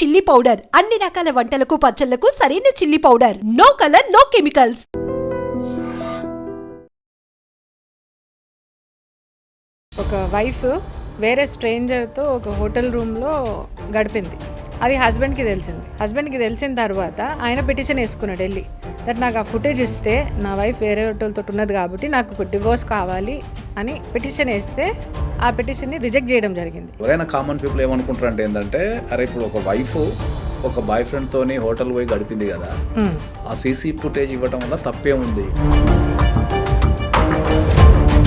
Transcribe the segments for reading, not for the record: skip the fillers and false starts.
Chilli powder అన్ని రకాల వంటలకు పచ్చళ్లకు సరైన chilli powder. No colour, no chemicals. ఒక వైఫ్ వేరే స్ట్రేంజర్తో ఒక హోటల్ రూమ్లో గడిపింది. అది హస్బెండ్కి తెలిసిన తర్వాత ఆయన పిటిషన్ వేసుకున్నాడు వెళ్ళి, దట్ నాకు ఆ ఫుటేజ్ ఇస్తే నా వైఫ్ వేరే హోటల్తో ఉన్నది కాబట్టి నాకు ఒక డివోర్స్ కావాలి అని పిటిషన్ వేస్తే ఆ పిటిషన్ని రిజెక్ట్ చేయడం జరిగింది. ఎవరైనా కామన్ పీపుల్ ఏమనుకుంటారంటే ఏంటంటే, అరే ఇప్పుడు ఒక వైఫ్ ఒక బాయ్ ఫ్రెండ్ తోని హోటల్ పోయి గడిపింది కదా, ఆ సీసీ ఫుటేజ్ ఇవ్వడం వల్ల తప్పే ఉంది.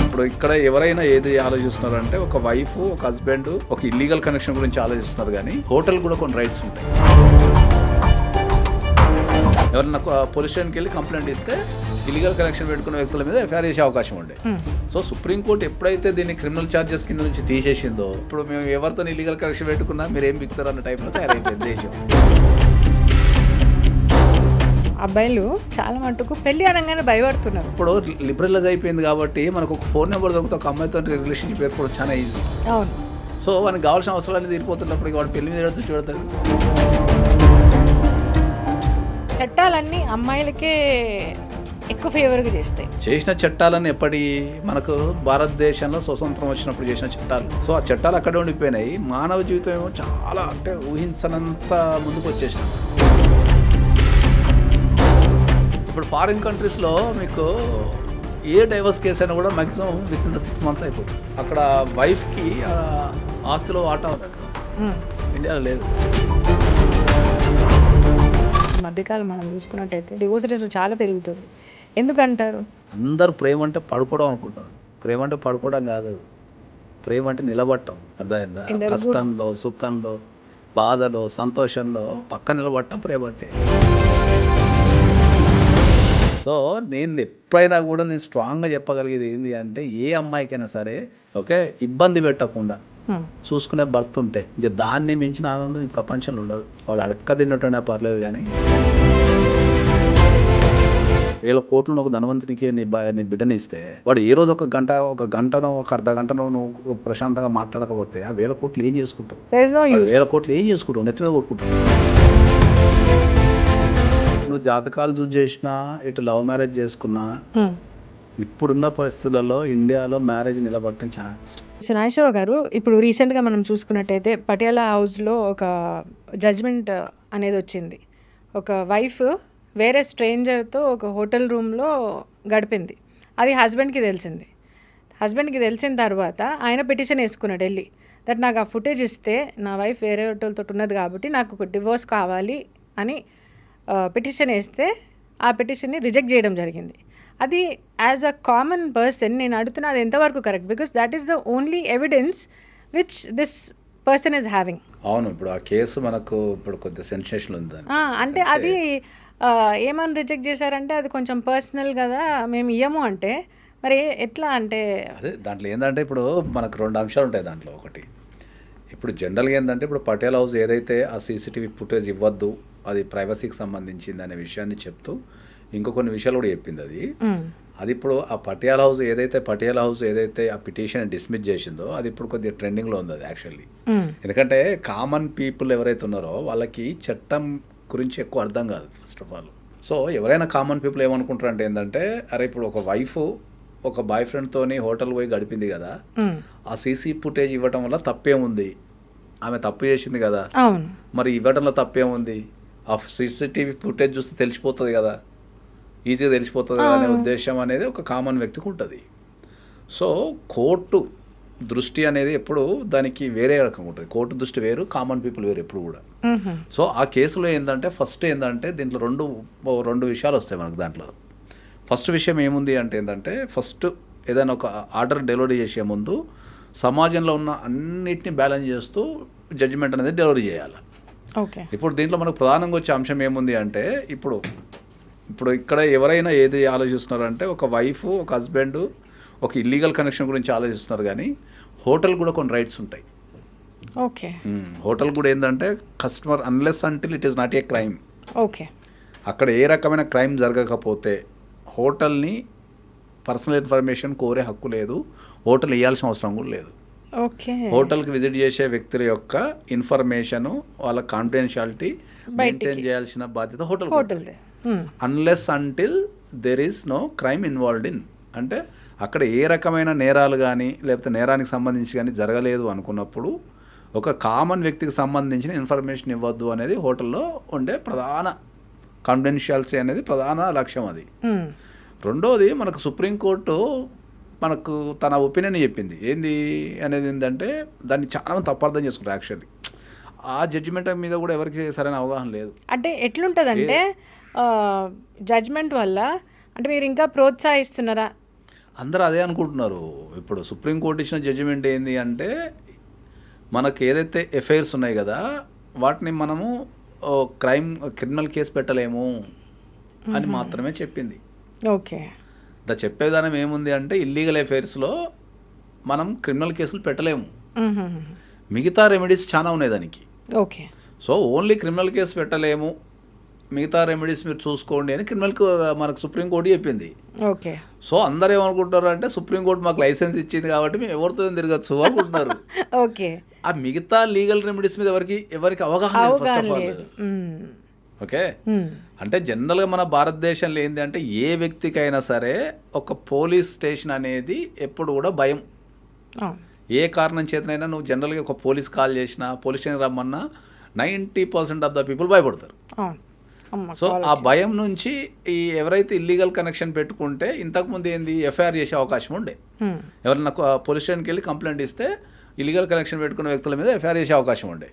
ఇప్పుడు ఇక్కడ ఎవరైనా ఏది ఆలోచిస్తున్నారంటే, ఒక వైఫ్ ఒక హస్బెండ్ ఒక ఇల్లీగల్ కనెక్షన్ గురించి ఆలోచిస్తున్నారు, కానీ హోటల్ కూడా కొన్ని రైట్స్ ఉంటాయి. ఎవరైనా పోలీస్ స్టేషన్కి వెళ్ళి కంప్లైంట్ ఇస్తే ఇల్లీగల్ కనెక్షన్ పెట్టుకున్న వ్యక్తుల మీద ఎఫ్ఐఆర్ చేసే అవకాశం ఉండే. సో సుప్రీంకోర్టు ఎప్పుడైతే దీన్ని క్రిమినల్ ఛార్జెస్ కింద నుంచి తీసేసిందో, ఇప్పుడు మేము ఎవరితో ఇల్లీగల్ కనెక్షన్ పెట్టుకున్నా మీరు ఏం బిక్తారు అన్న టైంలో తయారైపోయింది దేశం. అబ్బాయిలు చాలా మటుకు పెళ్లి అనగానే భయపడుతున్నారు. ఇప్పుడు లిబరలైజ్ అయిపోయింది కాబట్టి మనకు ఒక ఫోన్ నెంబర్ దొరికితే ఒక అమ్మాయితో రిలేషన్షిప్ ఏర్పడడం చాలా ఈజీ. అవును. సో వానికి కావాల్సిన అవసరాలు తీరిపోతున్నప్పుడు వాడు పెళ్లి మీద చూడతాడు. చట్టాలన్నీ అమ్మాయిలకే ఎక్కువ ఫేవర్గా చేస్తాయి. చేసిన చట్టాలను ఎప్పటి మనకు భారతదేశంలో స్వతంత్రం వచ్చినప్పుడు చేసిన చట్టాలు. సో ఆ చట్టాలు అక్కడే ఉండిపోయినాయి. మానవ జీవితం ఏమో చాలా అంటే ఊహించనంత ముందుకు వచ్చేసినాం. ఇప్పుడు ఫారిన్ కంట్రీస్లో మీకు ఏ డైవర్స్ కేసు అయినా కూడా maximum with in the 6 months అయిపోతుంది. అక్కడ వైఫ్కి ఆస్తిలో వాటా ఉంటుంది, ఇండియాలో లేదు. మధ్యకాలం మనం చూసుకున్నట్టయితే డివోర్స్ రేట్ చాలా పెరుగుతుంది. ఎందుకంటారు? అందరూ ప్రేమ అంటే పడుకోవడం అనుకుంటారు. ప్రేమ అంటే పడుకోవడం కాదు, ప్రేమ అంటే నిలబడటం. అర్థమైందా? కష్టంలో, సుఖంలో, బాధలో, సంతోషంలో పక్క నిలబడటం ప్రేమ అంటే. సో నేను ఎప్పుడైనా కూడా నేను స్ట్రాంగ్గా చెప్పగలిగేది ఏంటి అంటే, ఏ అమ్మాయికైనా సరే ఓకే ఇబ్బంది పెట్టకుండా చూసుకునే భర్త ఉంటే ఇక దాన్ని మించిన ఆనందం ఈ ప్రపంచంలో ఉండదు. వాడు అడక్క తిన్నట్టునే పర్లేదు, కానీ 1000 కోట్లు ఒక ధనవంతునికి నీ బిడ్డని ఇస్తే వాడు ఏ రోజు ఒక గంటనో ఒక అర్ధ గంటనో నువ్వు ప్రశాంతంగా మాట్లాడకపోతే ఆ 1000 కోట్లు ఏం చేసుకుంటావు? 1000 కోట్లు ఏం చేసుకుంటావు? నెత్తి మీద కొట్టుకుంటావు. నువ్వు జాతకాలు చూసి చేసినా, ఇటు లవ్ మ్యారేజ్ చేసుకున్నా, ఇప్పుడున్న పరిస్థితులలో ఇండియాలో మ్యారేజ్ నిలబడటం చాలా కష్టం. నాగేశ్వరరావు గారు, ఇప్పుడు రీసెంట్గా మనం చూసుకున్నట్టయితే పటియాలా హౌస్లో ఒక జడ్జ్మెంట్ అనేది వచ్చింది. ఒక వైఫ్ వేరే స్ట్రేంజర్తో ఒక హోటల్ రూమ్లో గడిపింది. అది హస్బెండ్కి తెలిసిన తర్వాత ఆయన పిటిషన్ వేసుకున్నాడు వెళ్ళి, దట్ నాకు ఆ ఫుటేజ్ ఇస్తే నా వైఫ్ వేరే హోటల్తో ఉన్నది కాబట్టి నాకు ఒక డివోర్స్ కావాలి అని పిటిషన్ వేస్తే ఆ పిటిషన్ని రిజెక్ట్ చేయడం జరిగింది. అది యాజ్ అ కామన్ పర్సన్ నేను అడుగుతున్నా, అది ఎంతవరకు correct? Because that is the only evidence which this person is having. అవును, ఇప్పుడు ఆ కేసు మనకు ఇప్పుడు కొద్దిగా సెన్సేషన్ ఉంది. అంటే అది ఏమని రిజెక్ట్ చేశారంటే, అది కొంచెం పర్సనల్ కదా, మేము ఇయ్యము అంటే మరి ఎట్లా అంటే? అదే దాంట్లో ఏంటంటే, ఇప్పుడు మనకు 2 అంశాలు ఉంటాయి దాంట్లో. ఒకటి, ఇప్పుడు జనరల్గా ఏంటంటే, ఇప్పుడు పటేల్ హౌస్ ఏదైతే ఆ సీసీటీవీ ఫుటేజ్ ఇవ్వద్దు, అది ప్రైవసీకి సంబంధించింది అనే విషయాన్ని చెప్తూ ఇంకో కొన్ని విషయాలు కూడా చెప్పింది. అది ఇప్పుడు ఆ పటియాలా హౌస్ ఏదైతే ఆ పిటిషన్ డిస్మిస్ చేసిందో అది ఇప్పుడు కొద్దిగా ట్రెండింగ్లో ఉంది అది యాక్చువల్లీ. ఎందుకంటే కామన్ పీపుల్ ఎవరైతే ఉన్నారో వాళ్ళకి చట్టం గురించి ఎక్కువ అర్థం కాదు ఫస్ట్ ఆఫ్ ఆల్. సో ఎవరైనా కామన్ పీపుల్ ఏమనుకుంటారంటే ఏంటంటే, అరే ఇప్పుడు ఒక వైఫ్ ఒక బాయ్ ఫ్రెండ్తోని హోటల్ పోయి గడిపింది కదా, ఆ సీసీ ఫుటేజ్ ఇవ్వడం వల్ల తప్పేముంది, ఆమె తప్పు చేసింది కదా, మరి ఇవ్వడంలో తప్పేముంది, ఆ సీసీటీవీ ఫుటేజ్ చూస్తే తెలిసిపోతుంది కదా, ఈజీగా తెలిసిపోతుంది కదా అనే ఉద్దేశం అనేది ఒక కామన్ వ్యక్తికి ఉంటుంది. సో కోర్టు దృష్టి అనేది ఎప్పుడు దానికి వేరే రకంగా ఉంటుంది. కోర్టు దృష్టి వేరు, కామన్ పీపుల్ వేరు ఎప్పుడు కూడా. సో ఆ కేసులో ఏంటంటే ఫస్ట్ ఏంటంటే దీంట్లో రెండు విషయాలు వస్తాయి మనకు. దాంట్లో ఫస్ట్ విషయం ఏముంది అంటే ఏంటంటే, ఫస్ట్ ఏదైనా ఒక ఆర్డర్ డెలివరీ చేసే ముందు సమాజంలో ఉన్న అన్నిటిని బ్యాలెన్స్ చేస్తూ జడ్జిమెంట్ అనేది డెలివరీ చేయాలి. ఇప్పుడు దీంట్లో మనకు ప్రధానంగా వచ్చే అంశం ఏముంది అంటే, ఇప్పుడు ఇక్కడ ఎవరైనా ఏది ఆలోచిస్తున్నారంటే, ఒక వైఫ్ ఒక హస్బెండ్ ఒక ఇల్లీగల్ కనెక్షన్ గురించి ఆలోచిస్తున్నారు, కానీ హోటల్ కూడా కొన్ని రైట్స్ ఉంటాయి. ఓకే, హోటల్ కూడా ఏంటంటే customer unless until it is not a crime. Okay, అక్కడ ఏ రకమైన క్రైమ్ జరగకపోతే హోటల్ని పర్సనల్ ఇన్ఫర్మేషన్ కోరే హక్కు లేదు, హోటల్ ఇవ్వాల్సిన అవసరం కూడా లేదు. ఓకే. హోటల్కి విజిట్ చేసే వ్యక్తుల యొక్క ఇన్ఫర్మేషను వాళ్ళ కాన్ఫిడెన్షియాలిటీ మెయింటైన్ చేయాల్సిన బాధ్యత hotel. Unless until there is no crime involved in, అంటే అక్కడ ఏ రకమైన నేరాలు కానీ లేకపోతే నేరానికి సంబంధించి కానీ జరగలేదు అనుకున్నప్పుడు ఒక కామన్ వ్యక్తికి సంబంధించిన ఇన్ఫర్మేషన్ ఇవ్వద్దు అనేది హోటల్లో ఉండే ప్రధాన కాన్ఫిడెన్షియాలిటీ అనేది ప్రధాన లక్ష్యం అది. రెండోది మనకు సుప్రీంకోర్టు మనకు తన ఒపీనియన్ చెప్పింది ఏంది అనేది ఏంటంటే దాన్ని చాలా మంది తప్పార్థం చేసుకుంటారు. యాక్చువల్లీ ఆ జడ్జిమెంట్ మీద కూడా ఎవరికి సరైన అవగాహన లేదు. అంటే ఎట్లుంటుందంటే జడ్జ్మెంట్ వల్ల అంటే మీరు ఇంకా ప్రోత్సహిస్తున్నారా? అందరూ అదే అనుకుంటున్నారు. ఇప్పుడు సుప్రీంకోర్టు ఇచ్చిన జడ్జిమెంట్ ఏంది అంటే మనకు ఏదైతే ఎఫ్ఐఆర్స్ ఉన్నాయి కదా వాటిని మనము క్రిమినల్ కేసు పెట్టలేము అని మాత్రమే చెప్పింది. ఓకే. చెప్పే విధానం ఏముంది అంటే ఇల్లీగల్ అఫైర్స్లో మనం క్రిమినల్ కేసులు పెట్టలేము, మిగతా రెమెడీస్ చాలా ఉన్నాయి దానికి. Okay. So only criminal case పెట్టలేము, మిగతా రెమెడీస్ మీరు చూసుకోండి అని మనకు సుప్రీంకోర్టు చెప్పింది. ఓకే. సో అందరూ ఏమనుకుంటారు అంటే సుప్రీంకోర్టు మాకు లైసెన్స్ ఇచ్చింది కాబట్టి మేము ఎవరితో తిరగచ్చు అనుకుంటున్నారు. ఓకే. ఆ మిగతా లీగల్ రెమెడీస్ మీద ఎవరికి అవగాహన లేదు. ఓకే. అంటే జనరల్గా మన భారతదేశంలో ఏంటి అంటే ఏ వ్యక్తికైనా సరే ఒక పోలీస్ స్టేషన్ అనేది ఎప్పుడు కూడా భయం. ఏ కారణం చేతనైనా నువ్వు జనరల్గా ఒక పోలీస్ కాల్ చేసినా పోలీస్ స్టేషన్ రమ్మన్నా 90% ఆఫ్ ద పీపుల్ భయపడతారు. సో ఆ భయం నుంచి ఈ ఎవరైతే ఇల్లీగల్ కనెక్షన్ పెట్టుకుంటే ఇంతకుముందు ఏంది ఎఫ్ఐఆర్ చేసే అవకాశం ఉండే, ఎవరైనా పోలీస్ స్టేషన్కి వెళ్ళి కంప్లైంట్ ఇస్తే ఇల్లీగల్ కనెక్షన్ పెట్టుకున్న వ్యక్తుల మీద ఎఫ్ఐఆర్ చేసే అవకాశం ఉండే.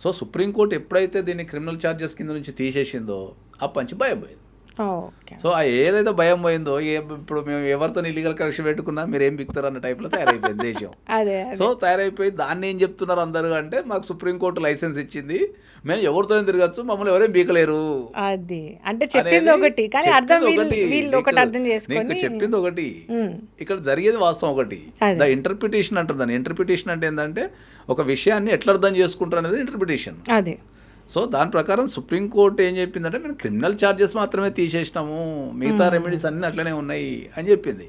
సో సుప్రీంకోర్టు ఎప్పుడైతే దీన్ని క్రిమినల్ ఛార్జెస్ కింద నుంచి తీసేసిందో అప్పటి నుంచి భయం పోయింది. సో ఆ ఏదైతే భయం పోయిందో ఇప్పుడు మేము ఎవరితో ఇల్లీగల్ కనెక్షన్ పెట్టుకున్నా మీరు ఏం బిక్తారు అన్న టైప్లో తయారైపోయింది దేశం. సో తయారైపోయి దాన్ని ఏం చెప్తున్నారు అందరూ అంటే మాకు సుప్రీంకోర్టు లైసెన్స్ ఇచ్చింది, మేము ఎవరితో తిరగచ్చు, మమ్మల్ని ఎవరేం బీకలేరు. అది అంటే చెప్పింది ఒకటి కానీ నీకు చెప్పింది ఒకటి, ఇక్కడ జరిగేది వాస్తవం ఒకటి. ద ఇంటర్ప్రిటేషన్ అంటారు దాన్ని. ఇంటర్ప్రిటేషన్ అంటే ఏంటంటే ఒక విషయాన్ని ఎట్లా అర్థం చేసుకుంటారు అనేది ఇంటర్ప్రిటేషన్. అదే. సో దాని ప్రకారం సుప్రీంకోర్టు ఏం చెప్పిందంటే మేము క్రిమినల్ ఛార్జెస్ మాత్రమే తీసేసినాము, మిగతా రెమెడీస్ అన్ని అట్లనే ఉన్నాయి అని చెప్పింది.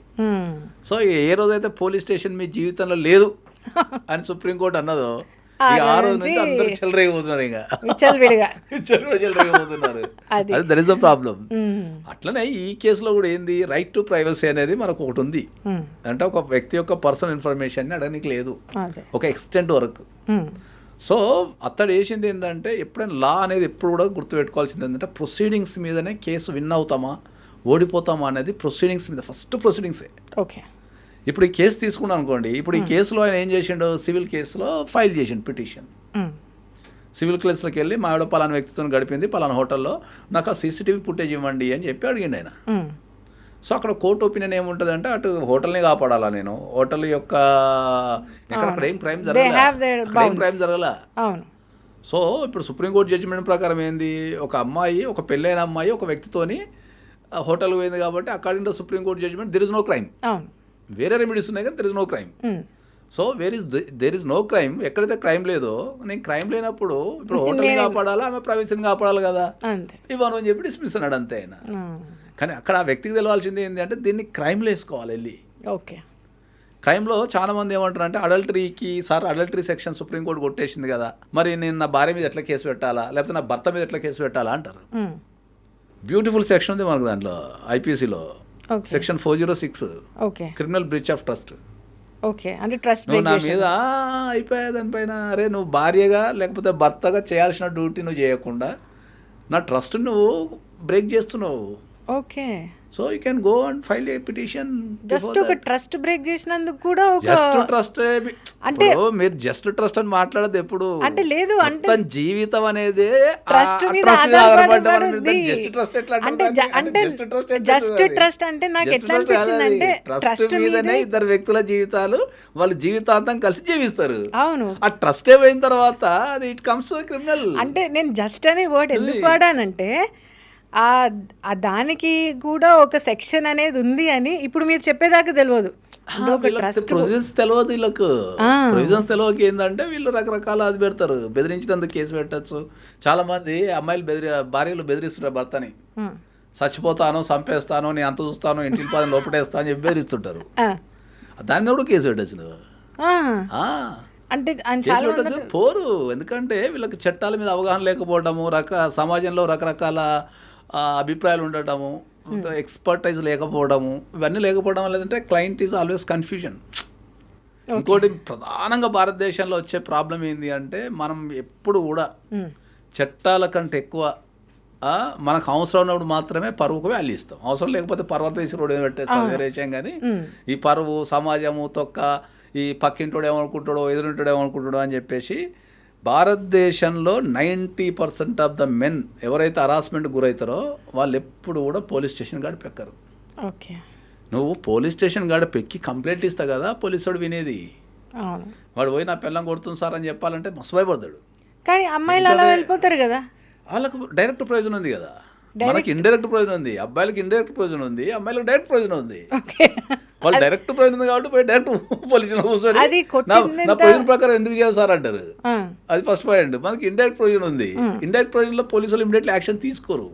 సో ఏ రోజైతే పోలీస్ స్టేషన్ మీ జీవితంలో లేదు అని సుప్రీంకోర్టు అన్నదో ఆ రోజు నుంచి అందరూ చెలరేగిపోతున్నారు, ఇంకా చెలరేగిపోతున్నారు. అది దట్ ఈస్ ద ప్రాబ్లం. అట్లనే ఈ కేసులో కూడా ఏంది రైట్ టు ప్రైవసీ అనేది మనకు ఒకటి ఉంది. అంటే ఒక వ్యక్తి యొక్క పర్సనల్ ఇన్ఫర్మేషన్ అడగడానికి లేదు ఒక ఎక్స్టెంట్ వరకు. సో అతడు వేసింది ఏంటంటే ఎప్పుడైనా లా అనేది ఎప్పుడు కూడా గుర్తుపెట్టుకోవాల్సింది ఏంటంటే ప్రొసీడింగ్స్ మీదనే కేసు విన్ అవుతామా ఓడిపోతామా అనేది ప్రొసీడింగ్స్ మీద, ఫస్ట్ ప్రొసీడింగ్సే. ఓకే. ఇప్పుడు ఈ కేసు తీసుకున్నాను అనుకోండి, ఇప్పుడు ఈ కేసులో ఆయన ఏం చేసిండు, సివిల్ కేసులో ఫైల్ చేసిండు పిటిషన్. సివిల్ కేసులోకి వెళ్ళి మా ఆవిడ పలానా వ్యక్తితో గడిపింది పలానా హోటల్లో, నాకు ఆ సీసీటీవీ ఫుటేజ్ ఇవ్వండి అని చెప్పి అడిగిండు ఆయన. సో అక్కడ కోర్టు ఒపీనియన్ ఏముంటుంది అంటే అటు హోటల్ని కాపాడాలా, నేను హోటల్ యొక్క ఎక్కడ ఏం క్రైమ్ జరగల. సో ఇప్పుడు సుప్రీంకోర్టు జడ్జిమెంట్ ప్రకారం ఏంది, ఒక అమ్మాయి ఒక పెళ్ళైన అమ్మాయి ఒక వ్యక్తితోని హోటల్ పోయింది కాబట్టి according to supreme court judgement there is no crime. వేరే రెమెడీస్ ఉన్నాయి కానీ there is no crime. So there is no crime. ఎక్కడైతే క్రైమ్ లేదో, నేను క్రైమ్ లేనప్పుడు ఇప్పుడు హోటల్ని కాపాడాలా ఆమె ప్రైవసీని కాపాడాలి కదా, ఇవ్వను అని చెప్పి డిస్మిస్ అన్నాడు అంతే ఆయన. కానీ అక్కడ ఆ వ్యక్తికి తెలవాల్సింది ఏంటి అంటే దీన్ని క్రైమ్లో వేసుకోవాలి వెళ్ళి. ఓకే. క్రైమ్లో చాలా మంది ఏమంటారు అంటే అడల్టరీకి అడల్టరీ సెక్షన్ సుప్రీంకోర్టు కొట్టేసింది కదా, మరి నేను నా భార్య మీద ఎట్లా కేసు పెట్టాలా లేకపోతే నా భర్త మీద ఎట్లా కేసు పెట్టాలా అంటారు. బ్యూటిఫుల్ సెక్షన్ ఉంది మనకు దాంట్లో ఐపీసీలో, section 406 criminal breach of trust. Okay. అంటే ట్రస్ట్ నువ్వు నా మీద అయిపోయా దానిపైన, అరే నువ్వు భార్యగా లేకపోతే భర్తగా చేయాల్సిన డ్యూటీ నువ్వు చేయకుండా నా ట్రస్ట్ నువ్వు బ్రేక్ చేస్తున్నావు. Okay. So you can go and file a petition. Just ఒక ట్రస్ట్ బ్రేక్ చేసినందుకు కూడా ఒక జస్ట్ ట్రస్ట్ అంటే మీరు జస్ట్ ట్రస్ట్ అని మాట్లాడదు ఎప్పుడు అంటే లేదు అంటే జీవితం అనేది ట్రస్ట్ మీద ఆధారపడి జస్ట్ ట్రస్ట్ ఎట్లా అంటే జస్ట్ ట్రస్ట్ అంటే నాకు ఎట్లా అనిపించింది అంటే ట్రస్ట్ మీదనే ఇద్దరు వ్యక్తుల జీవితాలు వాళ్ళు జీవితాంతం కలిసి జీవిస్తారు. అవును. ఆ ట్రస్ట్ అయిపోయిన తర్వాత అది ఇట్ కమ్స్ టు క్రిమినల్. అంటే నేను జస్ట్ అనే వర్డ్ ఎందుకు వాడానంటే దానికి కూడా ఒక సెక్షన్ అనేది ఉంది అని ఇప్పుడు మీరు చెప్పేదాకా తెలియదు. ప్రొవిజన్స్ తెలియదు వీళ్ళకు. ప్రొవిజన్స్ తెలియక ఏంటంటే వీళ్ళు రకరకాల అది పెడతారు, బెదిరించినందుకు కేసు పెట్టచ్చు. చాలా మంది అమ్మాయిలు భార్యలు బెదిరిస్తుంటారు భర్తని, చచ్చిపోతాను చంపేస్తాను నీ అంత చూస్తాను ఇంటికి పదని లోపటేస్తాను అని చెప్పి బెదిరిస్తుంటారు. దాన్ని కూడా కేసు పెట్టచ్చు. ఆ, అంటే ఆయన కేసులు చాలా పెట్టాల్సిన పోరు. ఎందుకంటే వీళ్ళకి చట్టాల మీద అవగాహన లేకపోవడము, సమాజంలో రకరకాల అభిప్రాయాలు ఉండటము, ఎక్స్పర్టైజ్ లేకపోవడము, ఇవన్నీ లేకపోవడం వల్ల ఏంటంటే క్లయింట్ ఈజ్ ఆల్వేస్ కన్ఫ్యూజన్. ఇంకోటి ప్రధానంగా భారతదేశంలో వచ్చే ప్రాబ్లం ఏంటి అంటే మనం ఎప్పుడు కూడా చట్టాల కంటే ఎక్కువ మనకు అవసరం ఉన్నప్పుడు మాత్రమే పరువుకు వాల్యూ ఇస్తాం. అవసరం లేకపోతే పర్వత తీసి రోడ్డు మీద పెట్టేస్తాం, వేరే విషయం. కానీ ఈ పరువు, సమాజము, తొక్క, ఈ పక్కింటోడు ఏమనుకుంటాడో, ఎదురింటాడు ఏమనుకుంటాడో అని చెప్పేసి భారతదేశంలో 90% ఆఫ్ ద మెన్ ఎవరైతే హరాస్మెంట్ గురవుతారో వాళ్ళు ఎప్పుడు కూడా పోలీస్ స్టేషన్ కాడ పెక్కరు. ఓకే, నువ్వు పోలీస్ స్టేషన్ కాడ పెక్కి కంప్లైంట్ ఇస్తా కదా పోలీసు వాడు వినేది. అవును. వాడు పోయి నా పిల్లం కొడుతుంది సార్ అని చెప్పాలంటే మస్తు భయపడతాడు. కానీ అమ్మాయిలు అలా వెళ్ళిపోతారు కదా. వాళ్ళకు డైరెక్ట్ ప్రయోజనం ఉంది కదా, మనకి ఇండైరెక్ట్ ప్రయోజనం ఉంది. అబ్బాయిలకి ఇండైరెక్ట్ ప్రయోజనం ఉంది, అమ్మాయిలకు డైరెక్ట్ ప్రయోజనం ఉంది. వాళ్ళు డైరెక్ట్ ప్రయోజనం ఉంది కాబట్టి పోయి డైరెక్ట్ పోలీసులో కూర్చొని నా ప్రయోజనం ప్రకారం ఎందుకు చేయాలి సార్ అంటారు. అది ఫస్ట్ పాయింట్. మనకి ఇండైరెక్ట్ ప్రయోజనం ఉంది. ఇండైరెక్ట్ ప్రయోజనంలో పోలీసులు ఇమీడియట్లీ యాక్షన్ తీసుకోరు.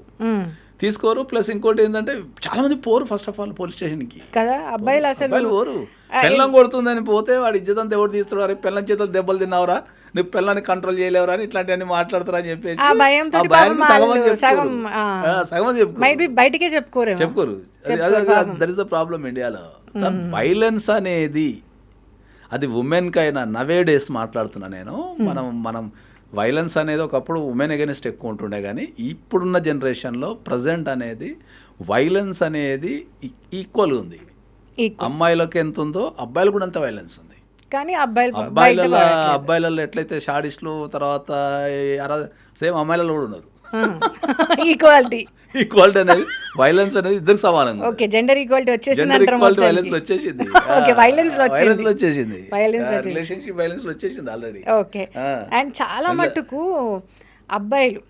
ప్లస్ ఇంకోటి ఏంటంటే చాలా మంది పోరు ఫస్ట్ ఆఫ్ ఆల్ పోలీస్ స్టేషన్కి కదా. అబ్బాయిలు పోరు. పెళ్ళం కొడుతుందని పోతే వాడు ఇజ్జత్ అంతా ఎవరు తీస్తున్నాడు, పెళ్ళం చేతులు దెబ్బలు తిన్నావురా, నువ్వు పిల్లని కంట్రోల్ చేయలేవరా అని ఇట్లాంటివన్నీ మాట్లాడతారా అని చెప్పేసి బయటకే చెప్పుకోరు. దట్ ఇస్ ద ప్రాబ్లం ఇండియాలో. వైలెన్స్ అనేది అది ఉమెన్ కైనా నవే డేస్ మాట్లాడుతున్నా నేను. మనం వైలెన్స్ అనేది ఒకప్పుడు ఉమెన్ అగెనిస్ట్ ఎక్కువ ఉంటుండే, కానీ ఇప్పుడున్న జనరేషన్లో ప్రజెంట్ అనేది వైలెన్స్ అనేది ఈక్వల్గా ఉంది. అమ్మాయిలకు ఎంత ఉందో అబ్బాయిలు కూడా అంత వైలెన్స్ ఉంది. కానీ అబ్బాయిలలో ఎట్లయితే షాడిస్టులు, తర్వాత సేమ్ అమ్మాయిలలో కూడా ఉన్నారు. ఈక్వాలిటీ అనేది వైలెన్స్ అనేది ఇద్దరికి సమానంగా. ఓకే, జెండర్ ఈక్వాలిటీ వచ్చేసింది. వైలెన్స్ వచ్చేసింది. ఓకే, వైలెన్స్ వచ్చేసింది. రిలేషన్షిప్ వైలెన్స్ వచ్చేసింది ఆల్రెడీ. ఓకే. అండ్ చాలా మట్టుకు అబ్బాయిలు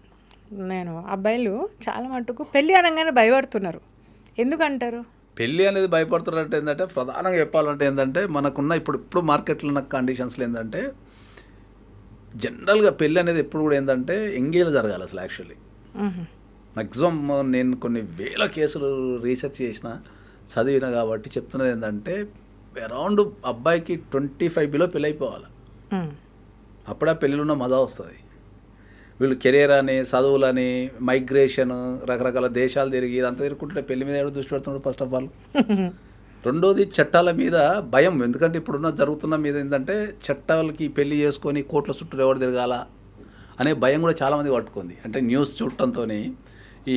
చాలా మట్టుకు పెళ్లి అనగానే భయపడుతున్నారు. ఎందుకంటారు పెళ్ళి అనేది భయపడుతున్నట్టు? ఏంటంటే ప్రధానంగా చెప్పాలంటే ఏంటంటే మనకున్న ఇప్పుడు మార్కెట్లో ఉన్న కండిషన్స్లో ఏంటంటే జనరల్గా పెళ్ళి అనేది ఎప్పుడు కూడా ఏంటంటే ఎంగేజ్ జరగాలి అసలు. యాక్చువల్లీ మ్యాక్సిమం నేను కొన్ని వేల కేసులు రీసెర్చ్ చేసిన, చదివిన కాబట్టి చెప్తున్నది ఏంటంటే అరౌండ్ అబ్బాయికి 25 బిలో పెళ్ళి అయిపోవాలి. అప్పుడే పెళ్ళిలో ఉన్న మజా వస్తుంది. వీళ్ళు కెరీర్ అని, చదువులని, మైగ్రేషన్, రకరకాల దేశాలు తిరిగి ఇదంతా తిరుగుతుంటే పెళ్లి మీద ఎవరు దృష్టి పెడుతున్నాడు ఫస్ట్ ఆఫ్ ఆల్. రెండోది చట్టాల మీద భయం. ఎందుకంటే ఇప్పుడున్న జరుగుతున్న మీద ఏంటంటే చట్టాలకి పెళ్లి చేసుకొని కోట్ల చుట్టూ ఎవరు తిరగాల అనే భయం కూడా చాలామంది పట్టుకుంది. అంటే న్యూస్ చూడటంతో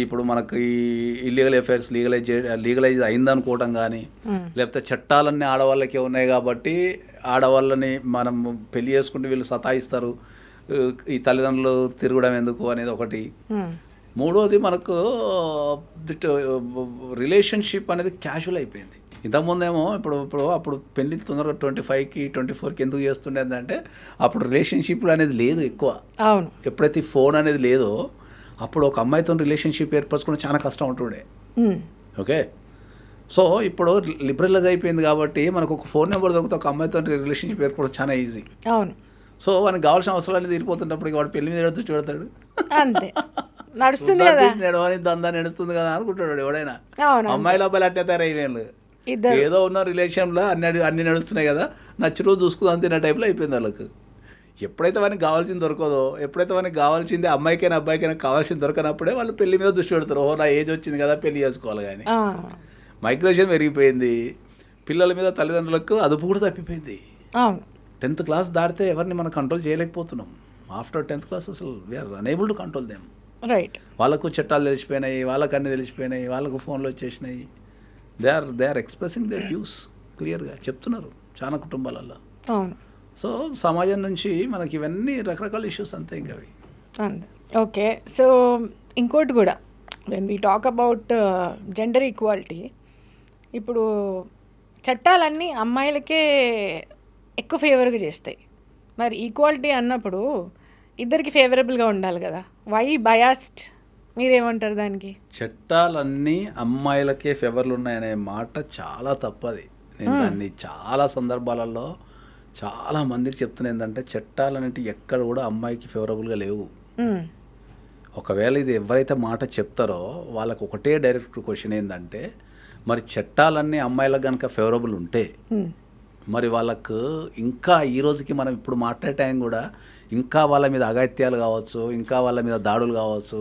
ఇప్పుడు మనకి ఇల్లీగల్ అఫైర్స్ లీగలైజ్ అయిందనుకోవటం కానీ, లేకపోతే చట్టాలన్నీ ఆడవాళ్ళకే ఉన్నాయి కాబట్టి ఆడవాళ్ళని మనం పెళ్లి చేసుకుంటే వీళ్ళు సతాయిస్తారు, ఈ తల్లిదండ్రులు తిరగడం ఎందుకు అనేది ఒకటి. మూడోది మనకు రిలేషన్షిప్ అనేది క్యాజువల్ అయిపోయింది. ఇంతకుముందేమో అప్పుడు పెళ్లి తొందరగా 25కి 24కి ఎందుకు చేస్తుండే అంటే అప్పుడు రిలేషన్షిప్లు అనేది లేదు ఎక్కువ. అవును. ఎప్పుడైతే ఫోన్ అనేది లేదో అప్పుడు ఒక అమ్మాయితో రిలేషన్షిప్ ఏర్పరచుకోవడం చాలా కష్టం ఉంటుండే. ఓకే, సో ఇప్పుడు లిబరలైజ్ అయిపోయింది కాబట్టి మనకు ఒక ఫోన్ నెంబర్ దొరికితే ఒక అమ్మాయితో రిలేషన్షిప్ ఏర్పడడం చాలా ఈజీ. అవును. సో వానికి కావాల్సిన అవసరాలు తీరిపోతున్నప్పుడు వాడు పెళ్లి మీద చూడతాడు, అంతే నడుస్తుంది కదా, నడవని దందా నడుస్తుంది కదా అనుకుంటాడు ఎవడైనా. అమ్మాయిల అబ్బాయిలు అట్టే తయారైపోయాను. ఏదో ఉన్న రిలేషన్లో అన్ని నడుస్తున్నాయి కదా, నచ్చి రోజు చూసుకుందాం తిన్న టైప్లో అయిపోయింది వాళ్ళకు. ఎప్పుడైతే వానికి కావాల్సింది దొరకదో, ఎప్పుడైతే వానికి కావాల్సింది అమ్మాయికైనా అబ్బాయికైనా కావాల్సింది దొరకనప్పుడే వాళ్ళు పెళ్లి మీద దృష్టి పెడతారు. ఓ నా ఏజ్ వచ్చింది కదా పెళ్లి చేసుకోవాలి. కానీ మైగ్రేషన్ పెరిగిపోయింది, పిల్లల మీద తల్లిదండ్రులకు అదుపు కూడా తప్పిపోయింది. 10th క్లాస్ దాటితే ఎవరిని మనం కంట్రోల్ చేయలేకపోతున్నాం. ఆఫ్టర్ 10th క్లాస్ అసలు we are unable to control them. Right. వాళ్ళకు చట్టాలు తెలిసిపోయినాయి, వాళ్ళకు అన్నీ తెలిసిపోయినాయి, వాళ్ళకు ఫోన్లు వచ్చేసినాయి. దే ఆర్ ఎక్స్ప్రెసింగ్ దేర్ వ్యూస్ క్లియర్గా చెప్తున్నారు చాలా కుటుంబాలలో. అవును. సో సమాజం నుంచి మనకి ఇవన్నీ రకరకాల ఇష్యూస్ అంతే ఇంకా అవి. ఓకే, సో ఇంకోటి కూడా when we talk about gender equality, ఇప్పుడు చట్టాలన్నీ అమ్మాయిలకే ఎక్కువ ఫేవర్గా చేస్తాయి. మరి ఈక్వాలిటీ అన్నప్పుడు ఇద్దరికి ఫేవరబుల్గా ఉండాలి కదా, వై బయాస్డ్? మీరేమంటారు దానికి? చట్టాలన్నీ అమ్మాయిలకే ఫేవర్లు ఉన్నాయనే మాట చాలా తప్పది. నేను దాన్ని చాలా సందర్భాలలో చాలా మందికి చెప్తున్నా ఏంటంటే చట్టాలన్నింటి ఎక్కడ కూడా అమ్మాయికి ఫేవరబుల్గా లేవు. ఒకవేళ ఇది ఎవరైతే మాట చెప్తారో వాళ్ళకు ఒకటే డైరెక్ట్ క్వశ్చన్ ఏంటంటే మరి చట్టాలన్నీ అమ్మాయిలకు కనుక ఫేవరబుల్ ఉంటే మరి వాళ్ళకు ఇంకా ఈ రోజుకి మనం ఇప్పుడు మాట్లాడే టైం కూడా ఇంకా వాళ్ళ మీద అఘాయిత్యాలు కావచ్చు, ఇంకా వాళ్ళ మీద దాడులు కావచ్చు,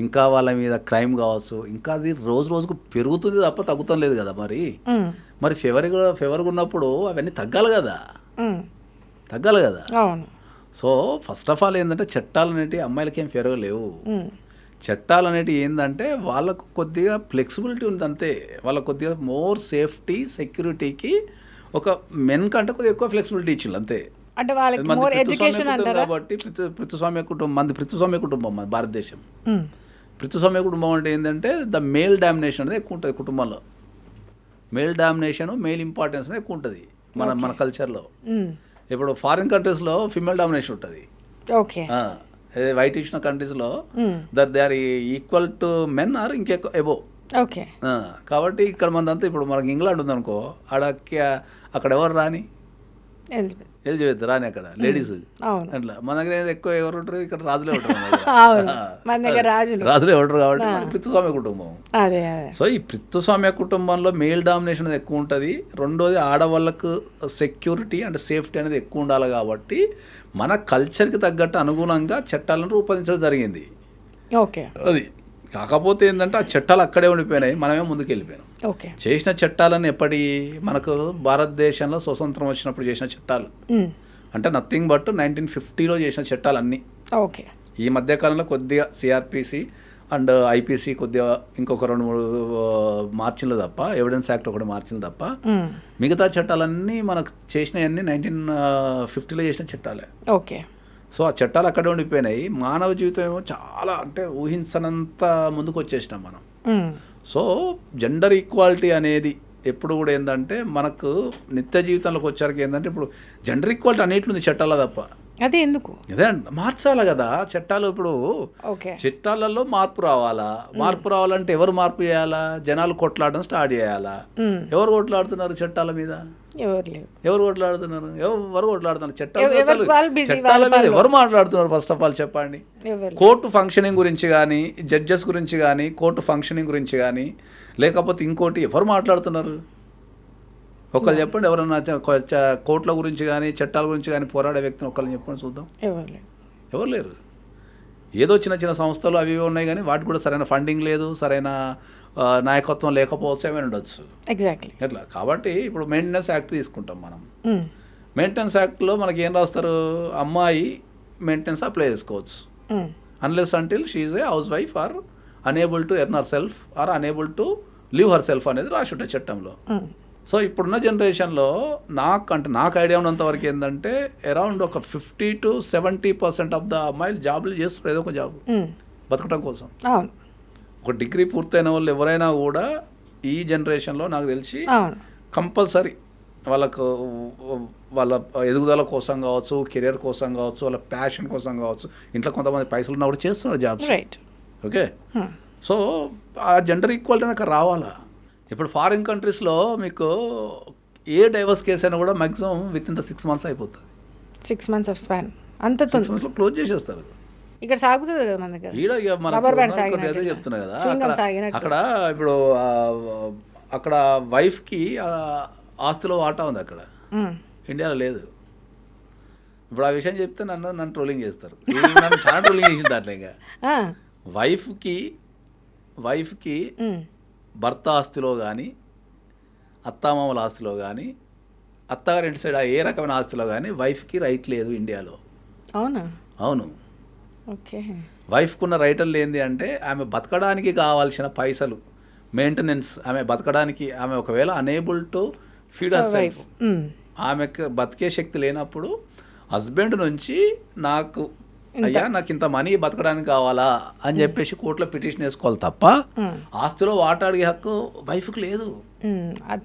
ఇంకా వాళ్ళ మీద క్రైమ్ కావచ్చు, ఇంకా అది రోజు రోజుకు పెరుగుతుంది తప్ప తగ్గుతం లేదు కదా. మరి ఫేవర్గా ఉన్నప్పుడు అవన్నీ తగ్గాలి కదా. అవును. సో ఫస్ట్ ఆఫ్ ఆల్ ఏంటంటే చట్టాలు అనేటివి అమ్మాయిలకి ఏం ఫేవర్గా లేవు. చట్టాలు అనేటివి ఏంటంటే వాళ్ళకు కొద్దిగా ఫ్లెక్సిబిలిటీ ఉంది అంతే. వాళ్ళకు కొద్దిగా మోర్ సేఫ్టీ సెక్యూరిటీకి ఒక మెన్ కంటే కొద్దిగా ఎక్కువ ఫ్లెక్సిబిలిటీ ఇచ్చింది అంతే. అంటే వాళ్ళకి మోర్ ఎడ్యుకేషన్ అంటారా? కాబట్టి పితృస్వామ్య కుటుంబం మన భారతదేశం. పితృస్వామ్య కుటుంబం అంటే ఏంటంటే ద మేల్ డామినేషన్ అనేది ఎక్కువ ఉంటుంది కుటుంబంలో. మేల్ డామినేషన్, మేల్ ఇంపార్టెన్స్ అనేది ఎక్కువ ఉంటుంది మన కల్చర్లో. ఇప్పుడు ఫారిన్ కంట్రీస్లో ఫిమేల్ డామినేషన్ ఉంటుంది. ఓకే. వైట్ ఇచ్చిన కంట్రీస్లో they are equal to men or ఇంకెక్కువ ఎబో. ఓకే. కాబట్టి ఇక్కడ మనదంతా ఇప్పుడు మనకి ఇంగ్లాండ్ ఉందనుకో, అక్కడ ఎవరు రాని ఎలిజబెత్ రాని అక్కడ లేడీస్ అట్లా. మన దగ్గర ఎక్కువ ఎవరు ఉంటారు, ఇక్కడ రాజులే ఉంటారు. రాజులే ఉంటారు కాబట్టి మన పితృస్వామ్య కుటుంబం. సో ఈ పితృస్వామ్య కుటుంబంలో మేల్ డామినేషన్ అనేది ఎక్కువ ఉంటుంది. రెండోది ఆడవాళ్ళకు సెక్యూరిటీ అండ్ సేఫ్టీ అనేది ఎక్కువ ఉండాలి. కాబట్టి మన కల్చర్కి తగ్గట్టు అనుగుణంగా చట్టాలను రూపొందించడం జరిగింది. ఓకే. అది కాకపోతే ఏంటంటే ఆ చట్టాలు అక్కడే ఉండిపోయినాయి, మనమే ముందుకు వెళ్ళిపోయినాం. చేసిన చట్టాలను ఎప్పటి మనకు భారతదేశంలో స్వతంత్రం వచ్చినప్పుడు చేసిన చట్టాలు అంటే నథింగ్ బట్ 1950లో చేసిన చట్టాలు అన్నీ. ఓకే. ఈ మధ్యకాలంలో కొద్దిగా సిఆర్పిసి అండ్ ఐపీసీ కొద్దిగా ఇంకొక 2-3 మార్చిలు తప్ప, ఎవిడెన్స్ యాక్ట్ ఒకటి మార్చిలు తప్ప, మిగతా చట్టాలన్నీ మనకు చేసినవన్నీ 1950లో చేసిన చట్టాలే. ఓకే. సో ఆ చట్టాలు అక్కడే ఉండిపోయినాయి. మానవ జీవితం ఏమో చాలా అంటే ఊహించనంత ముందుకు వచ్చేసినాం మనం. సో జెండర్ ఈక్వాలిటీ అనేది ఎప్పుడు కూడా ఏంటంటే మనకు నిత్య జీవితంలోకి వచ్చాక ఏంటంటే ఇప్పుడు జెండర్ ఈక్వాలిటీ అన్నిట్లు ఉంది చట్టాల తప్ప. అదే ఎందుకు అదే మార్చాలి కదా చట్టాలు. ఇప్పుడు చట్టాలలో మార్పు రావాలా. మార్పు రావాలంటే ఎవరు మార్పు చేయాలా? జనాలు కొట్లాడడం స్టార్ట్ చేయాలా. ఎవరు కొట్లాడుతున్నారు చట్టాల మీద? ఎవరు కొట్లాడుతున్నారు? చట్టాల మీద ఎవరు మాట్లాడుతున్నారు? ఫస్ట్ ఆఫ్ ఆల్ చెప్పండి. కోర్టు ఫంక్షనింగ్ గురించి కానీ, జడ్జెస్ గురించి కానీ, కోర్టు ఫంక్షనింగ్ గురించి కానీ, లేకపోతే ఇంకోటి ఎవరు మాట్లాడుతున్నారు? ఒకళ్ళు చెప్పండి. ఎవరన్నా కోర్టుల గురించి కానీ చట్టాల గురించి కానీ పోరాడే వ్యక్తిని ఒకళ్ళని చెప్పండి చూద్దాం. ఎవరు లేరు. ఏదో చిన్న చిన్న సంస్థలు అవి ఉన్నాయి కానీ వాటికి కూడా సరైన ఫండింగ్ లేదు, సరైన నాయకత్వం లేకపోవచ్చు, ఏమైనా ఉండొచ్చు. ఎగ్జాక్ట్లీ ఎట్లా. కాబట్టి ఇప్పుడు మెయింటెనెన్స్ యాక్ట్ తీసుకుంటాం మనం. మెయింటెనెన్స్ యాక్ట్లో మనకి ఏం రాస్తారు? అమ్మాయి మెయింటెనెన్స్ అప్లై చేసుకోవచ్చు unless until she is a house wife or unable to earn herself or unable to live herself అనేది రాసి ఉంటుంది చట్టంలో. సో ఇప్పుడున్న జనరేషన్లో నాకు ఐడియా ఉన్నంత వరకు ఏంటంటే అరౌండ్ ఒక 50 to 70% ఆఫ్ ద అమ్మాయిలు జాబులు చేస్తారు, ఏదో ఒక జాబ్ బతకడం కోసం. ఒక డిగ్రీ పూర్తయిన వాళ్ళు ఎవరైనా కూడా ఈ జనరేషన్లో నాకు తెలిసి కంపల్సరీ వాళ్ళకు వాళ్ళ ఎదుగుదల కోసం కావచ్చు, కెరియర్ కోసం కావచ్చు, వాళ్ళ ప్యాషన్ కోసం కావచ్చు, ఇంట్లో కొంతమంది పైసలు ఉన్నా కూడా చేస్తున్నారు జాబ్స్. ఓకే. సో ఆ జెండర్ ఈక్వాలిటీ నాకు రావాలా. ఇప్పుడు ఫారిన్ కంట్రీస్లో మీకు ఏ డైవర్స్ కేసు అయినా కూడా maximum with in the 6 months అయిపోతుంది. 6 months ఆఫ్ స్పాన్ అంత 6 monthsలో క్లోజ్ చేసేస్తారు. ఇక్కడ సాగుతుంది కదా మన దగ్గర. అదే చెప్తున్నా కదా. అక్కడ ఇప్పుడు అక్కడ వైఫ్కి ఆస్తిలో వాటా ఉంది, అక్కడ ఇండియాలో లేదు. ఇప్పుడు ఆ విషయం చెప్తే నన్ను ట్రోలింగ్ చేస్తారు. నన్ను చాలా ట్రోలింగ్ చేసింది అట్లా. ఇంకా వైఫ్కి భర్త ఆస్తిలో కానీ, అత్తామామల ఆస్తిలో కానీ, అత్తగారి ఇంటి సైడ్ ఏ రకమైన ఆస్తిలో కానీ వైఫ్కి రైట్ లేదు ఇండియాలో. అవును. ఓకే. వైఫ్కున్న రైటర్లు ఏంది అంటే ఆమె బతకడానికి కావాల్సిన పైసలు, మెయింటెనెన్స్, ఆమె బతకడానికి ఆమె ఒకవేళ unable to feed her self, ఆమెకు బతికే శక్తి లేనప్పుడు హస్బెండ్ నుంచి నాకు ఇంత మనీ బతకడానికి కావాలా అని చెప్పేసి కోర్టులో పిటిషన్ వేసుకోవాలి తప్ప ఆస్తిలో వాటా అడిగే హక్కు వైఫ్కి లేదు.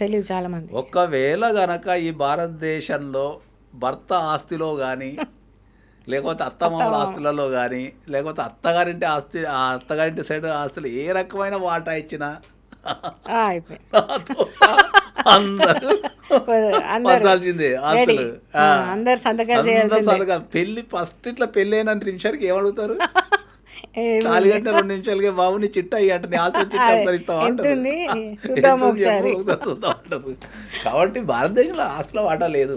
తెలియదు చాలా మంది. ఒకవేళ గనక ఈ భారతదేశంలో భర్త ఆస్తిలో కానీ, లేకపోతే అత్తమామల ఆస్తులలో కానీ, లేకపోతే అత్తగారింటి సైడ్ ఆస్తులు ఏ రకమైన వాటా ఇచ్చినా అందరూ పంచాల్సిందే ఆస్తులు. పెళ్లి ఫస్ట్ ఇట్లా పెళ్లి అయిన 2 నిమిషాలకి ఏమడుగుతారు? 4 గంటల 2 నిమిషాలకి బాబు నీ చిట్టా అంటే నీ ఆస్తులు చిట్టా ఒకసారి ఇస్తావా? అంటారు. కాబట్టి భారతదేశంలో ఆస్తుల వాటా లేదు.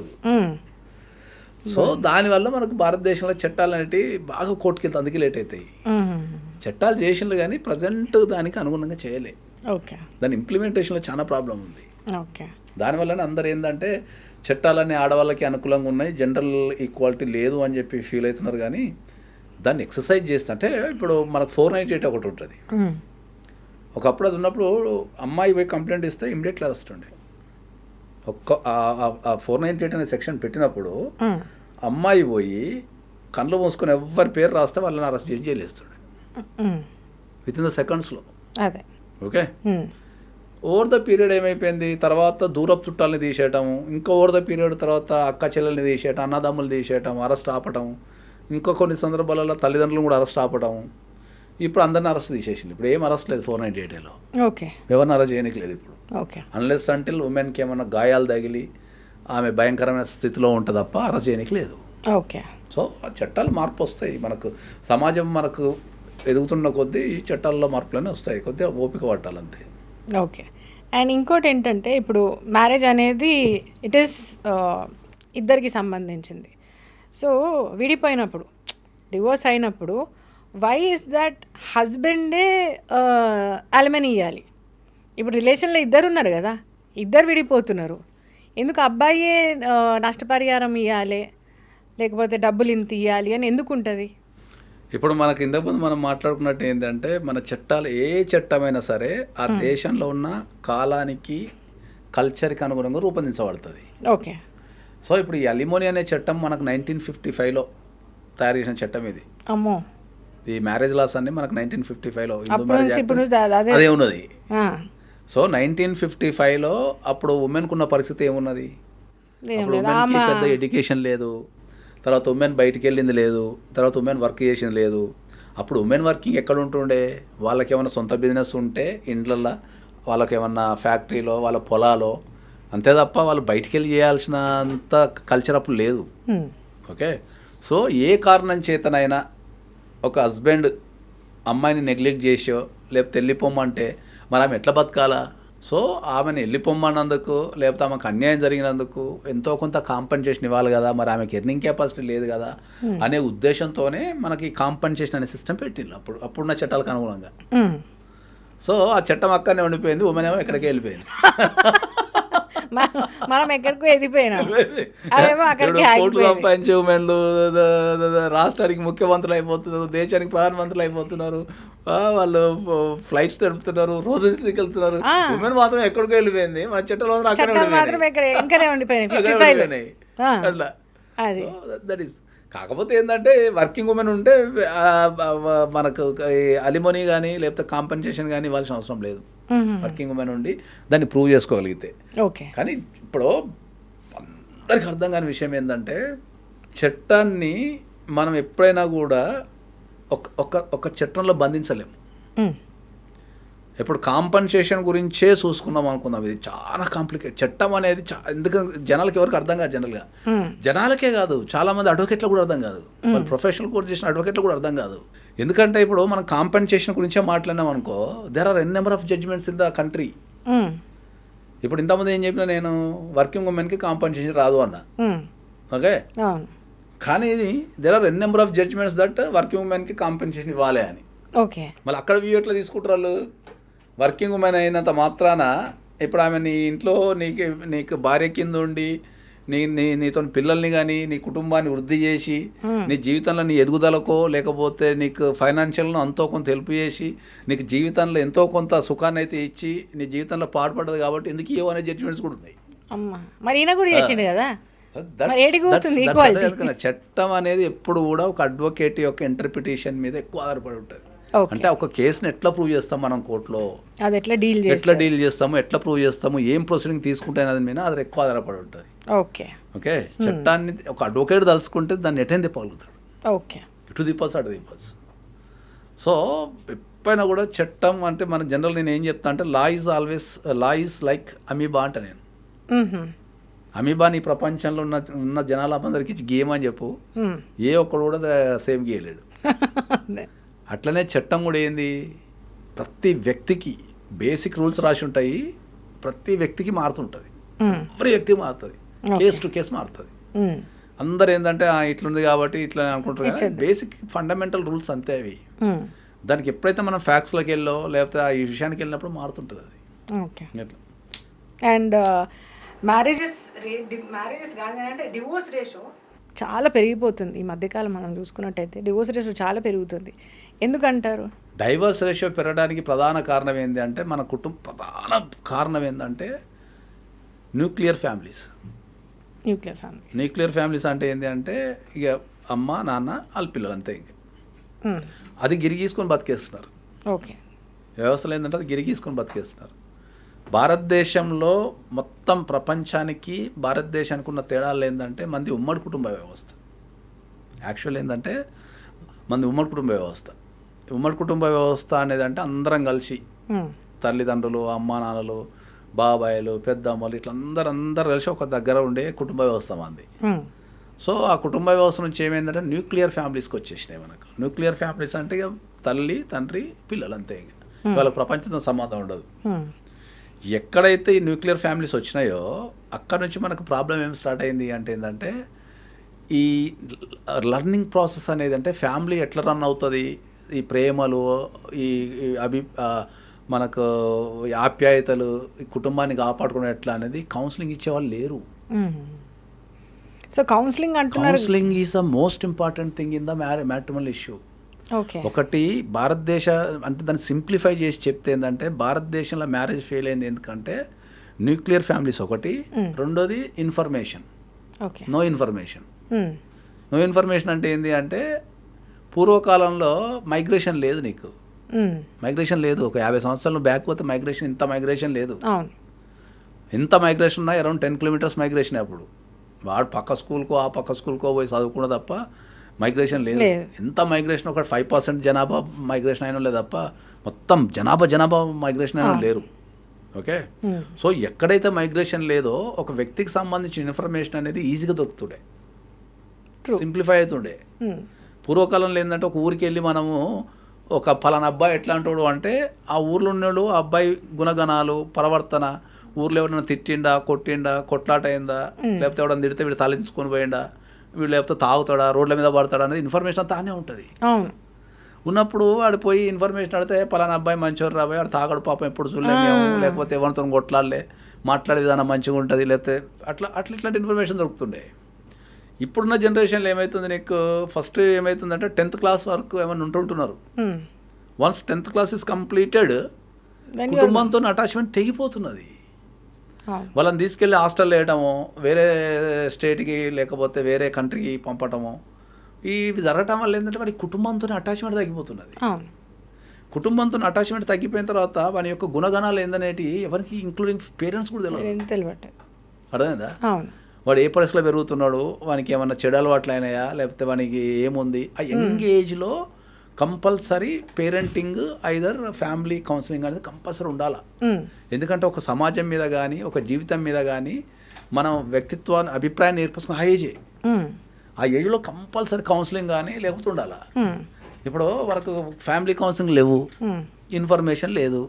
సో దానివల్ల మనకు భారతదేశంలో చట్టాలు అనేవి బాగా కోర్టుకి అందుకే లేట్ అవుతాయి. చట్టాలు చేసిండ్రు కానీ ప్రజెంట్ దానికి అనుగుణంగా చేయలే. ఓకే. దాని ఇంప్లిమెంటేషన్లో చాలా ప్రాబ్లం ఉంది. ఓకే. దానివల్లనే అందరు ఏంటంటే చట్టాలన్నీ ఆడవాళ్ళకి అనుకూలంగా ఉన్నాయి, జనరల్ ఈక్వాలిటీ లేదు అని చెప్పి ఫీల్ అవుతున్నారు. కానీ దాన్ని ఎక్సర్సైజ్ చేస్తే అంటే ఇప్పుడు మనకు 498 ఒకటి ఉంటుంది. ఒకప్పుడు అది ఉన్నప్పుడు అమ్మాయి పోయి కంప్లైంట్ ఇస్తే ఇమ్మీడియట్లీ అరెస్ట్ ఉండే. 498 అనే సెక్షన్ పెట్టినప్పుడు అమ్మాయి పోయి కళ్ళు మూసుకొని ఎవరి పేరు రాస్తే వాళ్ళని అరెస్ట్ చేసి జైలు వేస్తుండే విత్ ఇన్ ద సెకండ్స్లో. అదే. ఓకే. ఓవర్ ద పీరియడ్ ఏమైపోయింది, తర్వాత దూరపు చుట్టాలని తీసేయటము, ఇంకా ఓవర్ ద పీరియడ్ తర్వాత అక్క చెల్లెల్ని తీసేయటం, అన్నదమ్ములు తీసేయటం, అరెస్ట్ ఆపటం, ఇంకా కొన్ని సందర్భాలలో తల్లిదండ్రులను కూడా అరెస్ట్ ఆపటం. ఇప్పుడు అందరిని అరెస్ట్ తీసేసింది. ఇప్పుడు ఏం అరెస్ట్ లేదు 498లో. ఓకే. ఎవరిని అరెస్ట్ చేయడానికి లేదు ఇప్పుడు. ఓకే. అన్లెస్ అంటిల్ ఉమెన్కి ఏమన్నా గాయాలు తగిలి ఆమె భయంకరమైన స్థితిలో ఉంటుంది తప్ప అరెస్ట్ చేయడానికి లేదు. ఓకే. సో ఆ చట్టాలు మార్పు వస్తాయి. మనకు సమాజం మనకు ఎదుగుతున్న కొద్దీ ఈ చట్టాల్లో మార్పులనే వస్తాయి. కొద్దిగా ఓపిక పట్టాలంతే. ఓకే. అండ్ ఇంకోటి ఏంటంటే ఇప్పుడు మ్యారేజ్ అనేది ఇట్ ఈస్ ఇద్దరికి సంబంధించింది. సో విడిపోయినప్పుడు, డివోర్స్ అయినప్పుడు వై ఇస్ దట్ హస్బెండే అలిమనీ ఇవ్వాలి? ఇప్పుడు రిలేషన్లో ఇద్దరు ఉన్నారు కదా, ఇద్దరు విడిపోతున్నారు, ఎందుకు అబ్బాయే నష్టపరిహారం ఇవ్వాలి లేకపోతే డబ్బులు ఇంత ఇవ్వాలి అని ఎందుకు ఉంటుంది? ఇప్పుడు మనకి ఇంతకుముందు మనం మాట్లాడుకున్నట్టు ఏంటంటే మన చట్టాలు ఏ చట్టమైనా సరే ఆ దేశంలో ఉన్న కాలానికి కల్చర్కి అనుగుణంగా రూపొందించబడుతుంది. ఓకే. సో ఇప్పుడు ఈ అలిమోనీ అనే చట్టం మనకు 1955లో తయారు చేసిన చట్టం ఇది. అమ్మో. ఈ మ్యారేజ్ లాస్ అన్ని మనకు 1955లో అదే ఉన్నది. సో 1955లో అప్పుడు ఉమెన్కు ఉన్న పరిస్థితి ఏమున్నది? అప్పుడు ఉమెన్కి పెద్ద ఎడ్యుకేషన్ లేదు, తర్వాత ఉమెన్ బయటికి వెళ్ళింది లేదు, తర్వాత ఉమెన్ వర్క్ చేసింది లేదు. అప్పుడు ఉమెన్ వర్కింగ్ ఎక్కడ ఉంటుండే? వాళ్ళకి ఏమైనా సొంత బిజినెస్ ఉంటే ఇండ్లల్లో, వాళ్ళకి ఏమన్నా ఫ్యాక్టరీలో, వాళ్ళ పొలాలో, అంతే తప్ప వాళ్ళు బయటికి వెళ్ళి చేయాల్సినంత కల్చర్ అప్పుడు లేదు. ఓకే. సో ఏ కారణం చేతనైనా ఒక హస్బెండ్ అమ్మాయిని నెగ్లెక్ట్ చేసో లేకపోతే వెళ్ళిపోమ్మంటే మరి ఆమె ఎట్లా బతకాలా? సో ఆమెను వెళ్ళిపోమ్మన్నందుకు లేకపోతే ఆమెకు అన్యాయం జరిగినందుకు ఎంతో కొంత కాంపన్సేషన్ ఇవ్వాలి కదా, మరి ఆమెకి ఎర్నింగ్ కెపాసిటీ లేదు కదా అనే ఉద్దేశంతోనే మనకి కాంపన్సేషన్ అనే సిస్టమ్ పెట్టింది అప్పుడున్న చట్టాలకు అనుగుణంగా. సో ఆ చట్టం అక్కడనే ఉండిపోయింది, ఉమెన్ ఏమో ఎక్కడికి వెళ్ళిపోయింది. మనం ఎక్కడికో ఎదిపోయినాం. కోట్లు సంపాదించే ఉమెన్లు రాష్ట్రానికి ముఖ్యమంత్రులు అయిపోతున్నారు, దేశానికి ప్రధానమంత్రులు అయిపోతున్నారు, వాళ్ళు ఫ్లైట్స్ నడుపుతున్నారు, రోజు వెళ్తున్నారు. ఉమెన్ మాత్రం ఎక్కడికో వెళ్ళిపోయింది, మన చట్టాలు అట్లా. That is. కాకపోతే ఏంటంటే వర్కింగ్ ఉమెన్ ఉంటే మనకు అలిమోనీ కానీ లేకపోతే కాంపెన్సేషన్ కానీ ఇవ్వాల్సిన అవసరం లేదు. వర్కింగ్ ఉమెన్ ఉండి దాన్ని ప్రూవ్ చేసుకోగలిగితే. ఓకే. కానీ ఇప్పుడు అందరికి అర్థం కాని విషయం ఏంటంటే చట్టాన్ని మనం ఎప్పుడైనా కూడా ఒక చట్టంలో బంధించలేము. ఇప్పుడు కాంపన్సేషన్ గురించే చూసుకున్నాం అనుకుందాం, ఇది చాలా కాంప్లికేట్ చట్టం అనేది. ఎందుకంటే జనాలకి ఎవరికి అర్థం కాదు, జనరల్గా జనాలకే కాదు, చాలా మంది అడ్వకేట్లకు కూడా అర్థం కాదు, వాళ్ళు ప్రొఫెషనల్ కోర్స్ చేసిన అడ్వకేట్లకు కూడా అర్థం కాదు. ఎందుకంటే ఇప్పుడు మనం కాంపన్సేషన్ గురించే మాట్లాడినాం అనుకో, there are n number of judgments in the country. ఇప్పుడు ఇంతకుముందు ఏం చెప్పినా నేను, వర్కింగ్ ఉమెన్కి కాంపన్సేషన్ రాదు అన్న. ఓకే. కానీ there are n number of judgments that working ఉమెన్కి కాంపన్సేషన్ ఇవ్వాలి అని. ఓకే. మళ్ళీ అక్కడ వ్యూ ఎట్లా తీసుకుంటారు వాళ్ళు? వర్కింగ్ ఉమెన్ అయినంత మాత్రాన ఇప్పుడు ఆమె నీ ఇంట్లో నీకు భార్య కింద ఉండి నీతో పిల్లల్ని కానీ నీ కుటుంబాన్ని వృద్ధి చేసి నీ జీవితంలో నీ ఎదుగుదలకో లేకపోతే నీకు ఫైనాన్షియల్ను ఎంతో కొంత హెల్ప్ చేసి నీకు జీవితంలో ఎంతో కొంత సుఖాన్ని అయితే ఇచ్చి నీ జీవితంలో పాటుపడదు కాబట్టి ఎందుకు ఇవ్వనే జడ్జిమెంట్స్ కూడా ఉన్నాయి. మరి ఈయన కూడా చేసిండు కదా. చట్టం అనేది ఎప్పుడు కూడా ఒక అడ్వకేట్ యొక్క ఇంటర్ప్రిటేషన్ మీద ఎక్కువ ఆధారపడి ఉంటుంది. అంటే ఒక కేసుని ఎట్లా ప్రూవ్ చేస్తాం మనం కోర్టులో, అది ఎట్లా డీల్ చేస్తాము, ఎట్లా ప్రూవ్ చేస్తాము, ఏం ప్రొసీడింగ్ తీసుకుంటే అనేది మీద అది ఎక్కువ ఆధారపడి ఉంటుంది. ఓకే. ఓకే. చట్టాన్ని ఒక అడ్వకేట్ తలుచుకుంటే దాన్ని ఎటైనా తిప్పగలుగుతాడు. ఓకే. ఇటు తిప్పచ్చు అటు తిప్పచ్చు. సో ఎప్పుడైనా కూడా చట్టం అంటే మన జనరల్ నేను ఏం చెప్తా అంటే లా ఈజ్ లైక్ అమీబా అంట. నేను అమీబాని ఈ ప్రపంచంలో ఉన్న జనాలందరికీ గేమ్ అని చెప్పు, ఏ ఒక్కడు కూడా సేమ్ గీయలేడు. అట్లనే చట్టం కూడా ఏంది, ప్రతి వ్యక్తికి బేసిక్ రూల్స్ రాసి ఉంటాయి, ప్రతి వ్యక్తికి మారుతుంటుంది, ఎవరి వ్యక్తికి మారుతుంది, కేసు టు కేసు మారుతుంది. అందరు ఏంటంటే ఇట్లుంది కాబట్టి ఇట్లా అనుకుంటారు కానీ బేసిక్ ఫండమెంటల్ రూల్స్ అంతే అవి. దానికి ఎప్పుడైతే మనం ఫ్యాక్ట్స్లోకి వెళ్ళో లేకపోతే ఆ ఈ విషయానికి వెళ్ళినప్పుడు మారుతుంటుంది అది. ఓకే. అండ్ మ్యారేజెస్ కాగానే అంటే డివోర్స్ రేషియో చాలా పెరిగిపోతుంది ఈ మధ్యకాలం. మనం చూసుకున్నట్టయితే డివోర్స్ రేషియో చాలా పెరుగుతుంది. ఎందుకంటారు? డైవర్స్ రేషియో పెరగడానికి ప్రధాన కారణం ఏంటి అంటే మన ప్రధాన కారణం ఏంటంటే న్యూక్లియర్ ఫ్యామిలీస్. న్యూక్లియర్ ఫ్యామిలీస్ అంటే ఏంటి అంటే ఇక అమ్మ నాన్న వాళ్ళ పిల్లలు అంతే. ఇంక అది గిరిగీసుకొని బతికేస్తున్నారు. ఓకే. వ్యవస్థలు ఏంటంటే అది గిరిగీసుకొని బతికేస్తున్నారు. భారతదేశంలో మొత్తం ప్రపంచానికి భారతదేశానికి ఉన్న తేడాలు ఏంటంటే మంది ఉమ్మడి కుటుంబ వ్యవస్థ. యాక్చువల్ ఏంటంటే మంది ఉమ్మడి కుటుంబ వ్యవస్థ. ఉమ్మడి కుటుంబ వ్యవస్థ అనేది అంటే అందరం కలిసి తల్లిదండ్రులు, అమ్మ నాన్నలు, బాబాయిలు, పెద్దమ్మలు ఇట్లా అందరూ కలిసి ఒక దగ్గర ఉండే కుటుంబ వ్యవస్థ మంది. సో ఆ కుటుంబ వ్యవస్థ నుంచి ఏమైందంటే న్యూక్లియర్ ఫ్యామిలీస్కి వచ్చేసినాయి మనకు. న్యూక్లియర్ ఫ్యామిలీస్ అంటే ఇక తల్లి తండ్రి పిల్లలు అంతే. ఇక వాళ్ళకి ప్రపంచంతో సంబంధం ఉండదు. ఎక్కడైతే ఈ న్యూక్లియర్ ఫ్యామిలీస్ వచ్చినాయో అక్కడ నుంచి మనకు ప్రాబ్లం ఏం స్టార్ట్ అయింది అంటే ఏంటంటే ఈ లర్నింగ్ ప్రాసెస్ అనేది అంటే ఫ్యామిలీ ఎట్లా రన్ అవుతుంది, ఈ ప్రేమలు, ఈ మనకు ఆప్యాయతలు, ఈ కుటుంబాన్ని కాపాడుకునే ఎట్లా అనేది కౌన్సిలింగ్ ఇచ్చేవాళ్ళు లేరు. సో కౌన్సిలింగ్ అంటున్నారు. Counselling is the most important thing in the matrimonial issue. ఒకటి భారతదేశ అంటే దాన్ని సింప్లిఫై చేసి చెప్తే ఏంటంటే భారతదేశంలో మ్యారేజ్ ఫెయిల్ అయింది ఎందుకంటే న్యూక్లియర్ ఫ్యామిలీస్ ఒకటి, రెండోది information, no information. No information అంటే ఏంటి అంటే పూర్వకాలంలో మైగ్రేషన్ లేదు, నీకు మైగ్రేషన్ లేదు. ఒక 50 సంవత్సరాలు బ్యాక్ పోతే మైగ్రేషన్ ఇంత మైగ్రేషన్ లేదు. ఎంత మైగ్రేషన్ ఉన్నాయి, అరౌండ్ 10 కిలోమీటర్స్ మైగ్రేషన్. అప్పుడు వాడు పక్క స్కూల్కో ఆ పక్క స్కూల్కో పోయి చదువుకున్న తప్ప మైగ్రేషన్ లేదు. ఎంత మైగ్రేషన్, ఒక 5% జనాభా మైగ్రేషన్ అయిన లేదు తప్ప మొత్తం జనాభా మైగ్రేషన్ అయిన లేరు. ఓకే. సో ఎక్కడైతే మైగ్రేషన్ లేదో ఒక వ్యక్తికి సంబంధించిన ఇన్ఫర్మేషన్ అనేది ఈజీగా దొరుకుతుండే, సింప్లిఫై అవుతుండే. పూర్వకాలంలో ఏంటంటే ఒక ఊరికి వెళ్ళి మనము ఒక పలానా అబ్బాయి ఎట్లా అంటాడు అంటే ఆ ఊర్లో ఉన్నాడు ఆ అబ్బాయి గుణగణాలు, ప్రవర్తన, ఊర్లో ఎవరైనా తిట్టిండా, కొట్టిండా, కొట్లాట అయిందా, లేకపోతే ఎవరైనా తిడితే వీడు తలెంచుకొని పోయిండా, వీళ్ళు లేకపోతే తాగుతాడా, రోడ్ల మీద పడతాడా అనేది ఇన్ఫర్మేషన్ తానే ఉంటుంది. ఉన్నప్పుడు వాడు పోయి ఇన్ఫర్మేషన్ అడితే పలానా అబ్బాయి మంచివారు రాబోయే, వాడు తాగడు పాపం ఎప్పుడు చూడలేము, లేకపోతే ఎవరితో కొట్లాడలే, మాట్లాడే విధానం మంచిగా ఉంటుంది, లేకపోతే అట్లా ఇట్లాంటి ఇన్ఫర్మేషన్ దొరుకుతుండే. ఇప్పుడున్న జనరేషన్లో ఏమవుతుంది, నీకు ఫస్ట్ ఏమవుతుందంటే 10th క్లాస్ వరకు ఏమైనా ఉంటుంటున్నారు. Once 10th class is completed కుటుంబంతో అటాచ్మెంట్ తెగిపోతున్నది. వాళ్ళని తీసుకెళ్ళి హాస్టల్లో వేయటము, వేరే స్టేట్కి లేకపోతే వేరే కంట్రీకి పంపటము, ఇవి జరగటం వల్ల ఏంటంటే వాడి కుటుంబంతో అటాచ్మెంట్ తగ్గిపోతున్నది. కుటుంబంతో అటాచ్మెంట్ తగ్గిపోయిన తర్వాత వాని యొక్క గుణగణాలు ఏందనేటి ఎవరికి ఇంక్లూడింగ్ పేరెంట్స్ కూడా తెలియదు. అర్థమైందా? వాడు ఏ పరిస్థితిలో పెరుగుతున్నాడు, వానికి ఏమన్నా చెడు అలవాట్లు అయినాయా, లేకపోతే వానికి ఏముంది. ఆ యంగ్ ఏజ్లో compulsory parenting either family counselling అనేది కంపల్సరీ ఉండాలి. ఎందుకంటే ఒక సమాజం మీద కానీ ఒక జీవితం మీద కానీ మనం వ్యక్తిత్వాన్ని అభిప్రాయాన్ని నేర్పుకున్న ఆ ఏజ్లో కంపల్సరీ కౌన్సిలింగ్ కానీ లేకపోతే ఉండాలి. ఇప్పుడు వాళ్ళకు ఫ్యామిలీ కౌన్సిలింగ్ లేవు, ఇన్ఫర్మేషన్ లేదు.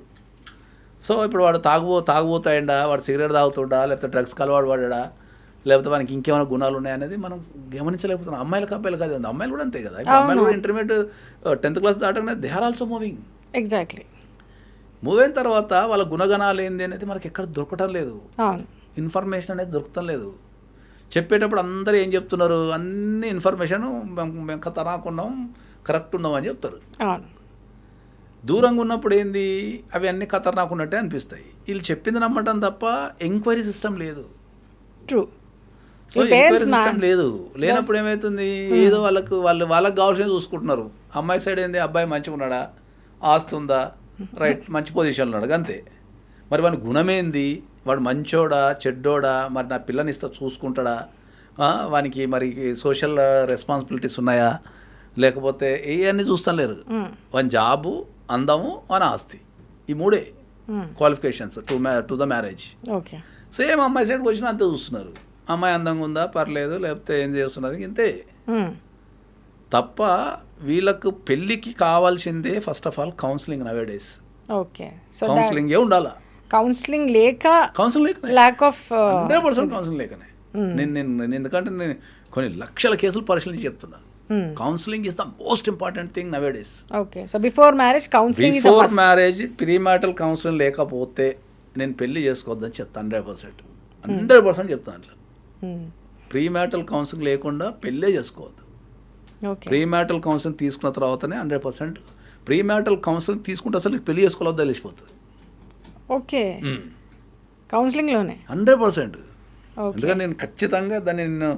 సో ఇప్పుడు వాడు తాగుబోతాయండా, వాడు సిగరెట్ తాగుతుండా, లేకపోతే డ్రగ్స్కి అలవాటు పడ్డా, లేకపోతే మనకి ఇంకేమైనా గుణాలు ఉన్నాయనేది మనం గమనించలేకపోతున్నాం. అమ్మాయిలకు అబ్బాయిలకు అది ఉంది, అమ్మాయిలు కూడా అంతే కదా. అమ్మాయిలు కూడా ఇంటర్మీడియట్ 10th క్లాస్ దాటగానే they are also moving. Exactly. Move అయిన తర్వాత వాళ్ళ గుణగణాలు ఏంది అనేది మనకి ఎక్కడ దొరకటం లేదు, ఇన్ఫర్మేషన్ అనేది దొరకటం లేదు. చెప్పేటప్పుడు అందరూ ఏం చెప్తున్నారు, అన్ని ఇన్ఫర్మేషన్ మేము తరాకున్నాం, కరెక్ట్ ఉన్నాం అని చెప్తారు. దూరంగా ఉన్నప్పుడు ఏంది, అవి అన్ని ఖతర్నాకున్నట్టే అనిపిస్తాయి. వీళ్ళు చెప్పింది నమ్మటం తప్ప ఎంక్వైరీ సిస్టమ్ లేదు. ట్రూ. సో ఎంక్వైరీ సిస్టమ్ లేనప్పుడు ఏమవుతుంది, ఏదో వాళ్ళకి కావాల్సిన చూసుకుంటున్నారు. అమ్మాయి సైడ్ ఏంది, అబ్బాయి మంచిగా ఉన్నాడా, ఆస్తుందా, రైట్, మంచి పొజిషన్లో ఉన్నాడు అంతే. మరి వాని గుణమేంది, వాడు మంచోడా చెడ్డోడా, మరి నా పిల్లని ఇస్తా చూసుకుంటాడా, వానికి మరి సోషల్ రెస్పాన్సిబిలిటీస్ ఉన్నాయా, లేకపోతే ఇవన్నీ చూస్తాను లేరు. వాని జాబు, అందము, వాని ఆస్తి, ఈ మూడే qualifications to the marriage. Okay. Same అమ్మాయి సైడ్కి వచ్చినా అంతే చూస్తున్నారు. అమ్మాయి అందంగా ఉందా పర్లేదు, లేకపోతే ఏం చేస్తున్నది ఇంతే తప్ప వీళ్ళకు పెళ్ళికి కావాల్సిందే first of all counselling nowadays. Okay. కౌన్సిలింగే ఉండాలా. కౌన్సిలింగ్ లేక కౌన్సిలింగ్ లేకనే ల్యాక్ ఆఫ్ 100% కౌన్సిలింగ్ లేకనే. నేను ఎందుకంటే నేను కొన్ని లక్షల కేసులు పరిశీలించి చెప్తున్నా. Counselling is the most important thing now days. Okay, so before marriage counselling is before marriage pre marital counselling లేకపోతే నేను పెళ్లి చేసుకోవద్దని చెప్తాను. 100% చెప్తాను. అట్లా ప్రీ మ్యారిటల్ కౌన్సిలింగ్ లేకుండా పెళ్ళే చేసుకోవద్దు. ఓకే, ప్రీ మ్యారిటల్ కౌన్సిలింగ్ తీసుకున్న తర్వాతనే 100%. ప్రీ మ్యారిటల్ కౌన్సిలింగ్ తీసుకుంటే అసలు నీకు పెళ్లి చేసుకోవాలో తెలిసిపోతుంది. ఓకే, కౌన్సిలింగ్లోనే 100%. ఎందుకంటే నేను ఖచ్చితంగా దాన్ని నేను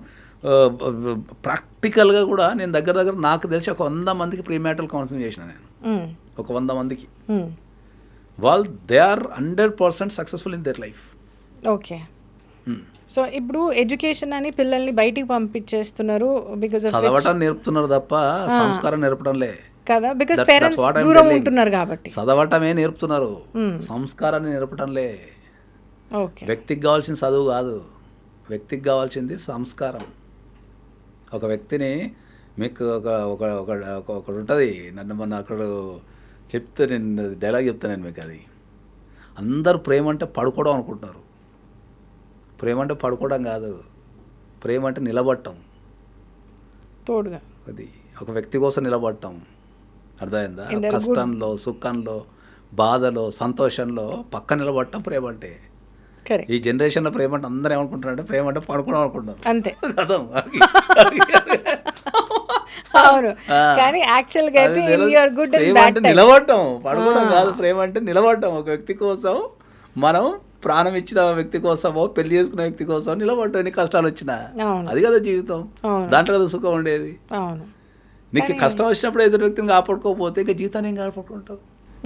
ప్రాక్టికల్గా కూడా నేను దగ్గర నాకు తెలిసి ఒక 100 మందికి ప్రీ మ్యారిటల్ కౌన్సిలింగ్ చేసిన నేను. ఒక 100 మందికి వాళ్ళు they are 100% successful in their life. Okay, so ఇప్పుడు ఎడ్యుకేషన్ అని పిల్లల్ని బయటికి పంపించేస్తున్నారు బికాజ్ ఆఫ్ చదవటం నేర్పుతున్నారు తప్ప సంస్కారం నేర్పడంలే కదా, బికాజ్ పేరెంట్స్ దూరం ఉంటున్నారు కాబట్టి. చదవటమే నేర్పుతున్నారు, సంస్కారాన్ని నేర్పడంలే. ఓకే, వ్యక్తికి కావాల్సిన చదువు కాదు, వ్యక్తికి కావాల్సింది సంస్కారం. ఒక వ్యక్తిని మీకు ఒకటి ఉంటుంది, నన్ను మొన్న అక్కడ చెప్తే నేను డైలాగ్ చెప్తాను మీకు. అది అందరూ ప్రేమ అంటే పడుకోవడం అనుకుంటున్నారు. ప్రేమ అంటే పడుకోవడం కాదు, ప్రేమ అంటే నిలబడటం, తోడుగా. అది ఒక వ్యక్తి కోసం నిలబడటం. అర్థమైందా? కష్టంలో, సుఖంలో, బాధలో, సంతోషంలో పక్క నిలబడటం ప్రేమ అంటే. ఈ జనరేషన్లో ప్రేమ అంటే అందరూ ఏమనుకుంటున్నారంటే ప్రేమ అంటే పడుకోవడం అనుకుంటున్నారు. అంతే. అర్థం అవును, కానీ యాక్చువల్ గా అయితే ప్రేమ అంటే నిలబడటం, పడుకోవడం కాదు. ప్రేమ అంటే నిలబడటం. ఒక వ్యక్తి కోసం మనం ప్రాణం ఇచ్చిన వ్యక్తి కోసమో పెళ్లి చేసుకున్న వ్యక్తి కోసం నిలబడటం. ఎన్ని కష్టాలు వచ్చినా అది కదా జీవితం, దాంట్లో కదా సుఖం ఉండేది. నీకు కష్టం వచ్చినప్పుడు ఎదురు వ్యక్తిని కాపాడుకోకపోతే ఇంకా జీవితాన్ని ఏం కాపాడుకుంటావు?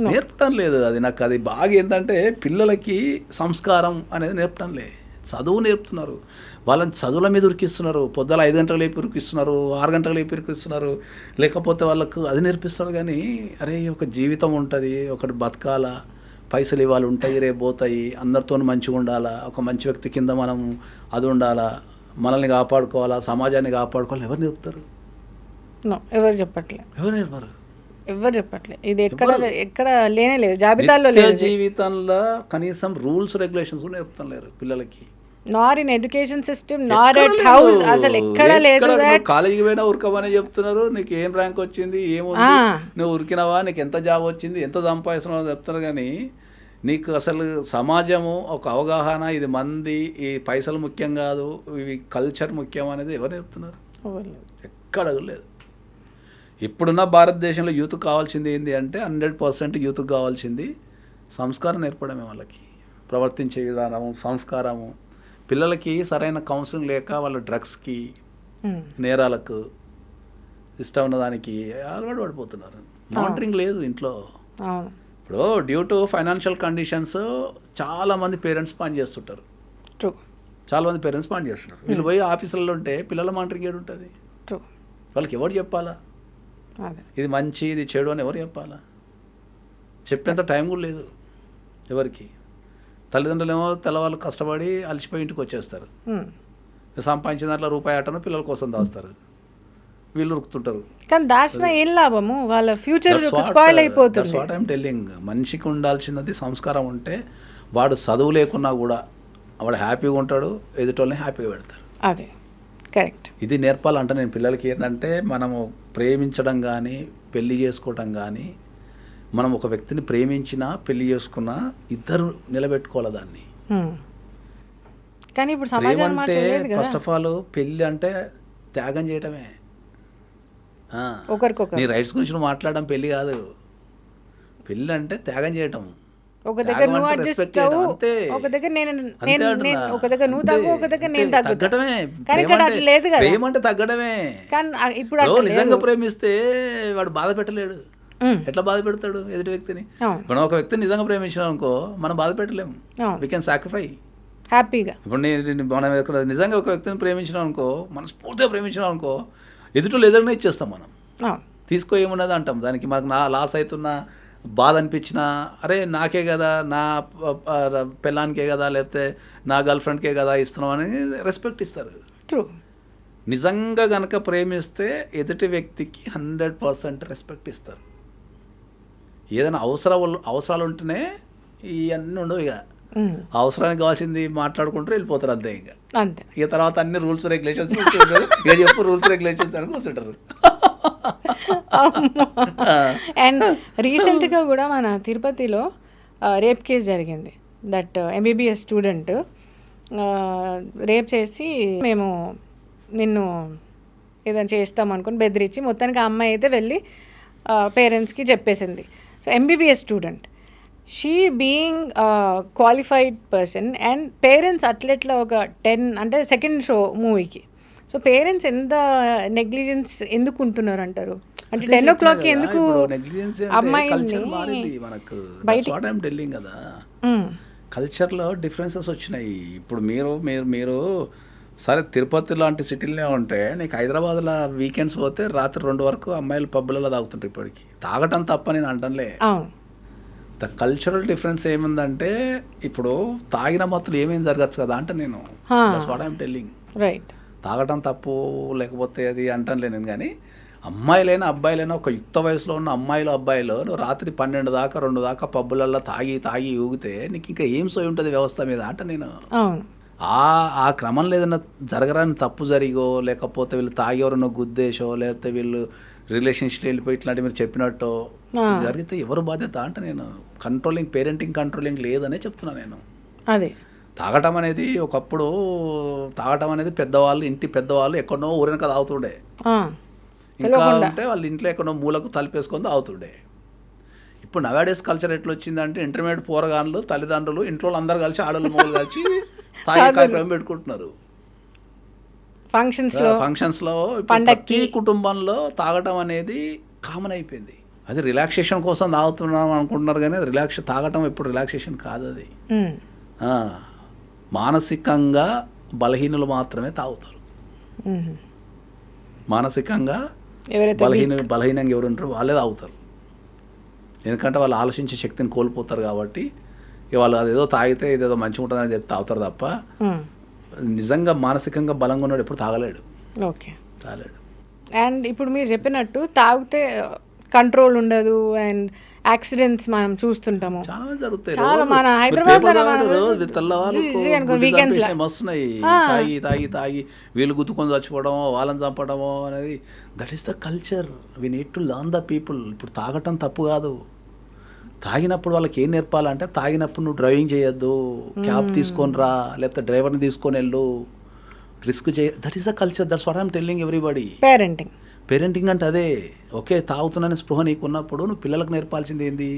నేర్పటం లేదు. అది నాకు అది బాగా ఏంటంటే పిల్లలకి సంస్కారం అనేది నేర్పటం లే. చదువు నేర్పుతున్నారు, వాళ్ళని చదువుల మీద ఉరికిస్తున్నారు. పొద్దున 5 గంటలకు లేపి ఉరికిస్తున్నారు, 6 గంటలకు లేపి ఉరికిస్తున్నారు. లేకపోతే వాళ్ళకు అది నేర్పిస్తున్నారు. కానీ అరే ఒక జీవితం ఉంటుంది, ఒకటి బతకాలా, పైసలు ఇవ్వాలి, ఉంటాయి, రేపు పోతాయి, అందరితో మంచిగా ఉండాలా, ఒక మంచి వ్యక్తి కింద మనం అది ఉండాలా, మనల్ని కాపాడుకోవాలా, సమాజాన్ని కాపాడుకోవాలని ఎవరు నేర్పుతారు? ఎవరు చెప్పట్లేదు, ఎవరు నేర్పరు, ఎవరు చెప్పట్లేదు. ఇది ఎక్కడ లేనే లేదు, జాబితాలో లేదు. జీవితంలో కనీసం రూల్స్ రెగ్యులేషన్స్ కూడా నేర్పుతాం లేరు పిల్లలకి. నార్ in education system, Nar at house, అసలు ఎక్కడ లేదు. కాలేజీకి పోయినా ఉరకమని చెప్తున్నారు. నీకు ఏం ర్యాంక్ వచ్చింది, ఏముంది, నువ్వు ఉరికినావా, నీకు ఎంత జాబ్ వచ్చింది, ఎంత సంపాదిస్తున్నావు చెప్తున్నారు. కానీ నీకు అసలు సమాజము ఒక అవగాహన, ఇది మంది, ఈ పైసలు ముఖ్యం కాదు, ఇవి కల్చర్ ముఖ్యం అనేది ఎవరు నేర్పుతున్నారు? ఎక్కడ లేదు. ఇప్పుడున్న భారతదేశంలో యూత్ కావాల్సింది ఏంటి అంటే 100% యూత్కి కావాల్సింది సంస్కారం నేర్పడమే. వాళ్ళకి ప్రవర్తించే విధానము, సంస్కారము. పిల్లలకి సరైన కౌన్సిలింగ్ లేక వాళ్ళు డ్రగ్స్కి, నేరాలకు, ఇష్టం ఉన్నదానికి అలవాటు పడిపోతున్నారు. మానిటరింగ్ లేదు ఇంట్లో. ఇప్పుడు డ్యూ టు ఫైనాన్షియల్ కండిషన్స్ చాలామంది పేరెంట్స్ పనిచేస్తుంటారు. చాలామంది పేరెంట్స్ పనిచేస్తున్నారు. వీళ్ళు పోయి ఆఫీసులలో ఉంటే పిల్లల మానిటరింగ్ ఏడు ఉంటుంది? వాళ్ళకి ఎవరు చెప్పాలా ఇది మంచి, ఇది చెడు అని ఎవరు చెప్పాలా? చెప్పేంత టైం కూడా లేదు ఎవరికి. తల్లిదండ్రులు ఏమో తెల్లవాళ్ళు కష్టపడి అలసిపోయి ఇంటికి వచ్చేస్తారు. సంపాదించిన దాంట్లో రూపాయి ఆటను పిల్లల కోసం దాస్తారు, వీళ్ళు ఉరుకుతుంటారు. కానీ దాచిన ఏం లాభము, వాళ్ళ ఫ్యూచర్ స్పాయిల్ అయిపోతుంది. What I'm telling. మనిషికి ఉండాల్సినది సంస్కారం ఉంటే వాడు చదువు లేకున్నా కూడా వాడు హ్యాపీగా ఉంటాడు, ఎదుటోళ్ళని హ్యాపీగా పెడతారు. అదే కరెక్ట్. ఇది నేర్పాలంటే నేను పిల్లలకి ఏంటంటే మనము ప్రేమించడం కానీ పెళ్లి చేసుకోవడం కానీ, మనం ఒక వ్యక్తిని ప్రేమించినా పెళ్లి చేసుకున్నా ఇద్దరు నిలబెట్టుకోవాలి దాన్ని. కానీ ఇప్పుడు ప్రేమ అంటే ఫస్ట్ ఆఫ్ ఆల్ పెళ్ళి అంటే త్యాగం చేయటమే. నీ రైట్స్ గురించి నువ్వు మాట్లాడడం పెళ్ళి కాదు. పెళ్ళి అంటే త్యాగం చేయటం. ఒక దగ్గర నువ్వు అడ్జస్ట్ అవ్వు, ఒక దగ్గర నేను ఒక దగ్గర నువ్వు తగ్గు, ఒక దగ్గర నేను తగ్గటమే. ప్రేమ అంటే తగ్గడమే. కానీ ఇప్పుడు నిజంగా ప్రేమిస్తే వాడు బాధ పెట్టలేడు. ఎట్లా బాధ పెడతాడు ఎదుటి వ్యక్తిని? మనం ఒక వ్యక్తిని నిజంగా ప్రేమించినాం అనుకో, మనం బాధ పెట్టలేము. వీ కెన్ సాక్రిఫై హ్యాపీగా. ఇప్పుడు మనం నిజంగా ఒక వ్యక్తిని ప్రేమించినాం అనుకో, మనస్ఫూర్తిగా ప్రేమించినాం అనుకో, ఎదుటిలో ఎదురునే ఇచ్చేస్తాం మనం. తీసుకో ఏమున్నది అంటాం. దానికి మనకు నా లాస్ అవుతున్నా, బాధ అనిపించినా, అరే నాకే కదా, నా పెళ్ళానికే కదా, లేకపోతే నా గర్ల్ ఫ్రెండ్కే కదా ఇస్తున్నాం అని రెస్పెక్ట్ ఇస్తారు. ట్రూ. నిజంగా కనుక ప్రేమిస్తే ఎదుటి వ్యక్తికి 100% రెస్పెక్ట్ ఇస్తారు. ఏదైనా అవసరాలు ఉంటేనే ఇవన్నీ ఉండవు. ఇక అవసరానికి కావాల్సింది మాట్లాడుకుంటూ వెళ్ళిపోతారు అంతే. ఇంకా అంతే. ఇక తర్వాత అన్ని రూల్స్ రెగ్యులేషన్స్ ఇక చెప్పు రూల్స్ రెగ్యులేషన్స్ అని కూర్చుంటారు. అండ్ రీసెంట్గా కూడా మన తిరుపతిలో రేప్ కేసు జరిగింది. దట్ ఎంబీబీఎస్ స్టూడెంట్ రేప్ చేసి మేము నిన్ను ఏదైనా చేస్తాం అనుకుని బెదిరించి మొత్తానికి ఆ అమ్మాయి అయితే వెళ్ళి పేరెంట్స్కి చెప్పేసింది. So MBBS student, she being qualified person and parents అట్లెట్లా ఒక 10 అంటే సెకండ్ షో మూవీకి. సో పేరెంట్స్ ఎంత నెగ్లిజెన్స్ ఎందుకు ఉంటున్నారు అంటారు? అంటే 10 o'clock ఎందుకు అమ్మాయిని బయట కదా. కల్చర్లో డిఫరెన్సెస్ వచ్చినాయి. ఇప్పుడు మీరు సరే తిరుపతి లాంటి సిటీలనే ఉంటే నీకు హైదరాబాద్లో వీకెండ్స్ పోతే రాత్రి 2 వరకు అమ్మాయిలు పబ్బులలో తాగుతుంటారు. ఇప్పటికి తాగటం తప్ప నేను అంటలే. ద కల్చరల్ డిఫరెన్స్ ఏముందంటే ఇప్పుడు తాగిన మత్తులు ఏమేమి జరగచ్చు కదా అంటే నేను వాట్ ఐఎమ్ టెల్లింగ్. రైట్. తాగటం తప్పు లేకపోతే అది అంటలే నేను. కానీ అమ్మాయిలైనా అబ్బాయిలైనా ఒక యుక్త వయసులో ఉన్న అబ్బాయిలు నువ్వు రాత్రి 12 దాకా 2 దాకా పబ్బులలో తాగి ఊగితే నీకు ఇంకా ఏం సోయి ఉంటుంది వ్యవస్థ మీద అంటే నేను. ఆ క్రమంలో ఏదైనా జరగరాని తప్పు జరిగో లేకపోతే వీళ్ళు తాగి ఎవరన్నా గుద్దేశో లేకపోతే వీళ్ళు రిలేషన్షిప్ వెళ్ళిపోయి ఇట్లాంటి మీరు చెప్పినట్టు జరిగితే ఎవరు బాధ్యత అంటే నేను పేరెంటింగ్ కంట్రోలింగ్ లేదనే చెప్తున్నా నేను. అదే తాగటం అనేది ఒకప్పుడు పెద్దవాళ్ళు ఇంటి పెద్దవాళ్ళు ఎక్కడో ఊరినక తాగుతుండే. ఇంకా ఉంటే వాళ్ళ ఇంట్లో ఎక్కడో మూలకు తలిపేసుకొని తాగుతుండే. ఇప్పుడు నవాడేస్ కల్చర్ ఎట్లా వచ్చిందంటే ఇంటర్మీడియట్ పోరగాన్లు తల్లిదండ్రులు ఇంట్లో అందరు కలిసి ఆడలు మొగలు కలిసి తాగే కార్యక్రమం పెట్టుకుంటున్నారు. ఫంక్షన్స్లో ప్రతి కుటుంబంలో తాగటం అనేది కామన్ అయిపోయింది. అది రిలాక్సేషన్ కోసం తాగుతున్నాం అనుకుంటున్నారు కానీ తాగటం ఎప్పుడు రిలాక్సేషన్ కాదు. అది మానసికంగా బలహీనులు మాత్రమే తాగుతారు. మానసికంగా బలహీనంగా ఎవరు ఉంటారో వాళ్ళే తాగుతారు. ఎందుకంటే వాళ్ళు ఆలోచించే శక్తిని కోల్పోతారు కాబట్టి వాళ్ళు అదేదో తాగితే ఇదేదో మంచిగా ఉంటుందని చెప్పి తాగుతారు తప్ప నిజంగా మానసికంగా బలంగా ఉన్నాడు ఎప్పుడు తాగలేడు. అండ్ ఇప్పుడు మీరు చెప్పినట్టు తాగితే కంట్రోల్ ఉండదు అండ్ యాక్సిడెంట్స్ మనం చూస్తుంటాము చాలా మంది జరుగుతాయి. మన హైదరాబాద్ వస్తున్నాయి తాగి వీళ్ళు గుద్దుకొని చచ్చిపోవడమో వాళ్ళని చంపడమో అనేది. That is the culture. We need to learn the people. ఇప్పుడు తాగటం తప్పు కాదు. తాగినప్పుడు వాళ్ళకి ఏం నేర్పాలంటే తాగినప్పుడు నువ్వు డ్రైవింగ్ చేయొద్దు, క్యాబ్ తీసుకొని రా లేకపోతే డ్రైవర్ని తీసుకొని వెళ్ళు, రిస్క్ చేయ. That is the culture. That's what I'm telling everybody. Parenting అంటే అదే. ఓకే తాగుతున్నానే స్పృహ నీకున్నప్పుడు నువ్వు పిల్లలకు నేర్పాల్సింది ఏంది?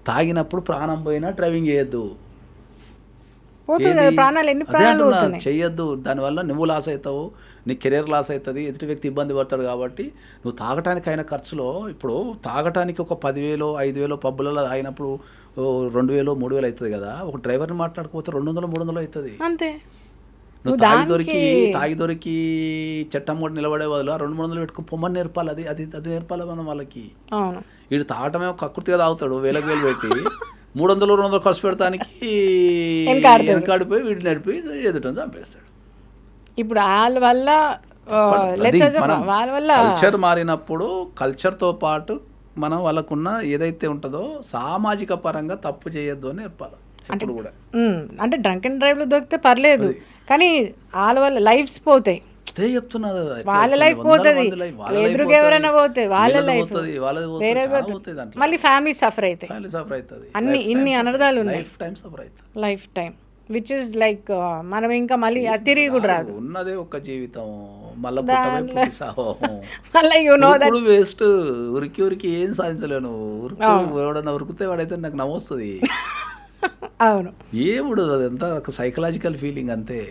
తాగినప్పుడు ప్రాణం పోయినా డ్రైవింగ్ చేయొద్దు, చెయ్యొద్దు. దానివల్ల నువ్వు లాస్ అవుతావు, నీ కెరీర్ లాస్ అవుతుంది, ఎదుటి వ్యక్తి ఇబ్బంది పడతాడు. కాబట్టి నువ్వు తాగటానికి అయిన ఖర్చులో ఇప్పుడు తాగటానికి ఒక 10,000 5,000 పబ్బులలో అయినప్పుడు 2,000 3,000 అవుతుంది కదా. ఒక డ్రైవర్ని మాట్లాడుకోకపోతే 200 300 అవుతుంది అంతే. నువ్వు తాగి దొరికి చట్టం కూడా నిలబడే బదులు 200-300 పెట్టుకుని పొమ్మని నేర్పాలి. అది నేర్పాలి మనం వాళ్ళకి. వీడు తాగటమే ఒక కకృతిగా తాగుతాడు, 1000 పెట్టి 300-200 ఖర్చు పెడతానికి వెనకాడిపోయి వీడు నడిపోయి ఎదుటని చంపేస్తాడు. ఇప్పుడు వాళ్ళ వల్ల కల్చర్ మారినప్పుడు కల్చర్తో పాటు మనం వాళ్ళకున్న ఏదైతే ఉంటుందో సామాజిక పరంగా తప్పు చేయొద్దు అని నేర్పాలి. కూడా అంటే డ్రంక్ అండ్ డ్రైవ్ లో దొరికితే పర్లేదు కానీ వాళ్ళ వల్ల లైఫ్స్ పోతాయి. అదే చెప్తున్నా, వాళ్ళ లైఫ్ పోతుంది, ఎదురుగా ఎవరైనా పోతే వాళ్ళ లైఫ్ వేరే, మళ్ళీ ఫ్యామిలీ సఫర్ అవుతాయి. అన్ని ఇన్ని అనర్థాలు ఉన్నాయి life time, which is like మనం ఇంకా మళ్ళీ తిరిగి కూడా రాదు. ఉన్నదే ఒక జీవితం, మళ్ళీ వేస్ట్. ఉరికి ఏం సాధించలేను. ఎవడన్నా ఉరికితే వాడైతే నాకు నవ్వొస్తుంది. అవును, ఏముడు అదంతా ఒక సైకలాజికల్ ఫీలింగ్ అంతే.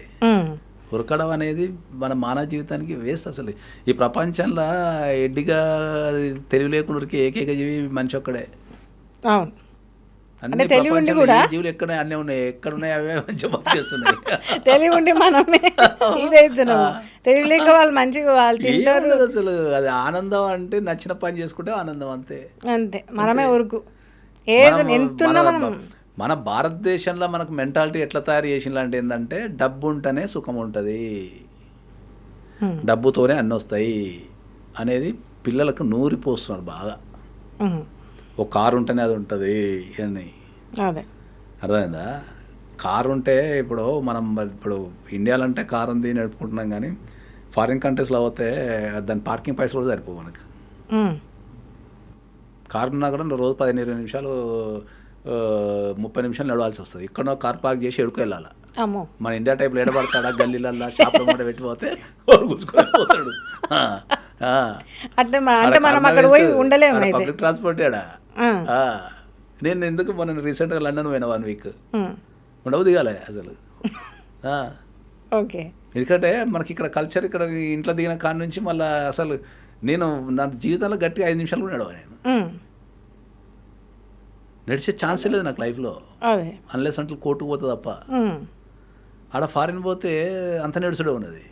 ఉరకడం అనేది మన మానవ జీవితానికి వేస్ట్. అసలు ఈ ప్రపంచంలో ఎడ్డిగా తెలివి లేకుండా ఉరికే ఏకైక జీవి మనిషి ఒక్కడే. అవును, అన్ని ప్రపంచంలో జీవులు ఎక్కడ అన్నీ ఉన్నాయి, ఎక్కడ ఉన్నాయి అవే మంచిగా బతికేస్తున్నాయి. తెలివి ఉండి మనమే ఇదైతున్నాము, తెలివి లేక వాళ్ళు మంచిగా వాళ్ళు తింటారు. అసలు అది ఆనందం అంటే నచ్చిన పని చేసుకుంటే ఆనందం అంతే. అంతే, మనమే ఉరుకు ఏదో ఎంతున్నా మనం. మన భారతదేశంలో మనకు మెంటాలిటీ ఎట్లా తయారు చేసిన అంటే ఏంటంటే డబ్బు ఉంటేనే సుఖం ఉంటుంది, డబ్బుతోనే అన్నీ వస్తాయి అనేది పిల్లలకు నూరిపోస్తున్నారు బాగా. ఒక కారు ఉంటేనే అది ఉంటుంది అని. అదే అర్థమైందా? కారు ఉంటే ఇప్పుడు మనం ఇప్పుడు ఇండియాలో అంటే కారు ఉంది నడుపుకుంటున్నాం, కానీ ఫారిన్ కంట్రీస్లో పోతే దాని పార్కింగ్ పైసలు కూడా సరిపోవు మనకు. కారు ఉన్నా కూడా నువ్వు రోజు 15-20 నిమిషాలు 30 నిమిషాలు నడవాల్సి వస్తుంది. ఇక్కడ కార్ పార్క్ చేసి ఎడుకు వెళ్ళాలి. అమ్మో, మన ఇండియా టైప్లో ఎడబడతాడా గల్లీలల్లా షాప్లో కూడా పెట్టిపోతే వాడు కూర్చుకొని పోతాడు. అంటే మనం అక్కడ పోయి ఉండలేము. అయితే పబ్లిక్ ట్రాన్స్పోర్ట్ ఏడా. నేను ఎందుకు మనం రీసెంట్గా లండన్ పోయినా 1 వీక్ ఉండవు దిగాలి అసలు. ఓకే, ఎందుకంటే మనకి ఇక్కడ కల్చర్, ఇక్కడ ఇంట్లో దిగిన కాడ నుంచి మళ్ళీ అసలు నేను నా జీవితంలో గట్టిగా 5 నిమిషాలు కూడా నడవ. నేను నడిచే ఛాన్సే లేదు నాకు లైఫ్లో, అన్లెస్ అంటే కోర్టుకు పోతే తప్ప. ఆడ ఫారిన్ పోతే అంత నడుచుడే ఉన్నది.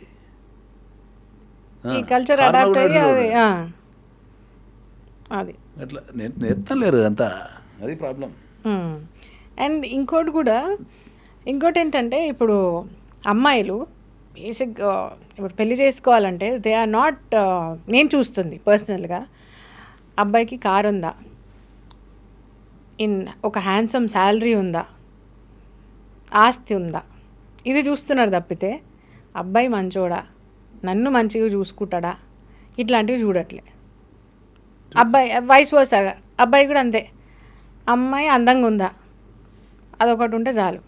ఈ కల్చర్ అడాప్ట్ అయ్యి అది అట్లా నేర్పలేరు అంతా, అది ప్రాబ్లం. అండ్ ఇంకోటి ఏంటంటే ఇప్పుడు అమ్మాయిలు బేసిక్ ఇప్పుడు పెళ్లి చేసుకోవాలంటే దే ఆర్ నాట్, నేను చూస్తుంది పర్సనల్గా, అబ్బాయికి కార్ ఉందా, ఒక హ్యాండ్సమ్ శాలరీ ఉందా, ఆస్తి ఉందా, ఇది చూస్తున్నారు తప్పితే అబ్బాయి మంచోడా, నన్ను మంచిగా చూసుకుంటాడా, ఇట్లాంటివి చూడట్లే. అబ్బాయి వైస్ వర్సాగా అబ్బాయి కూడా అంతే, అమ్మాయి అందంగా ఉందా, అదొకటి ఉంటే చాలు,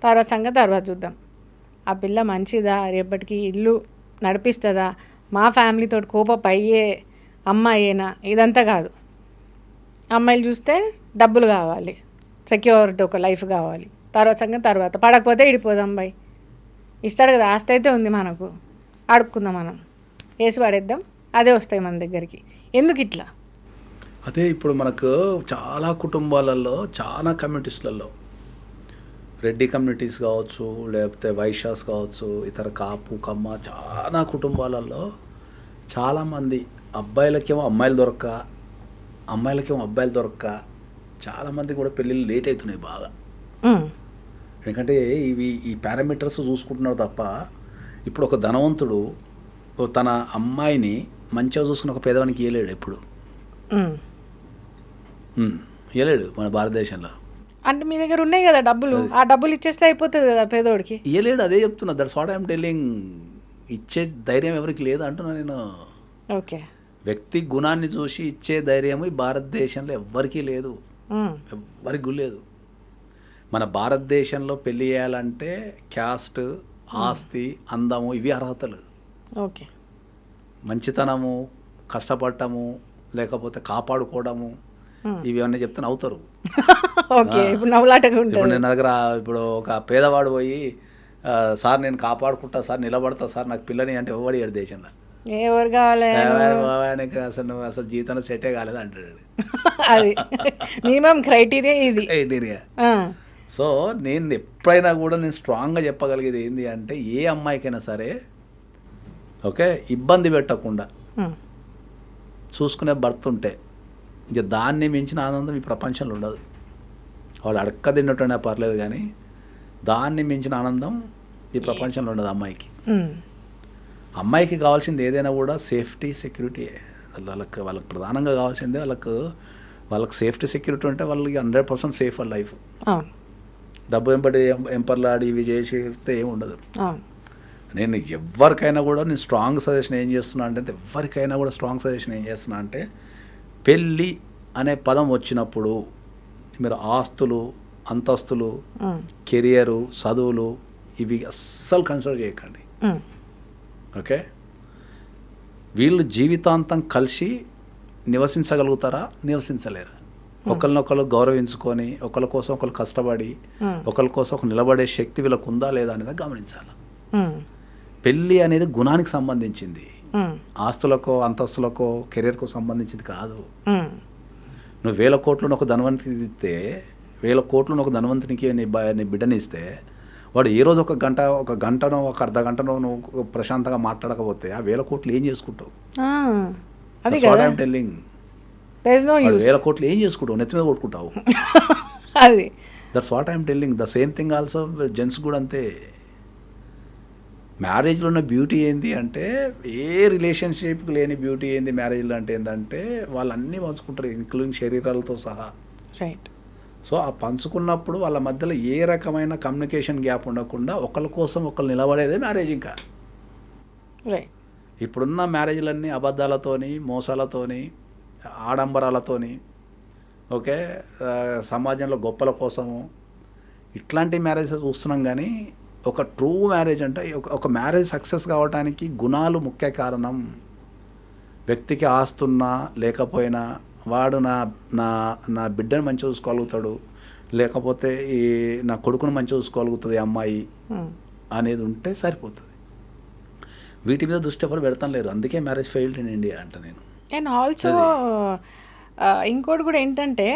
తర్వాత సంగతి తర్వాత చూద్దాం. ఆ పిల్ల మంచిదా, రేపటికి ఇల్లు నడిపిస్తుందా, మా ఫ్యామిలీతో కోపప్ అయ్యే అమ్మాయేనా, ఇదంతా కాదు. అమ్మాయిలు చూస్తే డబ్బులు కావాలి, సెక్యూరిటీ ఒక లైఫ్ కావాలి, తర్వాత సంగతి తర్వాత. పడకపోతే ఇడిపోదాం అమ్మాయి, ఇస్తాడు కదా, ఆస్తి అయితే ఉంది మనకు, అడుక్కుందాం మనం, వేసి పడేద్దాం, అదే వస్తాయి మన దగ్గరికి. ఎందుకు ఇట్లా? అదే ఇప్పుడు మనకు చాలా కుటుంబాలలో, చాలా కమ్యూనిటీస్లలో, రెడ్డి కమ్యూనిటీస్ కావచ్చు, లేకపోతే వైశ్యాస్ కావచ్చు, ఇతర కాపు కమ్మ, చాలా కుటుంబాలలో చాలామంది అబ్బాయిలకేమో అమ్మాయిలు దొరక్క, అమ్మాయిలకేమో అబ్బాయిలు దొరక్క, చాలామంది కూడా పెళ్ళిళ్ళు లేట్ అవుతున్నాయి బాగా. ఎందుకంటే ఈ పారామీటర్స్ చూసుకుంటున్నారు తప్ప, ఇప్పుడు ఒక ధనవంతుడు తన అమ్మాయిని మంచిగా చూసుకుని ఒక పేదవానికి ఇవ్వలేడు, ఎప్పుడు ఇవ్వలేడు మన భారతదేశంలో. అంటే మీ దగ్గర ఉన్నాయి కదా డబ్బులు, ఆ డబ్బులు ఇచ్చేస్తే అయిపోతుంది కదా పేదోడికి. ఇవ్వలేడు, అదే చెప్తున్నా. That's what I'm telling. ఇచ్చే ధైర్యం ఎవరికి లేదంటున్నా నేను. ఓకే, వ్యక్తి గుణాన్ని చూసి ఇచ్చే ధైర్యం ఈ భారతదేశంలో ఎవ్వరికీ లేదు, ఎవ్వరికి లేదు. మన భారతదేశంలో పెళ్ళి చేయాలంటే క్యాస్ట్, ఆస్తి, అందము, ఇవి అర్హతలు. ఓకే, మంచితనము, కష్టపడటము, లేకపోతే కాపాడుకోవడము, ఇవి అన్నీ చెప్తే అవుతారు. ఓకే, ఇప్పుడు నవ్వులాటగా ఉంటుంది. ఇప్పుడు నేను దగ్గర ఇప్పుడు ఒక పేదవాడు పోయి సార్ నేను కాపాడుకుంటా సార్, నిలబడతా సార్, నాకు పిల్లని అంటే ఎవరు ఏడు దేశంలో ఎవరు కావాలి, అసలు జీవితంలో సెటే కాలేదు అంటాడు. అది మినిమం క్రైటీరియా, ఇది క్రైటీరియా. సో నేను ఎప్పుడైనా కూడా నేను స్ట్రాంగ్గా చెప్పగలిగేది ఏంటి అంటే, ఏ అమ్మాయికైనా సరే ఓకే ఇబ్బంది పెట్టకుండా చూసుకునే భర్త ఉంటే ఇక దాన్ని మించిన ఆనందం ఈ ప్రపంచంలో ఉండదు. వాడు అడక్క తిన్నట్టునే పర్లేదు, కానీ దాన్ని మించిన ఆనందం ఈ ప్రపంచంలో ఉండదు అమ్మాయికి. అమ్మాయికి కావాల్సింది ఏదైనా కూడా సేఫ్టీ, సెక్యూరిటీయే. వాళ్ళకి ప్రధానంగా కావాల్సిందే వాళ్ళకి సేఫ్టీ, సెక్యూరిటీ ఉంటే వాళ్ళకి 100% సేఫ్ వాళ్ళ లైఫ్. డబ్బు వెంబడి ఎంపర్లాడి ఇవి చేస్తే ఏమి ఉండదు. నేను ఎవరికైనా కూడా నేను స్ట్రాంగ్ సజెషన్ ఏం చేస్తున్నా అంటే, ఎవరికైనా కూడా స్ట్రాంగ్ సజెషన్ ఏం చేస్తున్నా అంటే, పెళ్ళి అనే పదం వచ్చినప్పుడు మీరు ఆస్తులు, అంతస్తులు, కెరియరు, చదువులు ఇవి అస్సలు కన్సిడర్ చేయకండి. ఓకే, వీళ్ళు జీవితాంతం కలిసి నివసించగలుగుతారా, నివసించలేరా, ఒకరినొకరు గౌరవించుకొని, ఒకరి కోసం ఒకరు కష్టపడి, ఒకరి కోసం ఒకరు నిలబడే శక్తి వీళ్ళకు ఉందా లేదా అనేది గమనించాలి. పెళ్ళి అనేది గుణానికి సంబంధించింది, ఆస్తులకో, అంతస్తులకో, కెరీర్కో సంబంధించింది కాదు. నువ్వు 1000 కోట్లను ఒక ధనవంతునికి ఇస్తే, 1000 కోట్లను ఒక ధనవంతునికి నీ బిడ్డని ఇస్తే, వాడు ఏ రోజు ఒక గంటనో ఒక అర్ధ గంటనో నువ్వు ప్రశాంతంగా మాట్లాడకపోతే ఆ 1000 కోట్లు ఏం చేసుకుంటావు? That's what I'm telling. 1000 కోట్లు ఏం చేసుకుంటావు? నెత్తి మీద కొట్టుకుంటావు. అది that's what I'm telling. The same thing also gents కూడా అంతే. మ్యారేజ్లో ఉన్న బ్యూటీ ఏంది అంటే, ఏ రిలేషన్షిప్కి లేని బ్యూటీ ఏంది మ్యారేజ్లో అంటే ఏంటంటే, వాళ్ళు అన్నీ పంచుకుంటారు, ఇంక్లూడింగ్ శరీరాలతో సహా. రైట్. సో ఆ పంచుకున్నప్పుడు వాళ్ళ మధ్యలో ఏ రకమైన కమ్యూనికేషన్ గ్యాప్ ఉండకుండా ఒకరి కోసం ఒకరు నిలబడేదే మ్యారేజ్. ఇంకా రైట్. ఇప్పుడున్న మ్యారేజ్లన్నీ అబద్ధాలతోని, మోసాలతోని, ఆడంబరాలతోని, ఓకే, సమాజంలో గొప్పల కోసము ఇట్లాంటి మ్యారేజ్ చూస్తున్నాం. కానీ ఒక ట్రూ మ్యారేజ్ అంటే ఒక మ్యారేజ్ సక్సెస్ కావడానికి గుణాలు ముఖ్య కారణం. వ్యక్తికి ఆస్తున్నా లేకపోయినా వాడు నా నా నా బిడ్డను మంచిగా చూసుకోగలుగుతాడు, లేకపోతే ఈ నా కొడుకును మంచిగా చూసుకోగలుగుతుంది అమ్మాయి అనేది ఉంటే సరిపోతుంది. వీటి మీద దృష్టి ఎవరు పెడతాం లేరు. అందుకే మ్యారేజ్ ఫెయిల్డ్ ఇన్ ఇండియా అంట నేను. అండ్ ఆల్సో ఇంకోటి కూడా ఏంటంటే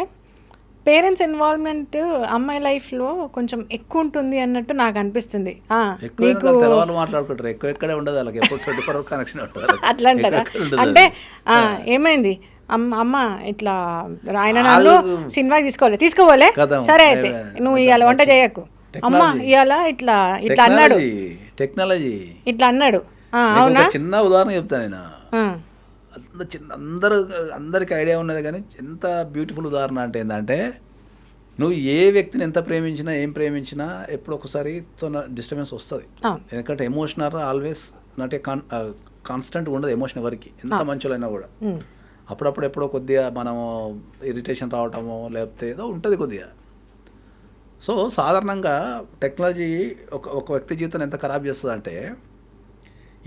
పేరెంట్స్ ఇన్వాల్వ్మెంట్ అమ్మాయి లైఫ్లో కొంచెం ఎక్కువ ఉంటుంది అన్నట్టు నాకు అనిపిస్తుంది. ఎక్కువ తెలవాళ్ళు మాట్లాడుకుంటారు, ఎక్కువ ఎక్కడే ఉండదు వాళ్ళకి, ఎప్పుడు 24 hours కనెక్షన్ ఉంటుంది. అట్లా అంటారా? అంటే ఏమైంది అమ్మ ఇట్లా ఆయన నన్ను సినిమాకి తీసుకోవాలి సరే అయితే నువ్వు ఇవాళ వంట చేయకు అమ్మ ఇవాళ ఇట్లా ఇట్లా అన్నాడు, టెక్నాలజీ ఇట్లా అన్నాడు. అవునా? చిన్న ఉదాహరణ చెప్తాను నేను. అందరికి ఐడియా ఉన్నది కానీ ఎంత బ్యూటిఫుల్ ఉదాహరణ అంటే ఏంటంటే, నువ్వు ఏ వ్యక్తిని ఎంత ప్రేమించినా ఏం ప్రేమించినా ఎప్పుడు ఒకసారి డిస్టర్బెన్స్ వస్తుంది. ఎందుకంటే emotional always not a constant ఉండదు ఎమోషన్ ఎవరికి, ఎంత మంచులైనా కూడా. అప్పుడప్పుడు ఎప్పుడో కొద్దిగా మనము ఇరిటేషన్ రావటమో లేకపోతే ఏదో ఉంటుంది కొద్దిగా. సో సాధారణంగా టెక్నాలజీ ఒక వ్యక్తి జీవితాన్ని ఎంత ఖరాబ్ చేస్తుంది అంటే,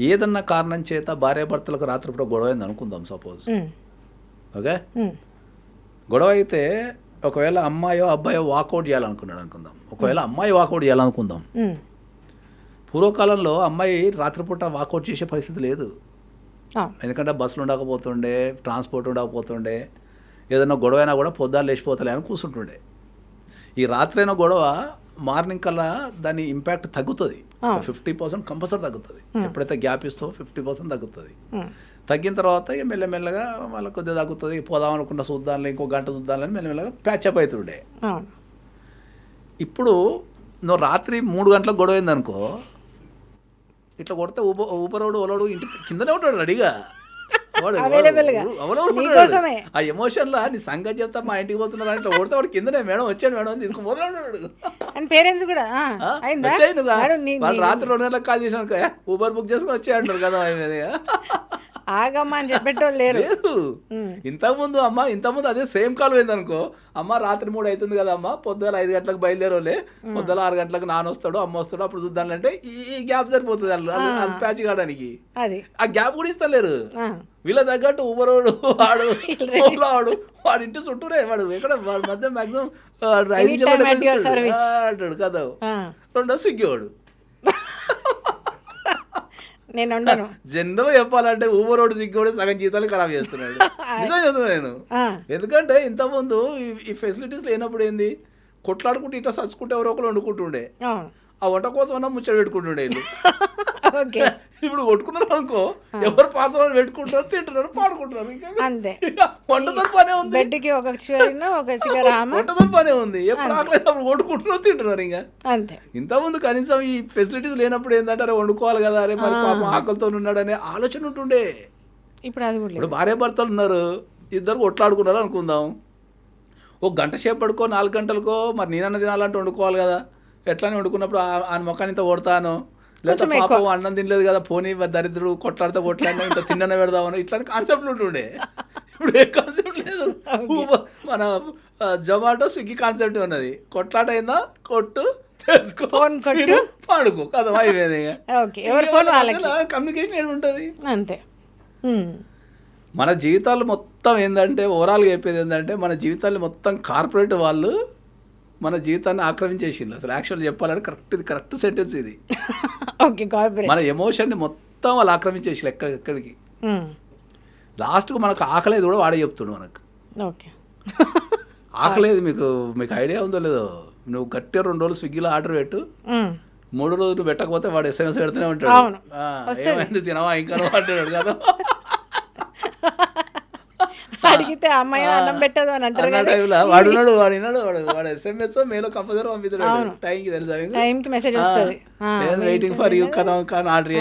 ఏదన్నా కారణం చేత భార్యాభర్తలకు రాత్రిపూట గొడవ అయింది అనుకుందాం సపోజ్, ఓకే, గొడవ అయితే ఒకవేళ అమ్మాయో అబ్బాయో వాకౌట్ చేయాలనుకున్నాడు అనుకుందాం. ఒకవేళ అమ్మాయి వాకౌట్ చేయాలనుకుందాం. పూర్వకాలంలో అమ్మాయి రాత్రిపూట వాకౌట్ చేసే పరిస్థితి లేదు. ఎందుకంటే బస్సులు ఉండకపోతుండే, ట్రాన్స్పోర్ట్ ఉండకపోతుండే, ఏదైనా గొడవ అయినా కూడా పొద్దున్న లేచిపోతలే అని కూర్చుంటుండే. ఈ రాత్రైన గొడవ మార్నింగ్ కల్లా దాని ఇంపాక్ట్ తగ్గుతుంది, 50% కంపల్సరీ తగ్గుతుంది. ఎప్పుడైతే గ్యాప్ ఇస్తో 50% తగ్గుతుంది. తగ్గిన తర్వాత ఇక మెల్లమెల్లగా మళ్ళీ కొద్దిగా తగ్గుతుంది. పోదాం అనుకుంటా చూద్దాంలే, ఇంకో గంట చూద్దాంలని మెల్లమెల్లగా ప్యాచప్ అవుతుండే. ఇప్పుడు నువ్వు రాత్రి 3 గంటలకు గొడవ అయిందనుకో, ఇట్లా కొడితే ఊపరోడు ఒలోడు ఇంటి కిందనే ఉంటాడు రెడీగా. ఆ ఎమోషన్ లా నీ సంగతి చెప్తా మా ఇంటికి పోతున్నారు ఇట్లా కొడితే వాడు కిందనే మేడం వచ్చాడు మేడం అని తీసుకుపోతున్నాడు. పేరెంట్స్ కూడా వాళ్ళు రాత్రి 2 గంటలకు కాల్ చేసినాను, ఊబర్ బుక్ చేసుకుని వచ్చాయంటారు కదా. ఆగమ్మా అని చెప్పేటోళ్ళు లేరు. ఇంతకుముందు అదే సేమ్ కాల్ పోయింది అనుకో, అమ్మ రాత్రి 3 అవుతుంది కదా అమ్మ, పొద్దున 5 గంటలకు బయలుదేరోలే, పొద్దున 6 గంటలకు నాన్న వస్తాడు అమ్మ వస్తాడు అప్పుడు చూద్దానంటే ఈ గ్యాప్ సరిపోతుంది వాళ్ళు ప్యాచ్ కావడానికి. ఆ గ్యాప్ కూడా ఇస్తలేరు. వీళ్ళ తగ్గట్టు ఊబరోడు వాడు వాడు ఇంటి చుట్టూరే వాడు ఎక్కడ వాడి మధ్య మాక్సిమం 5 నిమిషాలు అంటాడు కదా. రెండో స్విగ్గీ వాడు. నేను జనరల్ చెప్పాలంటే ఊబర్ రోడ్ సిగ్గోడు సగం జీతాలు ఖరాబ్ చేస్తున్నాడు. నిజం చెప్తున్నా నేను. ఎందుకంటే ఇంతకుముందు ఈ ఫెసిలిటీస్ లేనప్పుడు ఏంది, కొట్లాడుకుంటే ఇట్లా సచ్చుకుంటే ఎవరో ఒకరు వండుకుంటుండే, ఆ వంట కోసం అన్నా ముచ్చట పెట్టుకుంటుండే వీళ్ళు. ఇప్పుడు కొట్టుకున్నారు అనుకో, ఎవరు పాత్రలు పెట్టుకుంటారు, తింటున్నారు, పాడుకుంటున్నారు. ఇంకా వంటతో పనే ఉంది, వంటతో పనే ఉంది. ఎప్పుడు ఆకలేదు అప్పుడు కొట్టుకుంటున్నారు, తింటున్నారు. ఇంకా ఇంతకుముందు కనీసం ఈ ఫెసిలిటీస్ లేనప్పుడు ఏంటంటే అరే వండుకోవాలి కదా, అరే మరి పాపం ఆకలితో ఉన్నాడు అనే ఆలోచన ఉంటుండే. ఇప్పుడు భార్య భర్తలు ఉన్నారు, ఇద్దరు కొట్లాడుకున్నారు అనుకుందాం, ఒక గంట సేపు పడుకో 4 గంటలకో మరి నేనన్న తినాలంటే వండుకోవాలి కదా. ఎట్లానే వండుకున్నప్పుడు ఆయన మొక్కని ఇంత కొడతాను, లేదా పాపం అన్నం తినలేదు కదా పోనీ దరిద్రుడు కొట్లాడినా ఇంత తిన్న పెడదామని ఇట్లాంటి కాన్సెప్ట్లు ఉంటుండే. ఇప్పుడు ఏ కాన్సెప్ట్ లేదు. మన జొమాటో స్విగ్గీ కాన్సెప్ట్ ఉన్నది, కొట్లాట అయిందా కొట్టు తెలుసుకో పాడుకో కదా అయిపోయింది. కమ్యూనికేషన్ ఏముంటుంది అంతే. మన జీవితాలు మొత్తం ఏంటంటే ఓవరాల్గా చెప్పేది ఏంటంటే, మన జీవితాన్ని మొత్తం కార్పొరేట్ వాళ్ళు మన జీవితాన్ని ఆక్రమించేసింది. అసలు యాక్చువల్ చెప్పాలంటే కరెక్ట్ సెంటెన్స్ ఇది. మన ఎమోషన్ని మొత్తం వాళ్ళు ఆక్రమించేసి ఎక్కడికి లాస్ట్కు మనకు ఆకలేదు కూడా వాడే చెప్తుండు మనకు. ఆకలేదు మీకు ఐడియా ఉందో లేదో, నువ్వు గట్టిగా 2 రోజులు స్విగ్గీలో ఆర్డర్ పెట్టు, 3 రోజులు పెట్టకపోతే వాడు SMS పెడుతూనే ఉంటాడు, ఏమైంది తినవా ఇంకా అంటాడు కదా. అడిగితే అమ్మాయి అన్నం పెట్టదు అని అంటారు అన్న కదా. టైంలో వాడు ఎస్ఎంఎస్ మెయిల్ కంపల్సరీ పంపిస్తున్నాడు టైంకి తెలుసా మీకు? టైంకి మెసేజ్ వస్తుంది, వెయిటింగ్ ఫర్ యూ కదా కానీ ఆర్డర్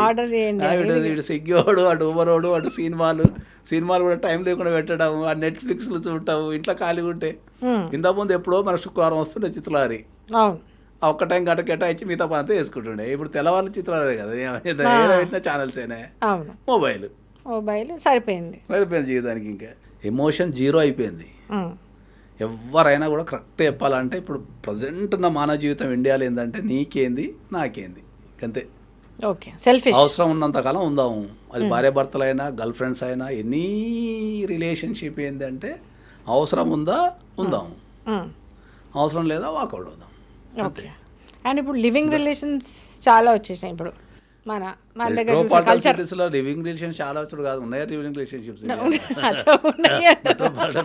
ఆర్డర్ చేయండి. వీడు స్విగ్గీ వాడు అటు ఊబర్ వాడు అటు సినిమాలు కూడా టైం లేకుండా పెట్టడం, ఆ నెట్ఫ్లిక్స్లు చూడటం, ఇంట్లో ఖాళీగా ఉంటే. ఇంతకుముందు ఎప్పుడో మనకు శుక్రవారం వస్తుండే చిత్రలారి, అవును, ఆ ఒక్క టైం గంట కేటాయించి మిగతా పని అంతా వేసుకుంటుండే. ఇప్పుడు తెల్లవారు చిత్రాలే కదా, ఏదో పెట్టిన ఛానల్స్ అయినాయి, అవును, మొబైల్ సరిపోయింది జీవితానికి. ఇంకా ఎమోషన్ జీరో అయిపోయింది. ఎవరైనా కూడా కరెక్ట్ చెప్పాలంటే ఇప్పుడు ప్రజెంట్ ఉన్న మానవ జీవితం ఇండియాలో ఏంటంటే నీకేంది నాకేంది అంతే. Okay, selfish. అవసరం ఉన్నంతకాలం ఉందాము, అది భార్యాభర్తలైనా గర్ల్ ఫ్రెండ్స్ అయినా ఎనీ రిలేషన్షిప్ ఏంటంటే అవసరం ఉందా ఉందాము, అవసరం లేదా వాకౌట్ అవుదాం. ఓకే. అండ్ ఇప్పుడు లివింగ్ రిలేషన్స్ చాలా వచ్చేసాయి ఇప్పుడు మన దగ్గర. లివింగ్ రిలేషన్ చాలా వచ్చాడు కాదు, ఉన్నాయి లివింగ్ రిలేషన్షిప్స్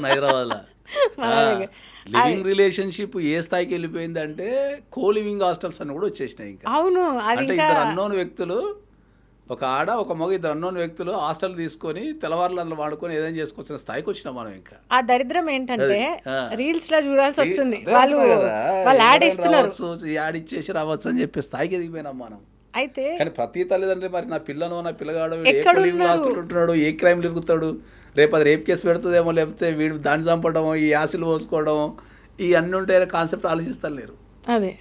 హైదరాబాద్లో. లివింగ్ రిలేషన్షిప్ ఏ స్థాయికి వెళ్ళిపోయిందంటే కో లివింగ్ హాస్టల్స్ అని కూడా వచ్చేసినాయి. ఇంకా అవును, అంటే ఇద్దరు అన్నోన్ వ్యక్తులు, ఒక ఆడ ఒక మగ, ఇద్దరు అన్నోన్ వ్యక్తులు హాస్టల్ తీసుకొని తెల్లవారులు వాడుకొని ఏదైనా చేసుకొచ్చిన స్థాయికి వచ్చినాం మనం. ఇంకా ఆ దరిద్రం ఏంటంటే రీల్స్ లో చూడాల్సి వస్తుంది, వాళ్ళు యాడ్ ఇస్తున్నారు, యాడ్ ఇచ్చేసి రావచ్చు అని చెప్పి స్థాయికి ఎదిగిపోయినాం మనం. అయితే కానీ ప్రతి తల్లిదండ్రులు మరి నా పిల్లను నా పిల్లగాడు హాస్టల్ ఉంటున్నాడు, ఏ క్రైమ్ తిరుగుతాడు, రేపు అది రేప్ కేసు పెడుతుందేమో, లేకపోతే వీడు దాన్ని చంపడమో, ఈ యాసిలు పోసుకోవడం, ఈ అన్నీ ఉంటాయనే కాన్సెప్ట్ ఆలోచిస్తారు లేరు. అదే.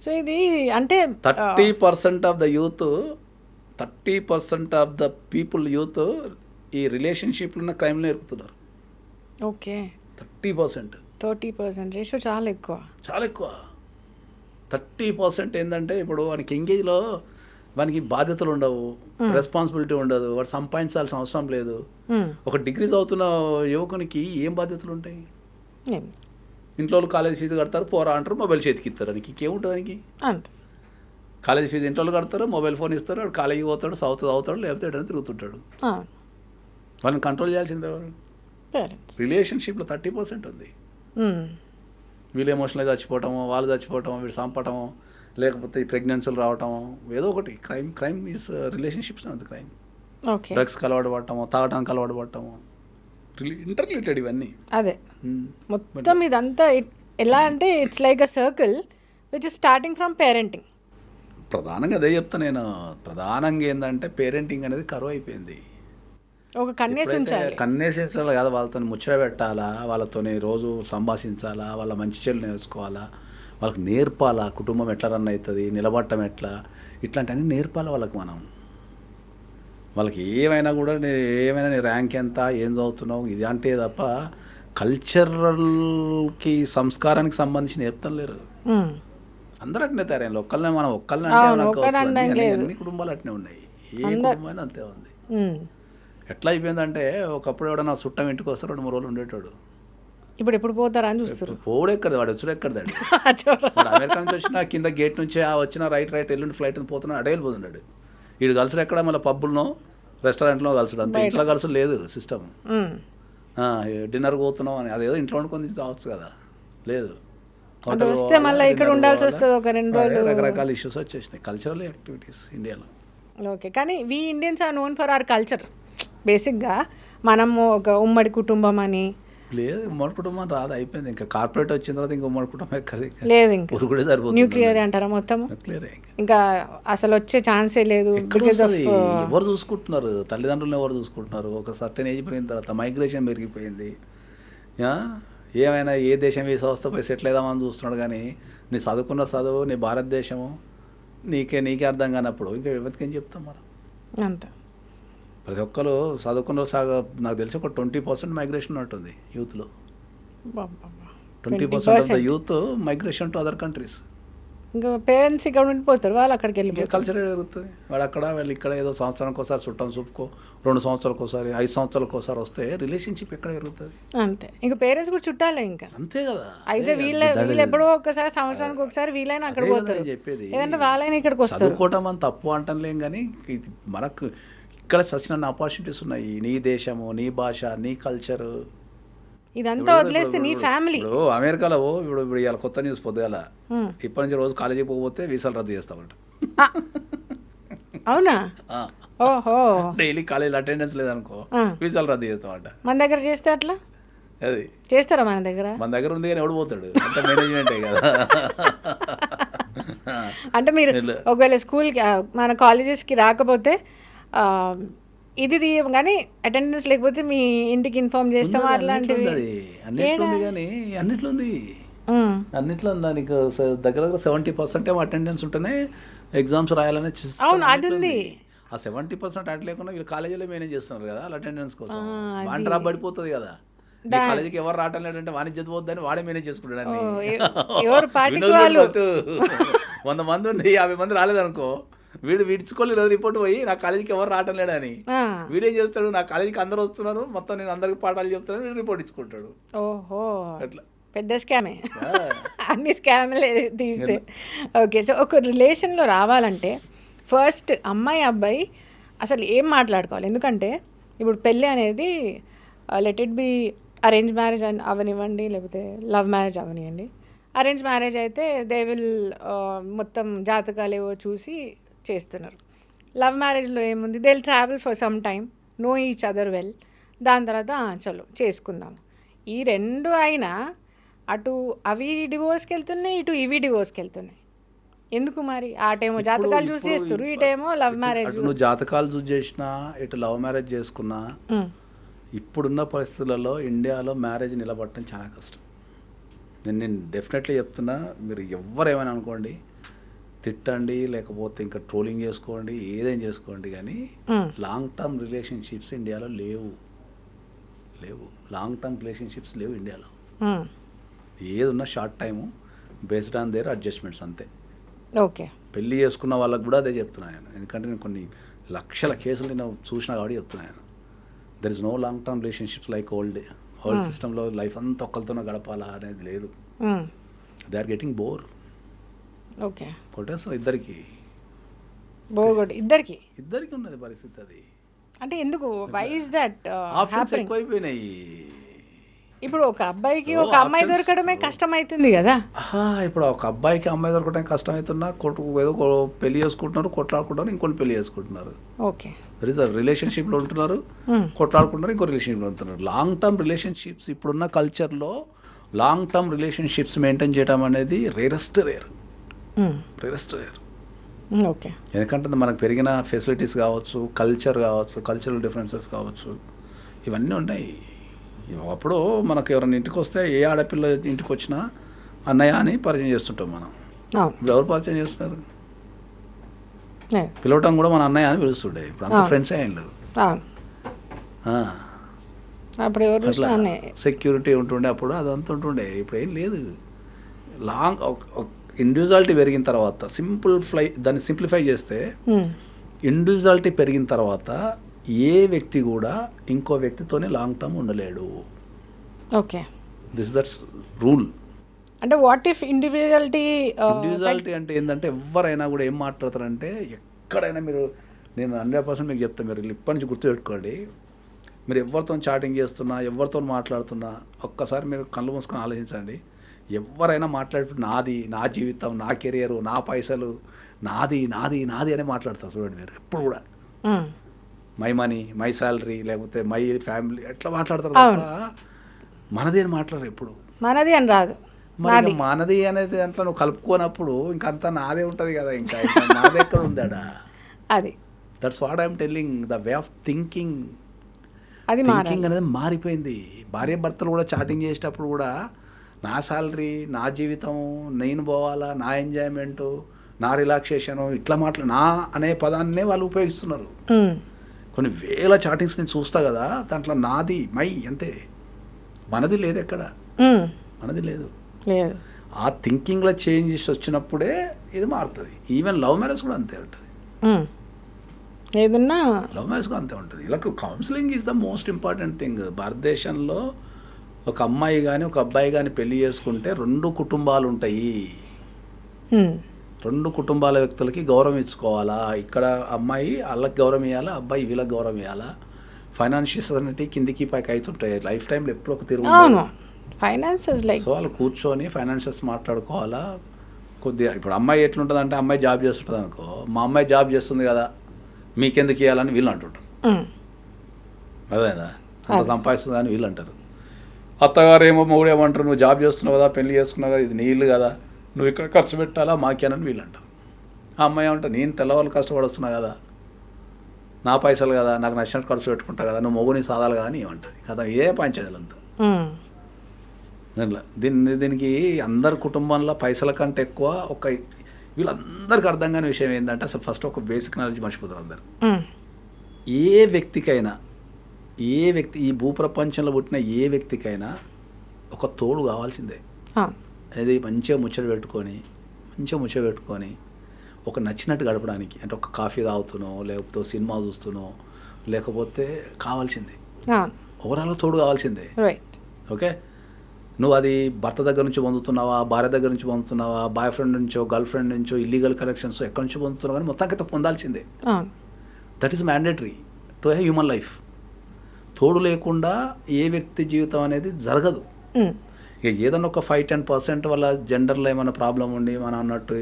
సో ఇది అంటే 30% of the youth, 30% of the people youth ఈ రిలేషన్షిప్లో ఉన్న క్రైమ్లో ఎరుకుతున్నారు. ఓకే, 30% రేషియో చాలా ఎక్కువ. 30% ఏంటంటే ఇప్పుడు వానికి ఎంగేజ్లో వానికి బాధ్యతలు ఉండవు, రెస్పాన్సిబిలిటీ ఉండదు, వాడు సంపాదించాల్సిన అవసరం లేదు. ఒక డిగ్రీ చదువుతున్న యువకునికి ఏం బాధ్యతలు ఉంటాయి? ఇంట్లో కాలేజ్ ఫీజు కడతారు, పోరా అంటారు, మొబైల్ చేతికి ఇస్తారు, దానికి ఇంకేముంటుంది దానికి? కాలేజ్ ఫీజు ఇంట్లో కడతారు, మొబైల్ ఫోన్ ఇస్తారు, వాడు కాలేజీకి పోతాడు, చదువుతాడు, లేకపోతే ఎటైనా తిరుగుతుంటాడు. వాళ్ళని కంట్రోల్ చేయాల్సిందే. రిలేషన్షిప్లో 30% ఉంది. వీళ్ళు ఎమోషనల్గా చచ్చిపోవటము, వాళ్ళు చచ్చిపోవటము, వీడు చంపటము, లేకపోతే ఈ ప్రెగ్నెన్సీలు రావటము, ఏదో ఒకటి క్రైమ్ ఈజ్ రిలేషన్షిప్స్ అంత క్రైమ్. డ్రగ్స్కి అలవాటు పడటము, తాగటానికి అలవాటు పడటము, ఇంటర్ రిలేటెడ్ ఇవన్నీ. అదే మొత్తం ఇదంతా ఎలా అంటే it's like a circle which is starting from parenting. ప్రధానంగా అదే చెప్తా నేను. ప్రధానంగా ఏంటంటే పేరెంటింగ్ అనేది కరువు అయిపోయింది. ఒక కన్నేసించాలి కదా, వాళ్ళతో ముచ్చట పెట్టాలా, వాళ్ళతో రోజు సంభాషించాలా, వాళ్ళ మంచి చెడు నేర్చుకోవాలా, వాళ్ళకి నేర్పాలా, కుటుంబం ఎట్లా రన్ అవుతుంది, నిలబడటం ఎట్లా, ఇట్లాంటివన్నీ నేర్పాలి వాళ్ళకి. మనం వాళ్ళకి ఏమైనా కూడా ఏమైనా నీ ర్యాంక్ ఎంత, ఏం చదువుతున్నావు, ఇది అంటే తప్ప కల్చరల్కి సంస్కారానికి సంబంధించి నేర్పుతాం లేరు. అందరూ అట్నే తయారైన ఒక్కళ్ళనే, మనం ఒక్కళ్ళని అంటే అన్ని కుటుంబాలు అట్నే ఉన్నాయి, ఏ కుటుంబం అంతే ఉంది. ఎట్లా అయిపోయిందంటే ఒకప్పుడు ఎవడన్నా చుట్టం ఇంటికి వస్తారు, 2-3 రోజులు ఉండేటోడు. ఇప్పుడు ఎప్పుడు పోతారా అని చూస్తారు. పోడు ఎక్కడది, వాడు వచ్చుడు ఎక్కడదాడు. వాడు అమెరికా నుంచి వచ్చినా కింద గేట్ నుంచి వచ్చిన రైట్ ఎల్లుండి ఫ్లైట్ పోతున్నాడు, అడే వెళ్ళిపోతున్నాడు. వీడు కలిసి ఎక్కడ మళ్ళీ పబ్బుల్లో రెస్టారెంట్లో కలుసుడు, అంతే. ఇంట్లో కలుసు లేదు సిస్టమ్. డిన్నర్కి పోతున్నాం అని అదేదో ఇంట్లో వండుకొని రావచ్చు కదా, లేదు. వస్తే మళ్ళీ ఇక్కడ ఉండాల్సి వస్తుంది ఒక 2 రోజులు. రకరకాల ఇష్యూస్ వచ్చేసినాయి కల్చరల్ యాక్టివిటీస్ ఇండియాలో. ఓకే, కానీ we Indians are known for our culture. బేసిక్గా మనము ఒక ఉమ్మడి కుటుంబం అని లేదు, ఉమ్మడి కుటుంబం రాదు, అయిపోయింది. ఇంకా కార్పొరేట్ వచ్చిన తర్వాత ఇంకా ఉమ్మడి కుటుంబం ఎక్కడి లేదు, ఇంకా కూడా సరిపోతుంది. న్యూక్లియర్ అంటారా మొత్తం, ఇంకా అసలు వచ్చే ఛాన్సే లేదు. ఎవరు చూసుకుంటున్నారు, తల్లిదండ్రులను ఎవరు చూసుకుంటున్నారు? ఒక సర్టెన్ ఏజ్ పెరిగిన తర్వాత మైగ్రేషన్ పెరిగిపోయింది. ఏమైనా ఏ దేశం ఏ సంస్థ పోయి సెటిల్ అవుదామని చూస్తున్నాడు, కానీ నీ చదువుకున్న చదువు, నీ భారతదేశము నీకే అర్థం కానప్పుడు ఇంకా ఎవరికేం చెప్తాం మనం? అంతే. ప్రతి ఒక్కరు చదువుకున్న నాకు తెలిసి ఒక 20% మైగ్రేషన్ ఉన్నట్టుంది యూత్లో. 20% of the youth migration to other countries. ఇంకా పేరెంట్స్ ఇక్కడ ఉండిపోతారు, వాళ్ళు అక్కడికి వెళ్ళి కల్చర్ జరుగుతుంది. వాడు అక్కడ వాళ్ళు ఇక్కడ ఏదో సంవత్సరానికి ఒకసారి చుట్టం చూపుకో, 2 సంవత్సరాలకు ఒకసారి, 5 సంవత్సరాలకు ఒకసారి వస్తే రిలేషన్షిప్ ఎక్కడ జరుగుతుంది? అంతే. ఇంకా పేరెంట్స్ కూడా చుట్టాలే, ఇంకా అంతే కదా. అయితే వీళ్ళు ఎప్పుడో ఒకసారి సంవత్సరానికి ఒకసారి వీళ్ళైనా అక్కడ పోతారు, చెప్పేది ఏదంటే వాళ్ళైనా ఇక్కడికి వస్తారు. చదువుకోవటం అని తప్పు అంటలేం, కానీ మనకు ఇక్కడ సచిన ఆపర్చునిటీస్ ఉన్నాయి. నీ దేశము, నీ భాష, నీ కల్చరు, ఇదంతా వదిలేస్తే నీ ఫ్యామిలీ. ఇప్పుడు అమెరికాలో ఇప్పుడు ఇవాళ కొత్త న్యూస్ పొద్దుగాల, ఇప్పటి నుంచి రోజు కాలేజీకి పోతే వీసాలు రద్దు చేస్తామంట. అవునా? ఓహో. డైలీ కాలేజీలో అటెండెన్స్ లేదనుకో వీసాలు రద్దు చేస్తామంట. మన దగ్గర చేస్తే అట్లా అది చేస్తారా? మన దగ్గర ఉంది కానీ ఎవడు పోతాడు, అంత మేనేజ్మెంటే కదా. అంటే మీరు ఒకవేళ స్కూల్కి మన కాలేజెస్కి రాకపోతే ఇది తీయం కానీ అటెండెన్స్ లేకపోతే మీ ఇంటికి ఇన్ఫార్మ్ చేస్తాం అలాంటివి. అన్నిట్లో ఉంది కానీ అన్నిట్లో ఉంది, అన్నిట్లో ఉందా నీకు దగ్గర దగ్గర 70% ఏమో అటెండెన్స్ ఉంటేనే ఎగ్జామ్స్ రాయాలనే. అవును, అది ఉంది. ఆ 70% అటు లేకుండా వీళ్ళు కాలేజీలో మేనేజ్ చేస్తున్నారు కదా వాళ్ళ అటెండెన్స్ కోసం. వాడి డ్రాప్ పడిపోతుంది కదా, కాలేజీకి ఎవరు రావటం లేదంటే వాణిజ్య పోద్దని వాడే మేనేజ్ చేసుకుంటాడు. 100 మంది ఉంది, 50 మంది రాలేదనుకో, వీడు విడుచుకోలేదు రిపోర్ట్ పోయి నా కాలేజీకి ఎవరు రావటం లేడని. వీడేం చేస్తాడు, నా కాలేజీకి అందరు వస్తున్నారు, మొత్తం నేను అందరికి పాఠాలు చెప్తాను, వీడు రిపోర్ట్ ఇచ్చుకుంటాడు. ఓహో, అట్లా పెద్ద స్కామే. అన్ని స్కామ్లే తీస్తే. ఓకే, సో ఒక రిలేషన్లో రావాలంటే ఫస్ట్ అమ్మాయి అబ్బాయి అసలు ఏం మాట్లాడుకోవాలి? ఎందుకంటే ఇప్పుడు పెళ్ళి అనేది let it B arrange marriage అవనివ్వండి, లేకపోతే లవ్ మ్యారేజ్ అవనివ్వండి. అరేంజ్ మ్యారేజ్ అయితే దే విల్ మొత్తం జాతకాలు ఏవో చూసి చేస్తున్నారు. లవ్ మ్యారేజ్లో ఏముంది, they will travel for some time, know each other well, దాని తర్వాత చలో చేసుకుందాం. ఈ రెండు అయినా అటు అవి డివోర్స్కి వెళ్తున్నాయి, ఇటు ఇవి డివోర్స్కి వెళ్తున్నాయి. ఎందుకు మరి? ఆ టైమో జాతకాలు చూసి చేస్తారు, ఈ టైమో లవ్ మ్యారేజ్. నువ్వు జాతకాలు చూసి చేసినా, ఇటు లవ్ మ్యారేజ్ చేసుకున్నా, ఇప్పుడున్న పరిస్థితులలో ఇండియాలో మ్యారేజ్ నిలబడటం చాలా కష్టం. నేను డెఫినెట్లీ చెప్తున్నా, మీరు ఎవరేమైనా అనుకోండి, తిట్టండి, లేకపోతే ఇంకా ట్రోలింగ్ చేసుకోండి, ఏదైనా చేసుకోండి, కానీ లాంగ్ టర్మ్ రిలేషన్షిప్స్ ఇండియాలో లేవు. లాంగ్ టర్మ్ రిలేషన్షిప్స్ లేవు ఇండియాలో. ఏది ఉన్నా short time, based on their adjustments అంతే. ఓకే, పెళ్ళి చేసుకున్న వాళ్ళకు కూడా అదే చెప్తున్నాను, ఎందుకంటే నేను కొన్ని లక్షల కేసులు నేను చూసినా కాబట్టి చెప్తున్నాను. There is no long term relationships like old సిస్టంలో లైఫ్ అంతా ఒక్కరితోనే గడపాలా అనేది లేదు. They are getting bore. Okay, కొట్టేస్తారు ఇద్దరికి ఉన్నది పరిస్థితి. అది అంటే ఎందుకు? Why is that? ఆప్షన్స్ ఎక్కువైపోయినాయి. ఇప్పుడు ఒక అబ్బాయికి ఒక అమ్మాయి దొరకడమే కష్టం అవుతుంది కదా. ఇప్పుడు ఒక అబ్బాయికి అమ్మాయి దొరకడం కష్టం అవుతున్నా, ఏదో పెళ్లి చేసుకుంటున్నారు, కొట్లాడుకుంటున్నారు, ఇంకొని పెళ్లి చేసుకుంటున్నారు. ఓకే, రిలేషన్షిప్లో ఉంటున్నారు, కొట్లాడుకుంటున్నారు, ఇంకో రిలేషన్షిప్లో ఉంటున్నారు. లాంగ్ టర్మ్ రిలేషన్షిప్స్ ఇప్పుడున్న కల్చర్లో లాంగ్ టర్మ్ రిలేషన్షిప్స్ మెయింటైన్ చేయడం అనేది రేరెస్ట్ రేర్. ఓకే, ఎందుకంటే మనకు పెరిగిన ఫెసిలిటీస్ కావచ్చు, కల్చర్ కావచ్చు, కల్చరల్ డిఫరెన్సెస్ కావచ్చు, ఇవన్నీ ఉన్నాయి. అప్పుడు మనకు ఎవరైనా ఇంటికి వస్తే, ఏ ఆడపిల్ల ఇంటికి వచ్చినా అన్నయ్య అని పరిచయం చేస్తుంటాం మనం. ఇప్పుడు ఎవరు పరిచయం చేస్తున్నారు? పిలవటం కూడా మన అన్నయ్య అని పిలుస్తుండే. ఇప్పుడు అంత ఫ్రెండ్స్ అయ్యిండు. అట్లా సెక్యూరిటీ ఉంటుండే అప్పుడు, అదంతా ఉంటుండే. ఇప్పుడు ఏం లేదు. లాంగ్ ఇండివిజువాలిటీ పెరిగిన తర్వాత దాన్ని సింప్లిఫై చేస్తే, ఇండివిజువాలిటీ పెరిగిన తర్వాత ఏ వ్యక్తి కూడా ఇంకో వ్యక్తితోనే లాంగ్ టర్మ్ ఉండలేడు. Okay, this that's rule. అంటే వాట్ ఇఫ్ ఇండివిజువాలిటీ అంటే ఏంటంటే, ఎవరైనా కూడా ఏం మాట్లాడతారంటే, ఎక్కడైనా నేను 100% మీకు చెప్తాను, మీరు ఇప్పటి నుంచి గుర్తుపెట్టుకోండి. మీరు ఎవరితో చాటింగ్ చేస్తున్నా, ఎవరితో మాట్లాడుతున్నా, ఒక్కసారి మీరు కళ్ళు మూసుకొని ఆలోచించండి. ఎవరైనా మాట్లాడుతూ నాది, నా జీవితం, నా కెరియరు, నా పైసలు, నాది నాది నాది అని మాట్లాడతారు చూడండి. మీరు ఎప్పుడు కూడా మై మనీ, మై శాలరీ, లేకపోతే మై ఫ్యామిలీ ఎట్లా మాట్లాడతారు తప్ప మనది అని మాట్లాడరు ఎప్పుడు. మనది అని రాదు. మరి మనది అనేది దాంట్లో నువ్వు కలుపుకోనప్పుడు ఇంకంతా నాదే ఉంటుంది కదా. ఇంకా నాదే ఎక్కడ ఉందాడా? అది that's what I'm telling. The way of thinking అనేది మారిపోయింది. భార్య భర్తలు కూడా చాటింగ్ చేసేటప్పుడు కూడా నా శాలరీ, నా జీవితం, నేను పోవాలా, నా ఎంజాయ్మెంటు, నా రిలాక్సేషను, ఇట్లా నా అనే పదాన్నే వాళ్ళు ఉపయోగిస్తున్నారు. కొన్ని వేల చాటింగ్స్ నేను చూస్తా కదా, దాంట్లో నాది, మై అంతే. మనది లేదు, ఎక్కడ మనది లేదు. ఆ థింకింగ్లో చేంజెస్ వచ్చినప్పుడే ఇది మారుతుంది. ఈవెన్ లవ్ మ్యారేజ్ కూడా అంతే ఉంటుంది. ఏదన్నా లవ్ మ్యారేజ్ కూడా అంతే ఉంటుంది. ఇలా counselling is the most important thing. భారతదేశంలో ఒక అమ్మాయి కానీ ఒక అబ్బాయి కానీ పెళ్లి చేసుకుంటే 2 కుటుంబాలు ఉంటాయి. 2 కుటుంబాల వ్యక్తులకి గౌరవం ఇచ్చుకోవాలా. ఇక్కడ అమ్మాయి వాళ్ళకి గౌరవం ఇవ్వాలా, అబ్బాయి వీళ్ళకి గౌరవం ఇవ్వాలా. ఫైనాన్షియల్స్ అనేవి కిందికి పైకి అవుతుంటాయి లైఫ్ టైంలో, ఎప్పుడు ఒక తిరుగు. సో వాళ్ళు కూర్చొని ఫైనాన్షియల్స్ మాట్లాడుకోవాలా. కొద్దిగా ఇప్పుడు అమ్మాయి ఎట్లుంటుంది అంటే, అమ్మాయి జాబ్ చేస్తుంటుంది అనుకో, మా అమ్మాయి జాబ్ చేస్తుంది కదా, మీకెందుకు ఇవ్వాలని వీళ్ళు అంటుంటారు. అదేదా అంత సంపాదిస్తుంది కానీ వీళ్ళు అంటారు. అత్తగారు ఏమో మొగుడు ఏమంటారు, నువ్వు జాబ్ చేస్తున్నావు కదా, పెళ్లి చేసుకున్నావు కదా, ఇది నీ ఇల్లు కదా, నువ్వు ఇక్కడ ఖర్చు పెట్టాలా మాకేనని వీళ్ళు అంటారు. ఆ అమ్మాయి ఏమంటారు, నేను తెల్లవాళ్ళు కష్టపడి వస్తున్నా కదా, నా పైసలు కదా, నాకు నచ్చినట్టు ఖర్చు పెట్టుకుంటా కదా, నువ్వు మొగుని సాధాలు కదా అని ఏమంటుంది కదా. ఏ పంచాయతీలంతా దీనికి అందరి కుటుంబంలో పైసల కంటే ఎక్కువ ఒక వీళ్ళందరికీ అర్థం కాని విషయం ఏంటంటే అసలు ఫస్ట్ ఒక బేసిక్ నాలెడ్జ్ మర్చిపోతారు అందరు. ఏ వ్యక్తికైనా ఈ భూప్రపంచంలో పుట్టిన ఏ వ్యక్తికైనా ఒక తోడు కావాల్సిందే. అది మంచిగా ముచ్చట పెట్టుకొని ఒక నచ్చినట్టు గడపడానికి, అంటే ఒక కాఫీ తాగుతునో లేకపోతే సినిమా చూస్తునో లేకపోతే కావాల్సిందే, ఓవరాల్గా తోడు కావాల్సిందే. ఓకే, నువ్వు అది భర్త దగ్గర నుంచి పొందుతున్నావా, భార్య దగ్గర నుంచి పొందుతున్నావా, బాయ్ ఫ్రెండ్ నుంచో గర్ల్ ఫ్రెండ్ నుంచో ఇల్లీగల్ కనెక్షన్స్ ఎక్కడి నుంచి పొందుతున్నావు కానీ మొత్తానికి పొందాల్సిందే. That is mandatory to a human life. తోడు లేకుండా ఏ వ్యక్తి జీవితం అనేది జరగదు. ఇక ఏదన్నా ఒక 5-10% వల్ల జెండర్లో ఏమైనా ప్రాబ్లం ఉండి మనం అన్నట్టు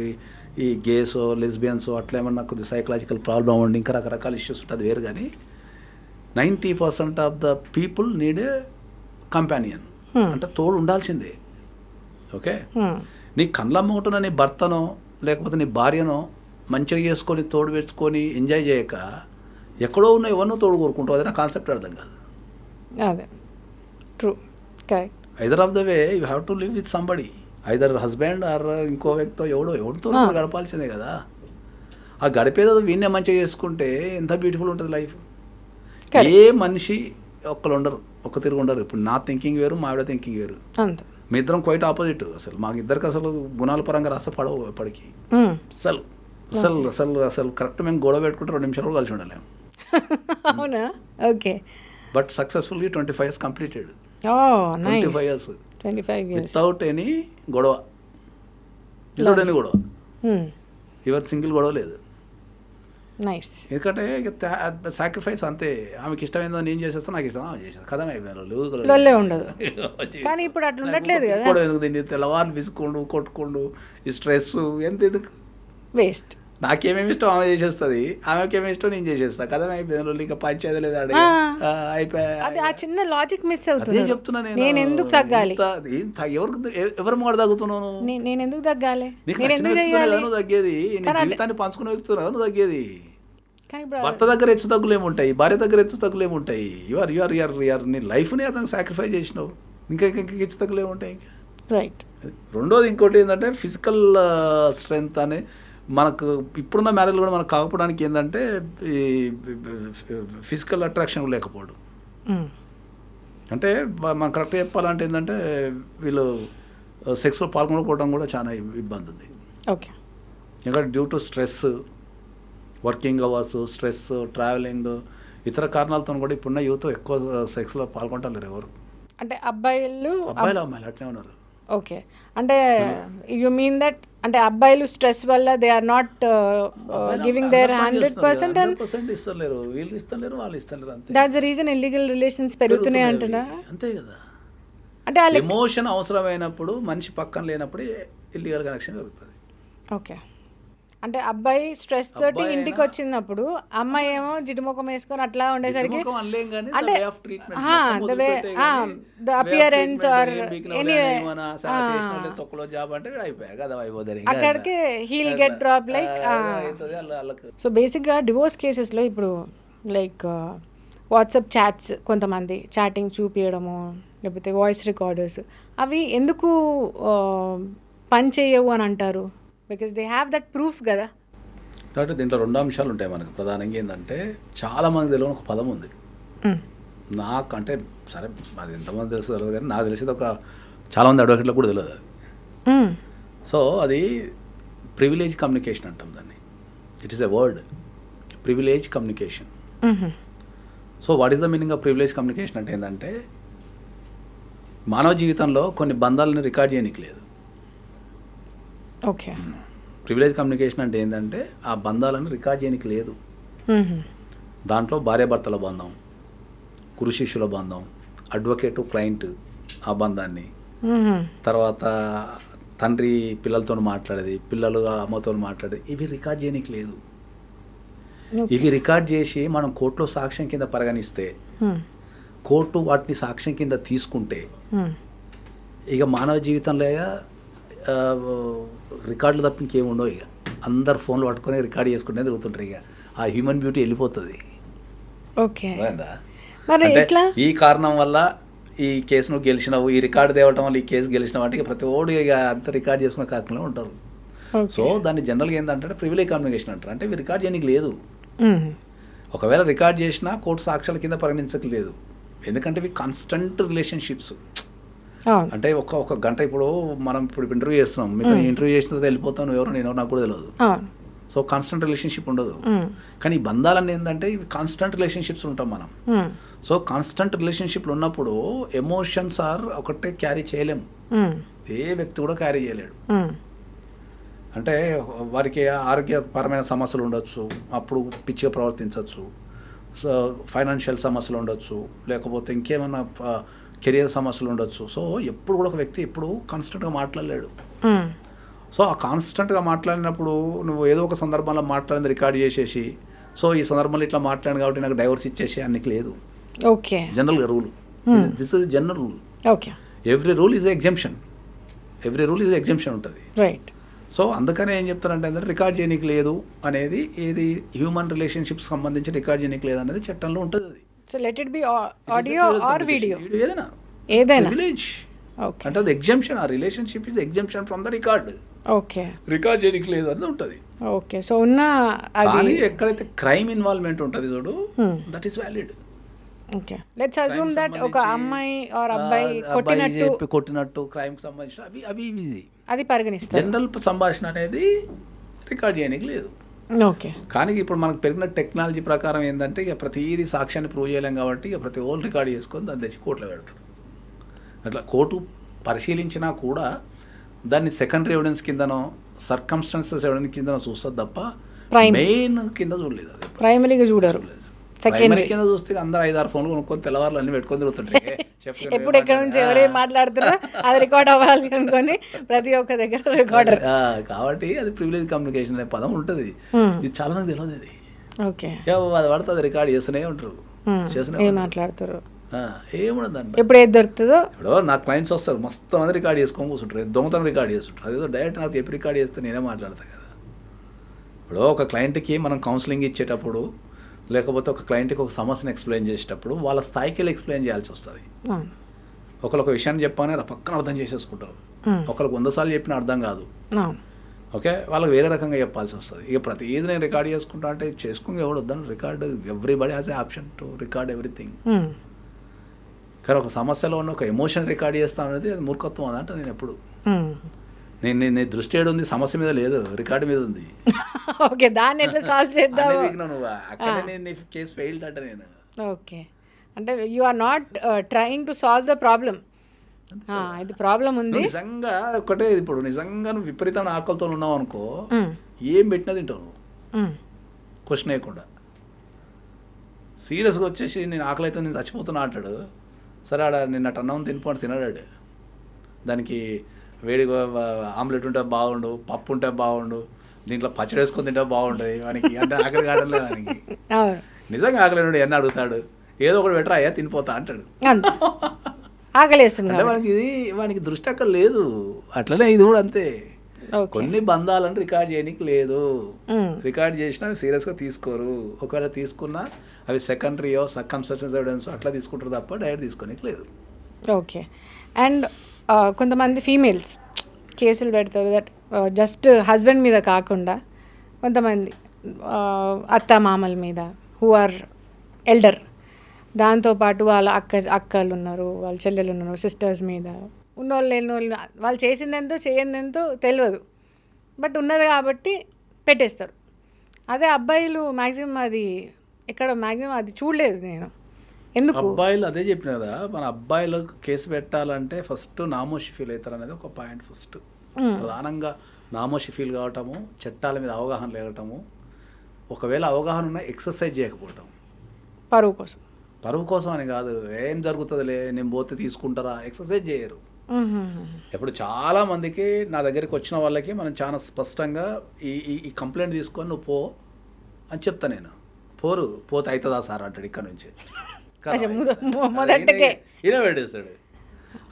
ఈ గేసో లెస్బియన్సో అట్లా ఏమన్నా కొద్దిగా సైకలాజికల్ ప్రాబ్లం ఉండి ఇంకా రకరకాల ఇష్యూస్ ఉంటుంది వేరు, కానీ 90% of the people need a companion, అంటే తోడు ఉండాల్సిందే. ఓకే, నీ కళ్ళమ్మగుంటున్న నీ భర్తనో లేకపోతే నీ భార్యనో మంచిగా చేసుకొని తోడు పెట్టుకొని ఎంజాయ్ చేయక ఎక్కడో ఉన్న ఎవరినో తోడు కోరుకుంటావు, అదే నా కాన్సెప్ట్ అర్థం కాదు. అదే true, correct. Either of the way you have to live with somebody, either husband or ఇంకో వ్యక్తితో ఎవరితో గడపాల్సిందే కదా. ఆ గడిపేదో వీణ్ణే మంచిగా చేసుకుంటే ఎంత బ్యూటిఫుల్ ఉంటుంది లైఫ్. ఏ మనిషి ఒక్కరు ఉండరు, ఒక్క తిరుగు ఉండరు. ఇప్పుడు నా థింకింగ్ వేరు, మా ఆవిడ థింకింగ్ వేరు, మీ ఇద్దరం క్వైట్ ఆపోజిట్. అసలు మాకు ఇద్దరికి అసలు గుణాల పరంగా రాస్తే పడవు ఎప్పటికీ. అసలు అసలు అసలు అసలు కరెక్ట్ మేము గొడవ పెట్టుకుంటే 2 నిమిషాలు కూడా కలిసి ఉండలేము. అవునా? Okay. But successfully 25 years completed. 25 years without any గొడవ, వితౌట్ ఎనీ గొడవ, ఎవరు సింగిల్ గొడవ లేదు. ఎందుకంటే సాక్రిఫైస్ అంతే. ఆమెకి ఇష్టమైందో నేను చేసేస్తాను, నాకు ఇష్టం ఆమె చేసేస్తాను, కథ అయిపోయినా ఉండదు. కానీ ఇప్పుడు అట్లా ఉండట్లేదు కదా. ఎందుకు దీన్ని తెల్లవారు విసుకుండు కొట్టుకుండు ఈ స్ట్రెస్ ఎందుకు వేస్ట్. నాకేమేమి ఇష్టం ఆమె చేసేస్తుంది, ఆమెకేమి ఇష్టం నేను చేసేస్తా, కథ అయిపోయింది. ఇంకా పంచాయతీ లేదు అయిపోయా. చిన్న లాజిక్ మిస్ అవుతుంది. అదే చెప్తున్నా నేను ఎందుకు తగ్గాలి, ఎవరి మాట తగ్గుతున్నావు, నేను ఎందుకు తగ్గాలి, నువ్వు తగ్గేది నీ జీవితాన్ని పంచుకుని వెళ్తున్నావు నువ్వు తగ్గేది. భర్త దగ్గర హెచ్చు తగ్గులు ఏముంటాయి, భార్య దగ్గర హెచ్చు తగ్గులు ఏముంటాయి. యువర్ నీ లైఫ్ని అతను సాక్రిఫైస్ చేసినావు, ఇంకా హెచ్చు తగ్గులు ఏముంటాయి ఇంకా. రైట్. రెండోది ఇంకోటి ఏంటంటే ఫిజికల్ స్ట్రెంగ్త్ అనే మనకు ఇప్పుడున్న మ్యారేజ్లో కూడా మనకు కాకపోవడానికి ఏంటంటే ఈ ఫిజికల్ అట్రాక్షన్ లేకపోవడం. అంటే మనం కరెక్ట్గా చెప్పాలంటే ఏంటంటే వీళ్ళు సెక్స్లో పాల్గొనకపోవడం కూడా చాలా ఇబ్బంది ఉంది. ఓకే. ఎందుకంటే due to stress, working hours, stress, travelling, ఇతర కారణాలతో కూడా ఇప్పుడున్న యూత్ ఎక్కువ సెక్స్లో పాల్గొంటారు ఎవరు. అంటే అమ్మాయిలు అట్లే ఉన్నారు. ఓకే. అంటే యు మీన్ దట్ అంటే అబ్బాయిలు స్ట్రెస్ వల్ల they are not giving their 100% ఇస్తలేరు, వీళ్ళు ఇస్తలేరు, వాళ్ళు ఇస్తలేరు, అంతే. That's the reason illegal relations పెరుగుతున్నాయి అంటున్నా. అంతే కదా. అంటే ఎమోషన్ అవసరమైనప్పుడు మనిషి పక్కన లేనప్పుడు ఇల్లీగల్ కనెక్షన్ పెరుగుతుంది. ఓకే. అంటే అబ్బాయి స్ట్రెస్ తోటి ఇంటికి వచ్చినప్పుడు అమ్మాయి ఏమో జిడ్డుముఖం వేసుకొని అట్లా ఉండేసరికి అంటే ద అపియరెన్స్ ఆర్ ఎనీ అక్కడికి heal get drop like. So బేసిక్గా డివోర్స్ కేసెస్లో ఇప్పుడు లైక్ వాట్సాప్ చాట్స్, కొంతమంది చాటింగ్ చూపించడము లేకపోతే వాయిస్ రికార్డర్స్, అవి ఎందుకు పని చేయవు అని అంటారు? Because they have that proof కదా. కాబట్టి దీంట్లో 2 అంశాలు ఉంటాయి మనకు. ప్రధానంగా ఏంటంటే చాలామంది తెలియని ఒక పదం ఉంది. నాకు అంటే సరే అది ఎంతమంది తెలుసు తెలియదు కానీ నాకు తెలిసేది ఒక చాలామంది అడ్వకేట్లకు కూడా తెలియదు అది. సో అది ప్రివిలేజ్ కమ్యూనికేషన్ అంటాం దాన్ని. It is a word, privilege communication. So what is the meaning of privilege communication అంటే ఏంటంటే మానవ జీవితంలో కొన్ని బంధాలను రికార్డ్ చేయడానికి లేదు. ఓకే. ప్రివిలేజ్ కమ్యూనికేషన్ అంటే ఏంటంటే ఆ బంధాలను రికార్డ్ చేయడానికి లేదు. దాంట్లో భార్యాభర్తల బంధం, గురు శిష్యుల బంధం, అడ్వకేటు క్లయింట్ ఆ బంధాన్ని, తర్వాత తండ్రి పిల్లలతో మాట్లాడేది, పిల్లలు అమ్మతో మాట్లాడేది, ఇవి రికార్డ్ చేయడానికి లేదు. ఇవి రికార్డ్ చేసి మనం కోర్టులో సాక్ష్యం కింద పరిగణిస్తే, కోర్టు వాటిని సాక్ష్యం కింద తీసుకుంటే, ఇక మానవ జీవితంలో రికార్డులు తప్ప ఇంకేముండవు. ఇక అందరు ఫోన్లు పట్టుకొని రికార్డ్ చేసుకుంటే తిరుగుతుంటారు. ఇక ఆ హ్యూమన్ బ్యూటీ వెళ్ళిపోతుంది. ఓకే, అంటే ఈ కారణం వల్ల ఈ కేసును గెలిచినావు, ఈ రికార్డు తేవటం వల్ల ఈ కేసు గెలిచినావు అంటే ఇక ప్రతి ఓడు ఇక అంత రికార్డ్ చేసుకునే కాకుండా ఉంటారు. సో దాన్ని జనరల్గా ఏంటంటే ప్రివిలేజ్ కమ్యూనికేషన్ అంటారు. అంటే ఇవి రికార్డ్ చేయడానికి లేదు. ఒకవేళ రికార్డ్ చేసినా కోర్టు సాక్ష్యాల కింద పరిగణించట్లేదు. ఎందుకంటే ఇవి కాన్స్టెంట్ రిలేషన్షిప్స్. అంటే ఒక గంట ఇప్పుడు మనం ఇప్పుడు ఇంటర్వ్యూ చేస్తున్నాం, మీతో ఇంటర్వ్యూ చేసిన తర్వాత వెళ్ళిపోతాం, నువ్వు ఎవరో నేను నాకు కూడా తెలియదు. సో కాన్స్టెంట్ రిలేషన్షిప్ ఉండదు. కానీ ఈ బంధాలన్నీ ఏంటంటే ఇవి కాన్స్టెంట్ రిలేషన్షిప్స్ ఉంటాం మనం. సో కాన్స్టెంట్ రిలేషన్షిప్లు ఉన్నప్పుడు ఎమోషన్స్ ఒకటే క్యారీ చేయలేము. ఏ వ్యక్తి కూడా క్యారీ చేయలేడు. అంటే వారికి ఆరోగ్యపరమైన సమస్యలు ఉండొచ్చు, అప్పుడు పిచ్చిగా ప్రవర్తించవచ్చు, సో ఫైనాన్షియల్ సమస్యలు ఉండొచ్చు, లేకపోతే ఇంకేమైనా కెరియర్ సమస్యలు ఉండొచ్చు. సో ఎప్పుడు కూడా ఒక వ్యక్తి ఎప్పుడు కాన్స్టెంట్గా మాట్లాడలేడు. సో ఆ కాన్స్టెంట్గా మాట్లాడినప్పుడు నువ్వు ఏదో ఒక సందర్భంలో మాట్లాడింది రికార్డ్ చేసేసి, సో ఈ సందర్భంలో ఇట్లా మాట్లాడాను కాబట్టి నాకు డైవర్స్ ఇచ్చేసి అన్నికి లేదు. ఓకే, జనరల్గా rule, this is general rule. Okay, every rule is exemption, every rule is exemption ఉంటుంది. రైట్. సో అందుకనే ఏం చెప్తారంటే ఏంటంటే రికార్డ్ చేయడానికి లేదు అనేది, ఏది హ్యూమన్ రిలేషన్షిప్స్ సంబంధించి రికార్డ్ చేయడానికి లేదు అనేది చట్టంలో ఉంటుంది. అది so let it be audio or video, ఏదైనా విలేజ్ అంటే అది ఎగ్జంప్షన్. ఆ relationship is exemption from the record. Okay, record చేయడానికి లేదు అని ఉంటుంది. ఓకే, సో ఉన్న కానీ ఎక్కడైతే క్రైమ్ ఇన్వాల్వ్మెంట్ ఉంటుంది చూడు, that is valid. Okay, let's assume that ఒక అమ్మాయి ఆర్ అబ్బాయి కొట్టినట్టు క్రైమ్ కి సంబంధించిన అవి ఈజీ, అది పరిగణిస్తారు. జనరల్ సంభాషణ అనేది రికార్డ్ చేయడానికి లేదు. ఓకే, కానీ ఇప్పుడు మనకు పెరిగిన టెక్నాలజీ ప్రకారం ఏంటంటే ఇక ప్రతిదీ సాక్ష్యాన్ని ప్రూవ్ చేయలేం కాబట్టి ఇక ప్రతి ఓళ్ళు రికార్డ్ చేసుకొని దాన్ని తెచ్చి కోర్టులో పెడతారు. అట్లా కోర్టు పరిశీలించినా కూడా దాన్ని సెకండరీ ఎవిడెన్స్ కిందనో సర్కమ్స్టాన్సెస్ ఎవిడెన్స్ కిందనో చూస్తుంది తప్ప మెయిన్ కింద చూడలేదు. అది ప్రైమరీగా చూడరు. ప్రైమరీ కింద చూస్తే అందరూ 5-6 ఫోన్లు కొనుక్కొని తెల్లవారులు అన్ని పెట్టుకొని తిరుగుతుంటారు. ఎప్పుడు ఎక్కడ నుంచి ఎవరేం మాట్లాడుతున్నా అది రికార్డ్ అవ్వాలి అనుకొని ప్రతి ఒక్క దగ్గర రికార్డర్. కాబట్టి అది ప్రివిలేజ్ కమ్యూనికేషన్ అనే పదం ఉంటుంది. ఇది చాలా మంది తెలియదు. ఇది ఓకే, అది పడుతుంది రికార్డ్ చేస్తూనే ఉంటారు, చేస్తూనే మాట్లాడతారు, ఏముండదు దాన్ని. ఎప్పుడు ఏది దొరుకుతుందో. ఇప్పుడు నా క్లయింట్స్ వస్తారు, మస్తు మంది రికార్డ్ చేసుకొని కూర్చుంటారు, దొంగతనం రికార్డ్ చేస్తుంటారు. అదేదో డైరెక్ట్ నాకు చెప్పి రికార్డ్ చేస్తే నేనే మాట్లాడతాను కదా. ఇప్పుడు ఒక క్లయింట్కి మనం కౌన్సిలింగ్ ఇచ్చేటప్పుడు, లేకపోతే ఒక క్లయింట్కి ఒక సమస్యను ఎక్స్ప్లెయిన్ చేసేటప్పుడు వాళ్ళ స్థాయికి వెళ్ళి ఎక్స్ప్లెయిన్ చేయాల్సి వస్తుంది. ఒకరు ఒక విషయాన్ని చెప్పానే పక్కన అర్థం చేసేసుకుంటారు, ఒకరికి 100 సార్లు చెప్పిన అర్థం కాదు. ఓకే, వాళ్ళకి వేరే రకంగా చెప్పాల్సి వస్తుంది. ఇక ప్రతి ఏది నేను రికార్డ్ చేసుకుంటా అంటే చేసుకుని ఎవడు వద్దాను, record everybody has a option to record everything. కానీ ఒక సమస్యలో ఉన్న ఒక ఎమోషన్ రికార్డ్ చేస్తాను అనేది అది మూర్ఖత్వం. అదంటే నేను ఎప్పుడు నేను దృష్టి ఏడు ఉంది, సమస్య మీద లేదు, రికార్డు మీద ఉంది. ఓకే, దాన్ని ఎట్లా సాల్వ్ చేద్దాం నువ్వు అక్కడే నేను కేసు ఫెయిల్డ్ అంటే నేను. ఓకే, అంటే you are not trying to solve the problem. ఇది ప్రాబ్లం ఉంది నిజంగా. ఒకటే ఇప్పుడు నిజంగా నువ్వు విపరీతమైన ఆకలితో ఉన్నావు అనుకో, ఏం పెట్టినా తింటావు నువ్వు క్వశ్చన్ వేయకుండా. సీరియస్గా వచ్చేసి నేను ఆకలి అయితే నేను చచ్చిపోతున్నా అంటాడు. సరే ఆడ నిన్న అన్నం తినిపోయి తినడాడు, దానికి వేడి ఆమ్లెట్ ఉంటే బాగుండు, పప్పు ఉంటే బాగుండు, దీంట్లో పచ్చడి వేసుకొని తింటే బాగుంటుంది వానికి. అంటే ఆకలి కావట్లే వానికి, నిజంగా ఆకలి ఉండి ఎన్న అడుగుతాడు, ఏదో ఒకటి బెటర్ అయ్యా తినిపోతా అంటాడు. ఆకలిస్తుంది అంటే వానికి దృష్టి అక్కడ లేదు. అట్లనే ఇది కూడా అంతే. కొన్ని బంధాలను రికార్డ్ చేయడానికి లేదు, రికార్డ్ చేసినా అవి సీరియస్గా తీసుకోరు. ఒకవేళ తీసుకున్నా అవి సెకండరీయో సర్కమ్స్టాన్సెస్ ఎవిడెన్స్ అట్లా తీసుకుంటారు తప్ప డైరెక్ట్ తీసుకోనికి లేదు. ఓకే, అండ్ కొంతమంది ఫీమేల్స్ కేసులు పెడతారు దట్ జస్ట్ హస్బెండ్ మీద కాకుండా కొంతమంది అత్త మామల మీద హూ ఆర్ ఎల్డర్, దాంతోపాటు వాళ్ళ అక్కలు ఉన్నారు, వాళ్ళ చెల్లెలు ఉన్నారు, సిస్టర్స్ మీద ఉన్నోళ్ళు లేనోళ్ళు, వాళ్ళు చేసిందెంతో చేయందెంతో తెలియదు, బట్ ఉన్నది కాబట్టి పెట్టేస్తారు. అదే అబ్బాయిలు మ్యాక్సిమం అది ఎక్కడ మ్యాక్సిమం అది చూడలేదు నేను. ఎందుకు అబ్బాయిలు అదే చెప్పిన కదా, మన అబ్బాయిలకు కేసు పెట్టాలంటే ఫస్ట్ నామోషి ఫీల్ అవుతారు అనేది ఒక పాయింట్. ఫస్ట్ ప్రధానంగా నామోషి ఫీల్ కావటము, చట్టాల మీద అవగాహన లేవటము, ఒకవేళ అవగాహన ఉన్న ఎక్సర్సైజ్ చేయకపోవటం. పరువు కోసం అని కాదు, ఏం జరుగుతుందిలే నేను పోతే తీసుకుంటారా, ఎక్సర్సైజ్ చేయరు. ఇప్పుడు చాలా మందికి నా దగ్గరికి వచ్చిన వాళ్ళకి మనం చాలా స్పష్టంగా ఈ కంప్లైంట్ తీసుకొని నువ్వు పో అని చెప్తా నేను. పోతే అవుతుందా సార్ అంటాడు ఇక్కడ నుంచి అచ్చా, మొదటికే. ఈయన పెట్టేస్తాడు.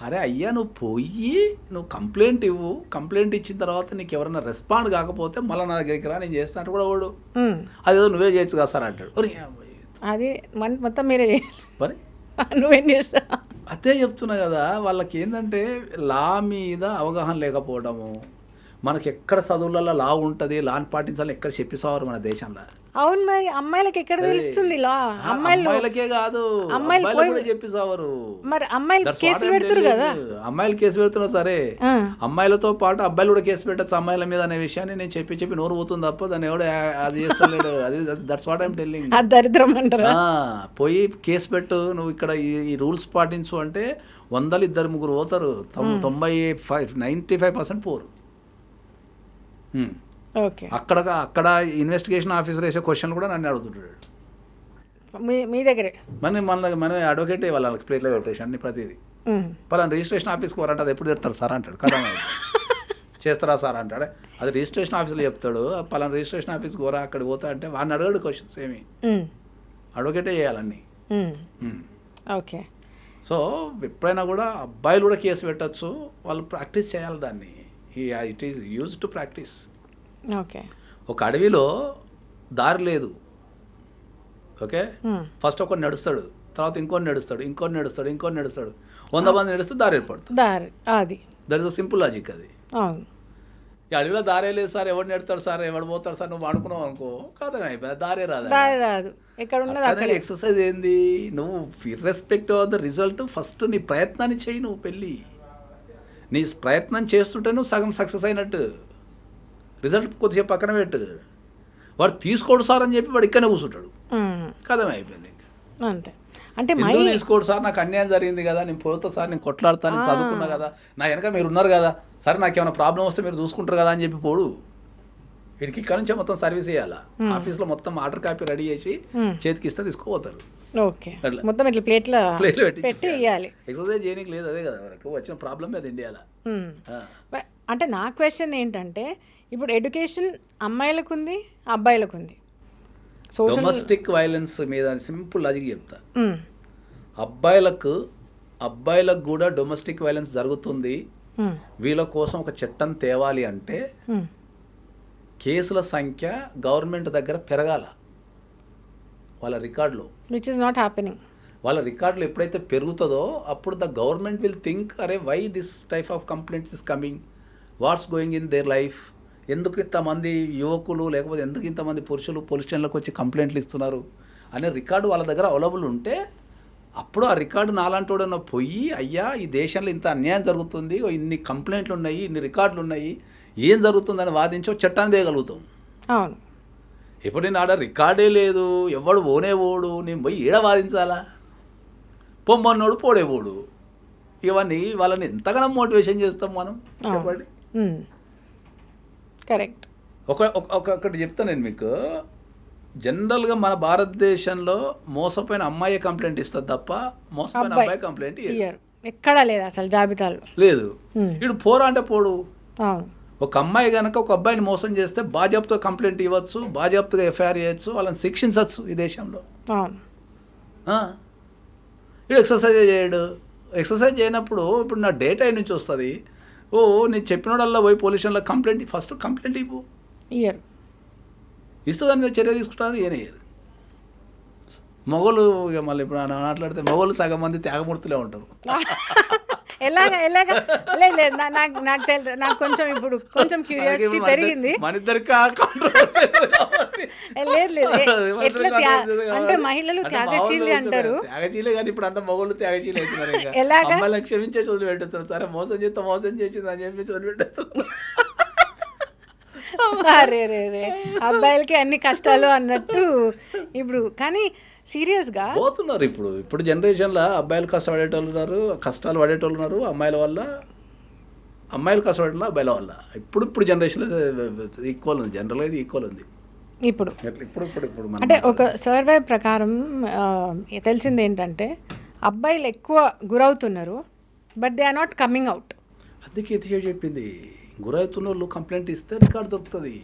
అరే అయ్యా నువ్వు పోయి నువ్వు కంప్లైంట్ ఇవ్వు, కంప్లైంట్ ఇచ్చిన తర్వాత నీకు ఎవరైనా రెస్పాండ్ కాకపోతే మళ్ళీ నా దగ్గరికి రా, నేను చేస్తా అంటే కూడా వాడు అదేదో నువ్వే చేయొచ్చు కదా సార్ అంటాడు. అది మొత్తం మీరే చేయాలి, మరి నువ్వేం చేస్తా. అదే చెప్తున్నా కదా, వాళ్ళకి ఏంటంటే లా మీద అవగాహన లేకపోవడము. మనకి ఎక్కడ చదువులలో లా ఉంటుంది, లాని పాటించాలని ఎక్కడ చెప్పేసేవారు మన దేశంలో. అవును, మరి అమ్మాయిలకి ఎక్కడ తెలుస్తుంది లా? అమ్మాయిలకే కాదు, అమ్మాయిలు కూడా చెప్పేసేవారు. మరి అమ్మాయిలు కేసులు పెడుతున్నారు కదా. అమ్మాయిలు కేసు పెడుతున్నా సరే, అమ్మాయిలతో పాటు అబ్బాయిలు కూడా కేసు పెట్టచ్చు అమ్మాయిల మీద అనే విషయాన్ని నేను చెప్పి నోరు పోతుంది తప్ప దాన్ని ఎవడు అది చేస్తలేడు. అది దట్స్ వాట్ ఐమ్ టెల్లింగ్. దరిద్రం అంటారా? పోయి కేసు పెట్టు, నువ్వు ఇక్కడ ఈ రూల్స్ పాటించు అంటే 100 2 3 పోతారు, 95% పోరు. ఓకే, అక్కడ ఇన్వెస్టిగేషన్ ఆఫీసర్ వేసే క్వశ్చన్లు కూడా నన్ను అడుగుతుంటాడు మీ దగ్గరే. మనం అడ్వకేట్ వాళ్ళకి ప్లేట్లో పెట్టేసి అన్ని ప్రతిదీ. పలానా రిజిస్ట్రేషన్ ఆఫీస్కి పోరంటే అది ఎప్పుడు తెస్తారు సార్ అంటాడు కదా. చేస్తారా సార్ అంటాడు, అది రిజిస్ట్రేషన్ ఆఫీస్లో చెప్తాడు. పలానా రిజిస్ట్రేషన్ ఆఫీస్కి పోరా, అక్కడ పోతా అంటే వాడిని అడగడు క్వశ్చన్స్ ఏమి, అడ్వకేటే చేయాలన్నీ. ఓకే, సో ఎప్పుడైనా కూడా అబ్బాయిలు కూడా కేసు పెట్టచ్చు, వాళ్ళు ప్రాక్టీస్ చేయాలి దాన్ని. It is use to practice. Okay, ఒక అడవిలో దారి లేదు, ఓకే, ఫస్ట్ ఒకటి నడుస్తాడు, తర్వాత ఇంకోటి నడుస్తాడు, ఇంకోటి నడుస్తాడు, ఇంకోటి నడుస్తాడు, 100 మంది నడిస్తే దారి ఏర్పడుతుంది. అది that is a simple logic. అది ఈ అడవిలో దారే లేదు సార్, ఎవడు నెడతాడు సార్, ఎవడు పోతాడు సార్, నువ్వు అనుకున్నావు అనుకో కథం అయిపోయింది, దారే రాదు. ఎక్సర్సైజ్ ఏంది, నువ్వు irrespective of the result first నీ ప్రయత్నాన్ని చేయి. నువ్వు పెళ్ళి నీ ప్రయత్నం చేస్తుంటే నువ్వు సగం సక్సెస్ అయినట్టు. రిజల్ట్ కొద్దిసేపు పక్కన పెట్టు, వాడు తీసుకోడు సార్ అని చెప్పి వాడు ఇక్కడనే కూర్చుంటాడు, కథమే అయిపోయింది. అంతే. అంటే ఎందుకు తీసుకోడు సార్, నాకు అన్యాయం జరిగింది కదా, నేను పోతా సార్, నేను కొట్లాడతాను, నేను చదువుకున్నా కదా, నా వెనక మీరు ఉన్నారు కదా, సరే నాకు ఏమైనా ప్రాబ్లం వస్తే మీరు చూసుకుంటారు కదా అని చెప్పి పోడు. వీడికి ఇక్కడ నుంచే మొత్తం సర్వీస్ చేయాలా, ఆఫీస్లో మొత్తం ఆర్డర్ కాపీ రెడీ చేసి చేతికి ఇస్తే తీసుకోపోతారు. ఓకే, మొత్తం ఇట్లా ప్లేట్లో పెట్టి ఇవ్వాలి. ఎక్సర్సైజ్ చేయడానికి లేదు, అదే కదా వరకు వచ్చిన ప్రాబ్లం అది ఇండియాలో. అంటే నా క్వశ్చన్ ఏంటంటే, ఇప్పుడు ఎడ్యుకేషన్ అమ్మాయిలకు ఉంది, అబ్బాయిలకు ఉంది. డొమెస్టిక్ వైలెన్స్ మీద సింపుల్ లాజిక్ చెప్తా. అబ్బాయిలకు కూడా డొమెస్టిక్ వైలెన్స్ జరుగుతుంది, వీళ్ళ కోసం ఒక చట్టం తేవాలి అంటే కేసుల సంఖ్య గవర్నమెంట్ దగ్గర పెరగాల. వాళ్ళ రికార్డులో విచ్ ఇస్ నాట్ హ్యాపెనింగ్. వాళ్ళ రికార్డులో ఎప్పుడైతే పెరుగుతుందో అప్పుడు ద గవర్నమెంట్ విల్ థింక్, అరే why this type of complaints is coming, what's going in their life, ఎందుకు ఇంతమంది యువకులు లేకపోతే ఎందుకు ఇంతమంది పురుషులు పోలీస్ స్టేషన్లకు వచ్చి కంప్లైంట్లు ఇస్తున్నారు అనే రికార్డు వాళ్ళ దగ్గర అవైలబుల్ ఉంటే అప్పుడు ఆ రికార్డు నాలాంటోడన్న పోయి, అయ్యా ఈ దేశంలో ఇంత అన్యాయం జరుగుతుంది, ఇన్ని కంప్లైంట్లు ఉన్నాయి, ఇన్ని రికార్డులు ఉన్నాయి, ఏం జరుగుతుందని వాదించో చట్టాన్ని తేయగలుగుతాం. అవును, ఇప్పుడు నేను ఆడ రికార్డే లేదు, ఎవడు ఓడు, నేను పోయి ఏడ వాదించాలా, పొమ్మన్నోడు పోడేవాడు, ఇవన్నీ వాళ్ళని ఎంతగానో మోటివేషన్ చేస్తాం మనం, చెప్పండి. కరెక్ట్. ఒకటి చెప్తాను నేను మీకు, జనరల్గా మన భారతదేశంలో మోసపోయిన అమ్మాయి కంప్లైంట్ ఇస్తుంది తప్ప మోసపోయిన అబ్బాయి కంప్లైంట్ ఎక్కడా లేదు అసలు, జాబితాలో లేదు. ఇప్పుడు పోరా అంటే పోడు. ఒక అమ్మాయి కనుక ఒక అబ్బాయిని మోసం చేస్తే బాజాప్తో కంప్లైంట్ ఇవ్వచ్చు, బాజాప్తుగా ఎఫ్ఐఆర్ చేయొచ్చు, వాళ్ళని శిక్షించవచ్చు ఈ దేశంలో. ఇప్పుడు ఎక్సర్సైజ్ చేయడు, ఎక్సర్సైజ్ చేయనప్పుడు ఇప్పుడు నా డేటా నుంచి వస్తుంది, నేను చెప్పినోడల్లా పోయి పోలీస్ స్టేషన్లో ఫస్ట్ కంప్లైంట్ ఇయ్యరు, ఇస్తే దాని మీద చర్య తీసుకుంటారు, ఏనయ్యారు. మొగలు ఇక మళ్ళీ ఇప్పుడు మాట్లాడితే మొగలు సగం మంది త్యాగమూర్తులే ఉంటారు. ఎలాగా లేదు, నాకు కొంచెం ఇప్పుడు కొంచెం క్యూరియాసిటీ పెరిగింది. మన ఇద్దరికి అంటే మహిళలు త్యాగశీలి అంటారు, త్యాగశీలే కానీ ఇప్పుడు అంతా మొగలు త్యాగశీలి అవుతున్నారు. అమ్మాయిలకు క్షమించే చదువు పెట్టుతారు, సరే మోసం చేస్తే మోసం చేసింది అని చెప్పి చదువు పెట్టేస్తారు. అబ్బాయిలకి అన్ని కష్టాలు అన్నట్టు ఇప్పుడు. కానీ సీరియస్గా పోతున్నారు ఇప్పుడు జనరేషన్లో అబ్బాయిలు కష్టాలు పడేటోళ్ళు ఉన్నారు, అమ్మాయిలు కష్టపడిన అబ్బాయిల వల్ల ఇప్పుడు జనరేషన్లో ఈక్వల్ ఉంది, జనరల్గా ఇది ఈక్వల్ ఉంది. ఇప్పుడు అంటే ఒక సర్వే ప్రకారం తెలిసింది ఏంటంటే అబ్బాయిలు ఎక్కువ గురవుతున్నారు, but they are not coming out. అందుకే చెప్పింది, గురవుతున్న వాళ్ళు కంప్లైంట్ ఇస్తే రికార్డు దొరుకుతుంది.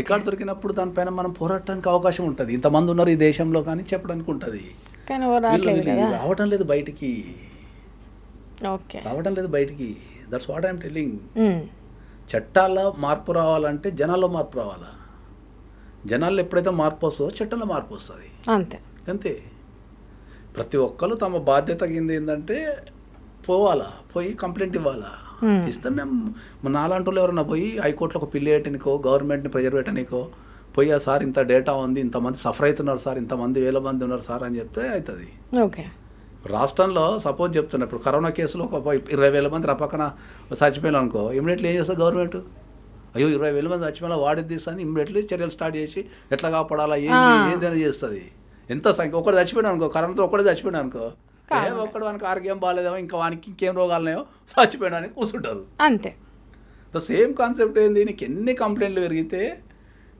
రికార్డు దొరికినప్పుడు దానిపైన మనం పోరాటానికి అవకాశం ఉంటుంది. ఇంతమంది ఉన్నారు ఈ దేశంలో కానీ చెప్పడానికి ఉంటుంది. కానీ రావటం లేదు బయటికి, ఓకే రావటం లేదు బయటికి. That's what I'm telling. చట్టాల్లో మార్పు రావాలంటే జనాల్లో మార్పు రావాలా. జనాల్లో ఎప్పుడైతే మార్పు వస్తుందో చట్టంలో మార్పు వస్తుంది. అంతే అంతే. ప్రతి ఒక్కరు తమ బాధ్యత కింద ఏంటంటే పోవాలా, పోయి కంప్లైంట్ ఇవ్వాలా. ఇస్తే మేము నాలాంటి వాళ్ళు ఎవరన్నా పోయి హైకోర్టులో ఒక పిల్లి పెట్టనికో, గవర్నమెంట్ని ప్రెజర్ పెట్టనికో పోయి సార్ ఇంత డేటా ఉంది, ఇంతమంది సఫర్ అవుతున్నారు సార్, ఇంతమంది 1000 మంది ఉన్నారు సార్ అని చెప్తే అవుతుంది. ఓకే. రాష్ట్రంలో సపోజ్ చెప్తున్నా, ఇప్పుడు కరోనా కేసులో ఒక 20,000 మంది పక్కన చచ్చిపోయినా అనుకో, ఇమీడియట్లీ ఏం చేస్తారు గవర్నమెంట్? అయ్యో 20,000 మంది చచ్చిపోయినా వాడిద్ది అని ఇమీడియట్లీ చర్యలు స్టార్ట్ చేసి ఎట్లా కాపాడాలా ఏందని చేస్తుంది. ఎంత సంఖ్య ఒకటి చచ్చిపోయినా అనుకో, కరోనాతో ఒకటి చచ్చిపోయినా అనుకో, ఒక్కడు వానికి ఆరోగ్యం బాగాలేదేమో, ఇంకా వానికి ఇంకేం రోగాలున్నాయో చచ్చిపోయినా కూర్చుంటారు. అంతే. ద సేమ్ కాన్సెప్ట్ ఏంది, నీకు ఎన్ని కంప్లైంట్లు పెరిగితే,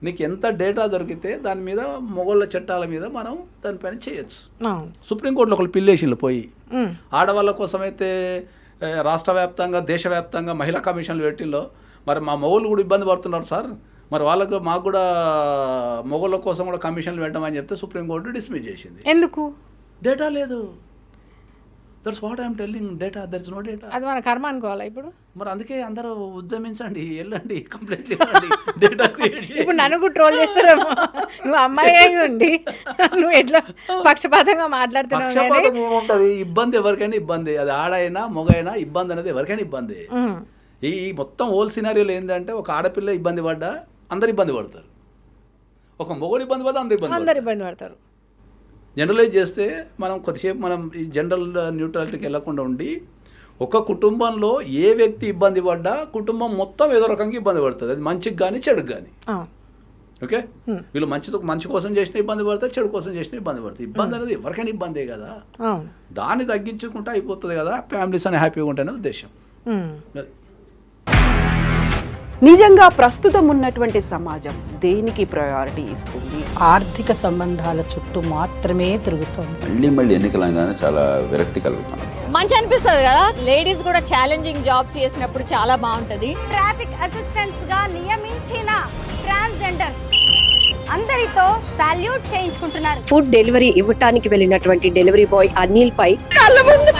నీకు ఎంత డేటా దొరికితే దాని మీద మొగోళ్ళ చట్టాల మీద మనం దానిపైన చేయొచ్చు. సుప్రీంకోర్టులో ఒకళ్ళు పిల్లేసిళ్ళు పోయి ఆడవాళ్ళ కోసమైతే రాష్ట్ర వ్యాప్తంగా దేశవ్యాప్తంగా మహిళా కమిషన్లు పెట్టిల్లో, మరి మా మొగోళ్ళు కూడా ఇబ్బంది పడుతున్నారు సార్, మరి వాళ్ళకు మాకు కూడా మొగోళ్ళ కోసం కూడా కమిషన్లు పెట్టమని చెప్తే సుప్రీంకోర్టు డిస్మిస్ చేసింది. ఎందుకు? డేటా లేదు. That's what I'm telling. Data, there is no data. అది మన కర్మ అనుకోవాలా ఇప్పుడు? మరి అందుకే అందరూ ఉద్యమించండి, వెళ్ళండి, కంప్లైంట్ ఇవ్వండి, డేటా క్రియేట్ చేయండి. ఇప్పుడు నన్ను కూడా ట్రోల్ చేస్తారేమో, నువ్వు అమ్మాయి అయి ఉండి నువ్వు ఎట్లా పక్షపాతంగా మాట్లాడుతున్నావు. పక్షపాతం ఏముంటుంది, ఇబ్బంది ఎవరికైనా ఇబ్బంది, అది ఆడైనా మొగైనా ఇబ్బంది అనేది ఎవరికైనా ఇబ్బంది. ఈ మొత్తం హోల్ సినారియోలో ఏంటంటే, ఒక ఆడపిల్ల ఇబ్బంది పడ్డా అందరు ఇబ్బంది పడతారు, ఒక మొగోడు ఇబ్బంది పడ్డా అందరు ఇబ్బంది పడతారు. జనరలైజ్ చేస్తే మనం కొద్దిసేపు మనం ఈ జనరల్ న్యూట్రాలిటీకి వెళ్ళకుండా ఉండి, ఒక కుటుంబంలో ఏ వ్యక్తి ఇబ్బంది పడ్డా కుటుంబం మొత్తం ఏదో రకంగా ఇబ్బంది పడుతుంది, అది మంచికి కానీ చెడుకు కానీ. ఓకే, వీళ్ళు మంచి కోసం చేసిన ఇబ్బంది పడతారు, చెడు కోసం చేసిన ఇబ్బంది పడతారు. ఇబ్బంది అనేది ఎవరికైనా ఇబ్బందే కదా, దాన్ని తగ్గించుకుంటే అయిపోతుంది కదా, ఫ్యామిలీస్ అని హ్యాపీగా ఉంటాయనే ఉద్దేశం. నిజంగా ప్రస్తుతం ఉన్నటువంటి సమాజం దేనికి ప్రయారిటీ ఇస్తుంది? ఆర్థిక సంబంధాల చుట్టూ మాత్రమే తిరుగుతోంది. మళ్ళీ ఎన్నికలంగానే చాలా విరక్తి కలుగుతున్నాం. మంచి అనిపిస్తుంది కదా, లేడీస్ కూడా ఛాలెంజింగ్ జాబ్స్ చేసినప్పుడు చాలా బాగుంటది. ట్రాఫిక్ అసిస్టెంట్స్ గా నియమించిన ట్రాన్స్జెండర్స్ అందరితో సాల్యూట్ చేయించుకుంటున్నారు. ఫుడ్ డెలివరీ ఇవ్వటానికి వెళ్ళినటువంటి డెలివరీ బాయ్ అనిల్ పై కళ్ళ ముందు